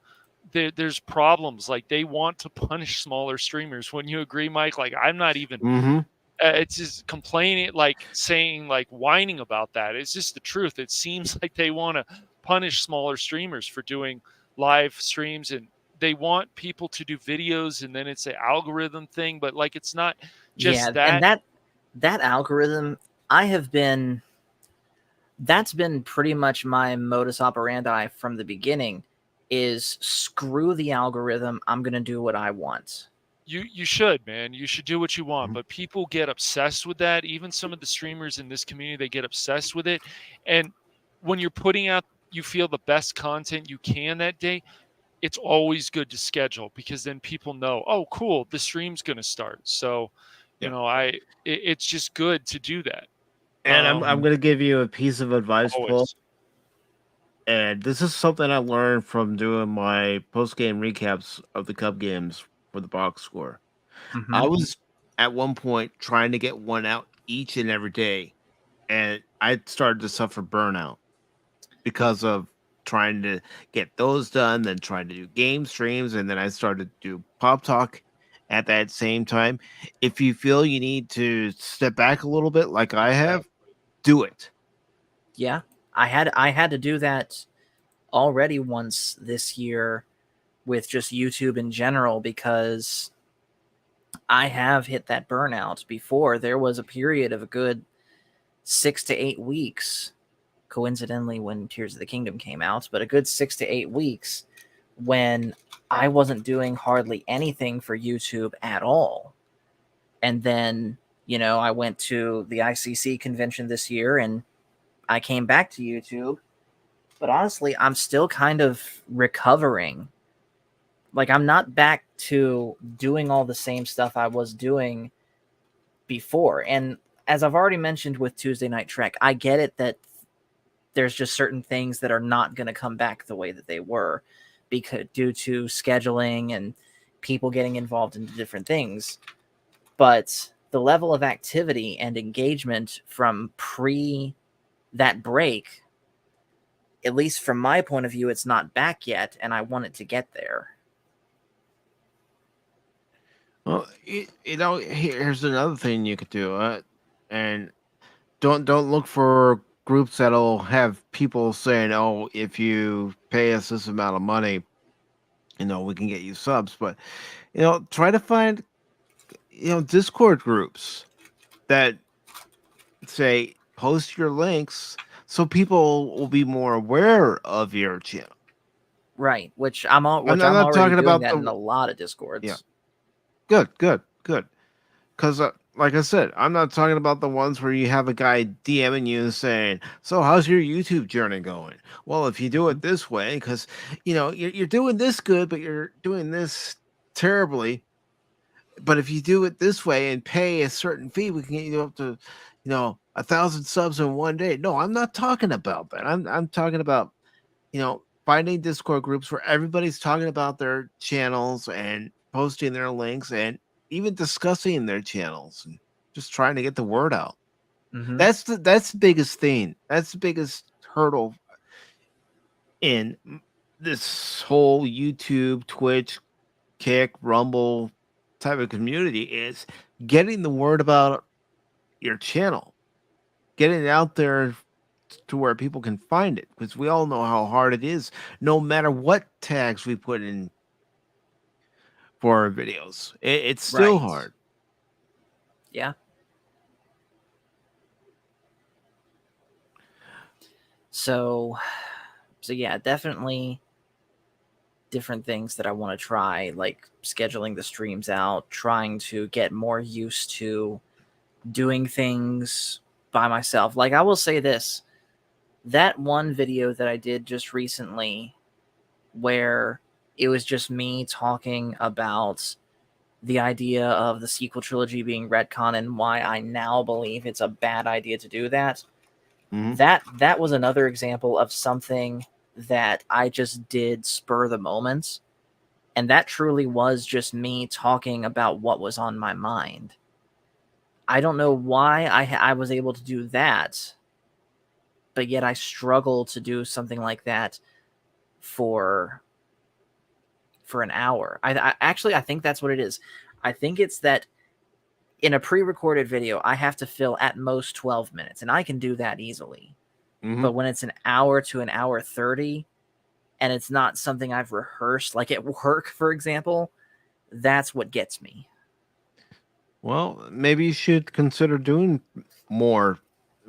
there's problems. Like, they want to punish smaller streamers. Wouldn't you agree, Mike? Like, I'm not even it's just complaining, like saying, like whining about that. It's just the truth. It seems like they want to punish smaller streamers for doing live streams, and they want people to do videos, and then it's an algorithm thing, but like, it's not just that. And that algorithm, that's been pretty much my modus operandi from the beginning, is screw the algorithm. I'm going to do what I want. You should, man. You should do what you want. But people get obsessed with that. Even some of the streamers in this community, they get obsessed with it. And when you're putting out, you feel the best content you can that day, it's always good to schedule, because then people know, oh, cool, the stream's going to start. So, it's just good to do that. And I'm going to give you a piece of advice, always. Paul. And this is something I learned from doing my post-game recaps of the Cub games for the box score. I was at one point trying to get one out each and every day, and I started to suffer burnout because of trying to get those done, then trying to do game streams, and then I started to do Pop Talk at that same time. If you feel you need to step back a little bit, like I have, do it. Yeah, I had to do that already once this year with just YouTube in general, because I have hit that burnout before. There was a period of a good 6 to 8 weeks coincidentally when Tears of the Kingdom came out, but a good 6 to 8 weeks when I wasn't doing hardly anything for YouTube at all. And then, you know, I went to the ICC convention this year and I came back to YouTube. But honestly, I'm still kind of recovering. Like, I'm not back to doing all the same stuff I was doing before. And as I've already mentioned with Tuesday Night Trek, I get it that there's just certain things that are not going to come back the way that they were because due to scheduling and people getting involved in different things. But the level of activity and engagement from pre that break, at least from my point of view, it's not back yet, and I want it to get there. Well, you know, here's another thing you could do, and don't look for groups that'll have people saying, "Oh, if you pay us this amount of money, you know, we can get you subs." But you know, try to find, you know, Discord groups that say post your links so people will be more aware of your channel. Right, which I'm not already talking doing about that the- in a lot of Discords. Yeah. Good. Because, like I said, I'm not talking about the ones where you have a guy DMing you saying, "So, how's your YouTube journey going?" Well, if you do it this way, because you know you're doing this good, but you're doing this terribly. But if you do it this way and pay a certain fee, we can get you up to, you know, 1,000 subs in one day. No, I'm not talking about that. I'm talking about, you know, finding Discord groups where everybody's talking about their channels and posting their links and even discussing their channels and just trying to get the word out. Mhm. That's the biggest thing. That's the biggest hurdle in this whole YouTube, Twitch, Kick, Rumble type of community is getting the word about your channel, getting it out there to where people can find it, because we all know how hard it is, no matter what tags we put in for our videos. It's still Right. hard. Yeah. So yeah, definitely different things that I want to try, like scheduling the streams out, trying to get more used to doing things by myself. Like, I will say this, that one video that I did just recently where it was just me talking about the idea of the sequel trilogy being retcon and why I now believe it's a bad idea to do that. That was another example of something that I just did spur the moment. And that truly was just me talking about what was on my mind. I don't know why I was able to do that, but yet I struggle to do something like that for an hour. I think that's what it is. I think it's that in a pre-recorded video, I have to fill at most 12 minutes, and I can do that easily. But when it's an hour to an hour 30, and it's not something I've rehearsed, like at work, for example, that's what gets me. Well, maybe you should consider doing more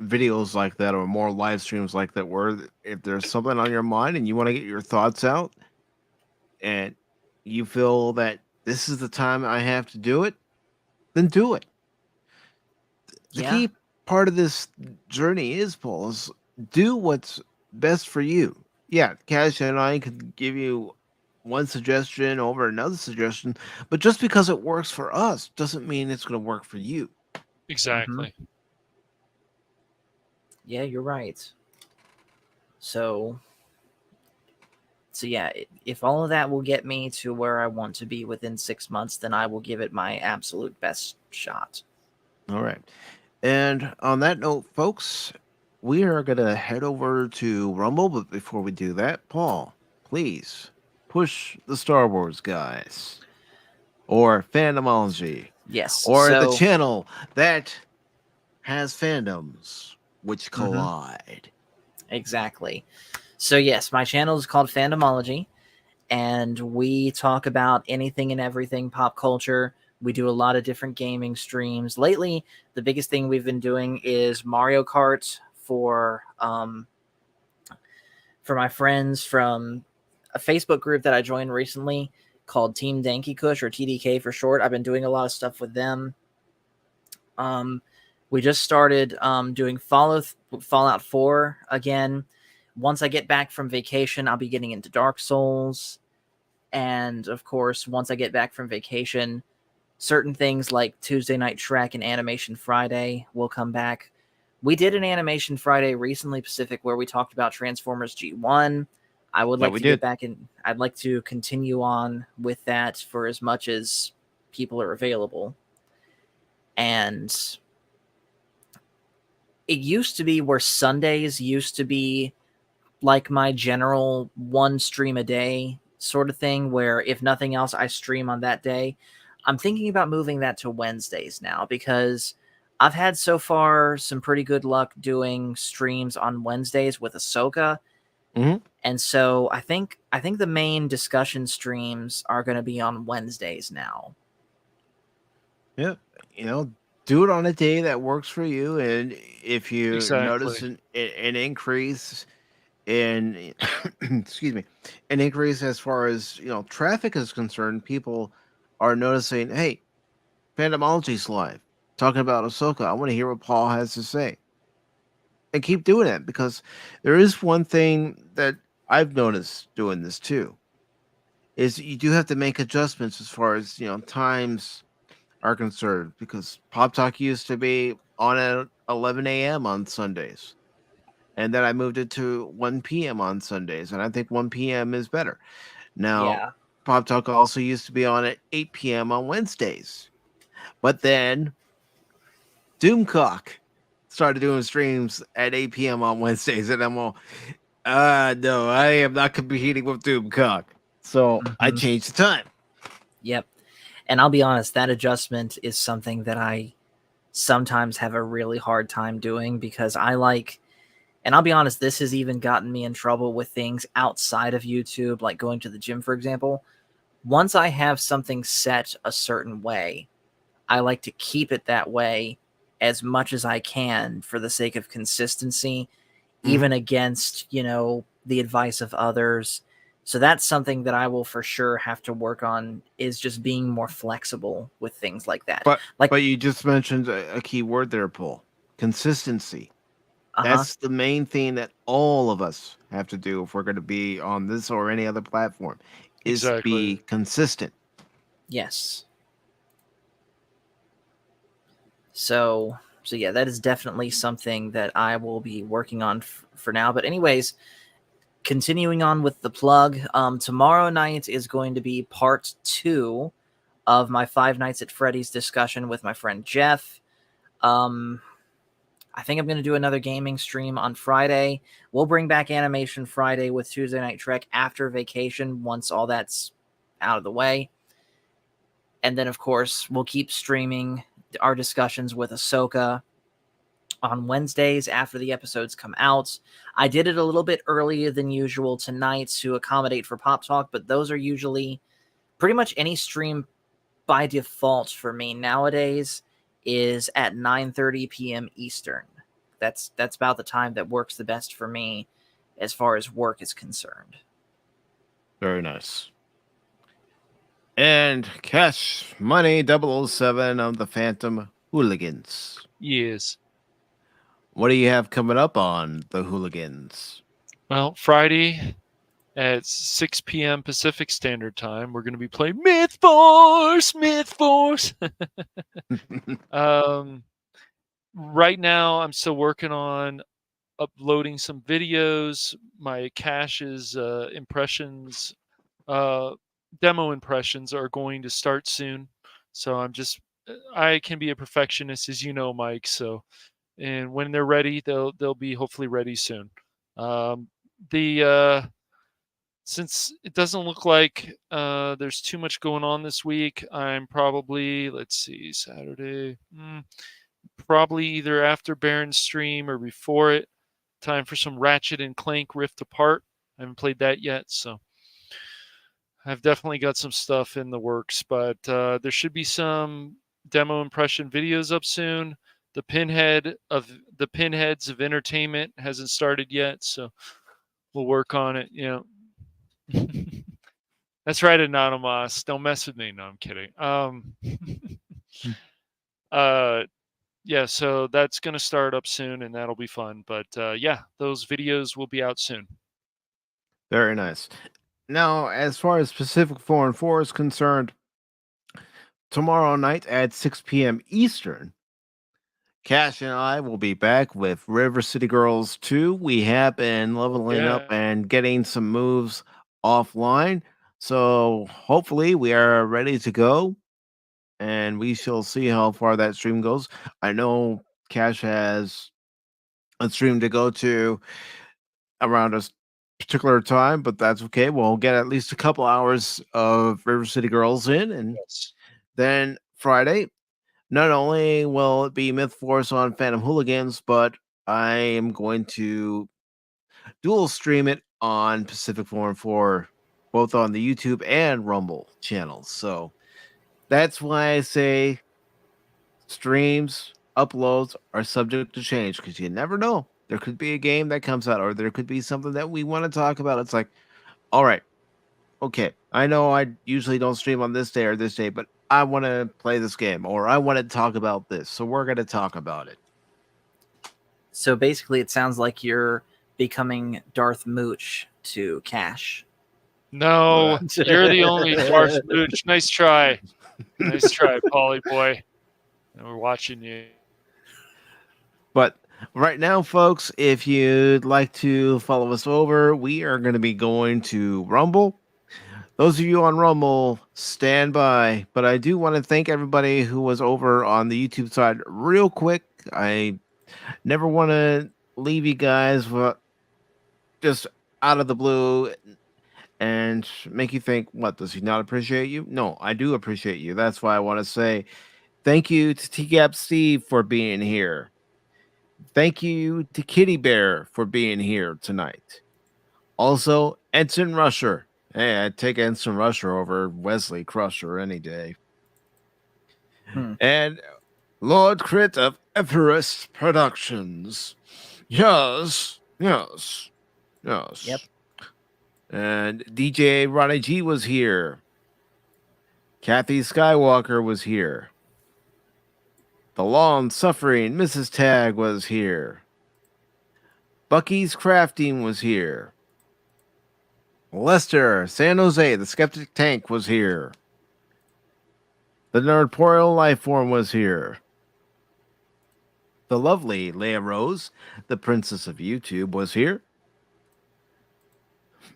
videos like that or more live streams like that, where if there's something on your mind and you want to get your thoughts out and you feel that this is the time I have to do it, then do it. The key part of this journey is, Paul, is do what's best for you. Yeah, Cash and I could give you one suggestion over another suggestion, but just because it works for us doesn't mean it's going to work for you. Exactly. Yeah, you're right. So yeah, if all of that will get me to where I want to be within 6 months, then I will give it my absolute best shot. All right. And on that note, folks, we are going to head over to Rumble. But before we do that, Paul, please push the Star Wars guys or Fandomology. Yes. Or the so- channel that has fandoms which collide. Exactly. So yes, my channel is called Fandomology, and we talk about anything and everything pop culture. We do a lot of different gaming streams. Lately, the biggest thing we've been doing is Mario Kart for for my friends from a Facebook group that I joined recently called Team Danky Kush, or TDK for short. I've been doing a lot of stuff with them. We just started doing Fallout 4 again. Once I get back from vacation, I'll be getting into Dark Souls. And of course, once I get back from vacation, certain things like Tuesday Night Shrek and Animation Friday will come back. We did an Animation Friday recently, Pacific, where we talked about Transformers G1. I would like to get back in. I'd like to continue on with that for as much as people are available. And it used to be where Sundays used to be like my general one stream a day sort of thing, where if nothing else, I stream on that day. I'm thinking about moving that to Wednesdays now, because I've had so far some pretty good luck doing streams on Wednesdays with Ahsoka. Mm-hmm. And so I think the main discussion streams are going to be on Wednesdays now. Yeah, do it on a day that works for you, and if you notice an increase in excuse me, an increase as far as traffic is concerned, people are noticing, hey, Fandomology's live talking about Ahsoka. I want to hear what Paul has to say. And keep doing it, because there is one thing that I've noticed doing this too, is you do have to make adjustments as far as times are concerned, because Pop Talk used to be on at 11 a.m. on Sundays, and then I moved it to 1 p.m. on Sundays, and I think 1 p.m. is better. Now, Pop Talk also used to be on at 8 p.m. on Wednesdays, but then Doomcock started doing streams at 8 p.m. on Wednesdays, and I'm all, no, I am not competing with Doomcock. So I changed the time. Yep. And I'll be honest, that adjustment is something that I sometimes have a really hard time doing, because and I'll be honest, this has even gotten me in trouble with things outside of YouTube, like going to the gym, for example. Once I have something set a certain way, I like to keep it that way as much as I can for the sake of consistency, even against, the advice of others. So that's something that I will for sure have to work on, is just being more flexible with things like that. But you just mentioned a key word there, Paul. Consistency. That's the main thing that all of us have to do if we're going to be on this or any other platform, is be consistent. Yes. So yeah, that is definitely something that I will be working on for now. But anyways, continuing on with the plug, tomorrow night is going to be part 2 of my Five Nights at Freddy's discussion with my friend Jeff. I think I'm going to do another gaming stream on Friday. We'll bring back Animation Friday with Tuesday Night Trek after vacation, once all that's out of the way. And then, of course, we'll keep streaming our discussions with Ahsoka on Wednesdays after the episodes come out. I did it a little bit earlier than usual tonight to accommodate for Pop Talk, but those are usually pretty much any stream by default for me nowadays is at 9:30 p.m. Eastern. That's about the time that works the best for me as far as work is concerned. Very nice. And Cash Money 007 of the Phantom Hooligans. Yes. What do you have coming up on the Hooligans? Well, Friday at 6 p.m. Pacific Standard Time, we're going to be playing Myth Force. Right now, I'm still working on uploading some videos. My Cash's impressions, demo impressions are going to start soon. So I can be a perfectionist, as you know, Mike. So, and when they're ready, they'll be hopefully ready soon. Since it doesn't look like there's too much going on this week, I'm probably, Saturday, probably either after Baron's stream or before it. Time for some Ratchet and Clank Rift Apart. I haven't played that yet, so I've definitely got some stuff in the works, but there should be some demo impression videos up soon. The Pinheads of Entertainment hasn't started yet, so We'll work on it. Yeah. That's right, Anonymous. Don't mess with me. No, I'm kidding. Yeah, so that's going to start up soon, and that'll be fun. But yeah, those videos will be out soon. Very nice. Now, as far as PACIFIC414 is concerned, tomorrow night at 6 p.m. Eastern, Cash and I will be back with River City Girls 2. We have been leveling up and getting some moves offline. So hopefully we are ready to go. And we shall see how far that stream goes. I know Cash has a stream to go to around a particular time, but that's okay. We'll get at least a couple hours of River City Girls in. And then Friday, not only will it be Myth Force on Phantom Hooligans, but I am going to dual stream it on PACIFIC414, both on the YouTube and Rumble channels. So that's why I say streams, uploads are subject to change, because you never know. There could be a game that comes out, or there could be something that we want to talk about. It's like, all right, okay, I know I usually don't stream on this day or this day, but I want to play this game, or I want to talk about this, so we're going to talk about it. So basically, it sounds like you're becoming Darth Mooch to Cash. No, you're the only Darth Mooch. Nice try. Nice try, Polly boy. And we're watching you. But right now, folks, if you'd like to follow us over, we are going to be going to Rumble. Those of you on Rumble, stand by. But I do want to thank everybody who was over on the YouTube side real quick. I never want to leave you guys just out of the blue and make you think, what, does he not appreciate you? No, I do appreciate you. That's why I want to say thank you to T-Gap Steve for being here. Thank you to Kitty Bear for being here tonight. Also, Ensign Rusher. Hey, I'd take Ensign Rusher over Wesley Crusher any day. And Lord Crit of Everest Productions. Yes. Yep. And DJ Ronnie G was here. Kathy Skywalker was here. The long-suffering Mrs. Tag was here. Bucky's Crafting was here. Lester, San Jose, the Skeptic Tank was here. The Nerdporial Lifeform was here. The lovely Leia Rose, the Princess of YouTube, was here.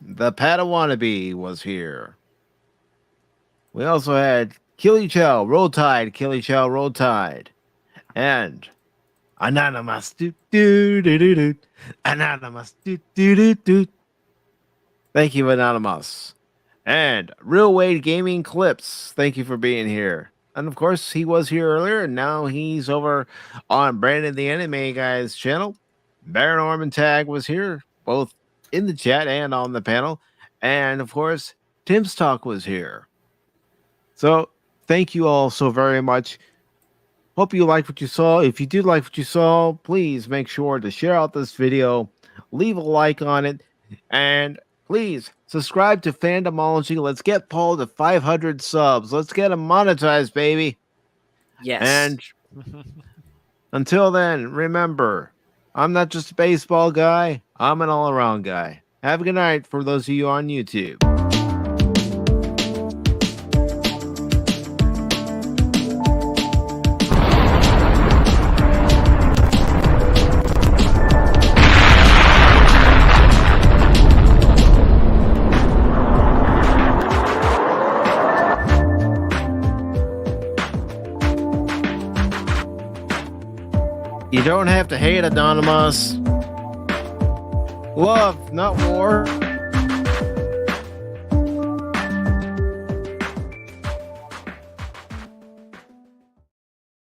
The Padawannabe was here. We also had Killy Chow, Roll Tide, Killy Chow, Roll Tide. And Anonymous, Anonymous, Thank you, Anonymous. And Real Wade Gaming Clips, thank you for being here. And of course, he was here earlier, and now he's over on Brandon the Anime Guy's channel. Baron Orman Tagge was here, both in the chat and on the panel. And of course, Tim's Talk was here. So thank you all so very much. Hope you liked what you saw. If you did like what you saw, please make sure to share out this video, leave a like on it, and please subscribe to Fandomology. Let's get Paul to 500 subs. Let's get him monetized, baby. Yes. And until then, remember, I'm not just a baseball guy. I'm an all-around guy. Have a good night for those of you on YouTube. You don't have to hate Anonymous. Love, not war.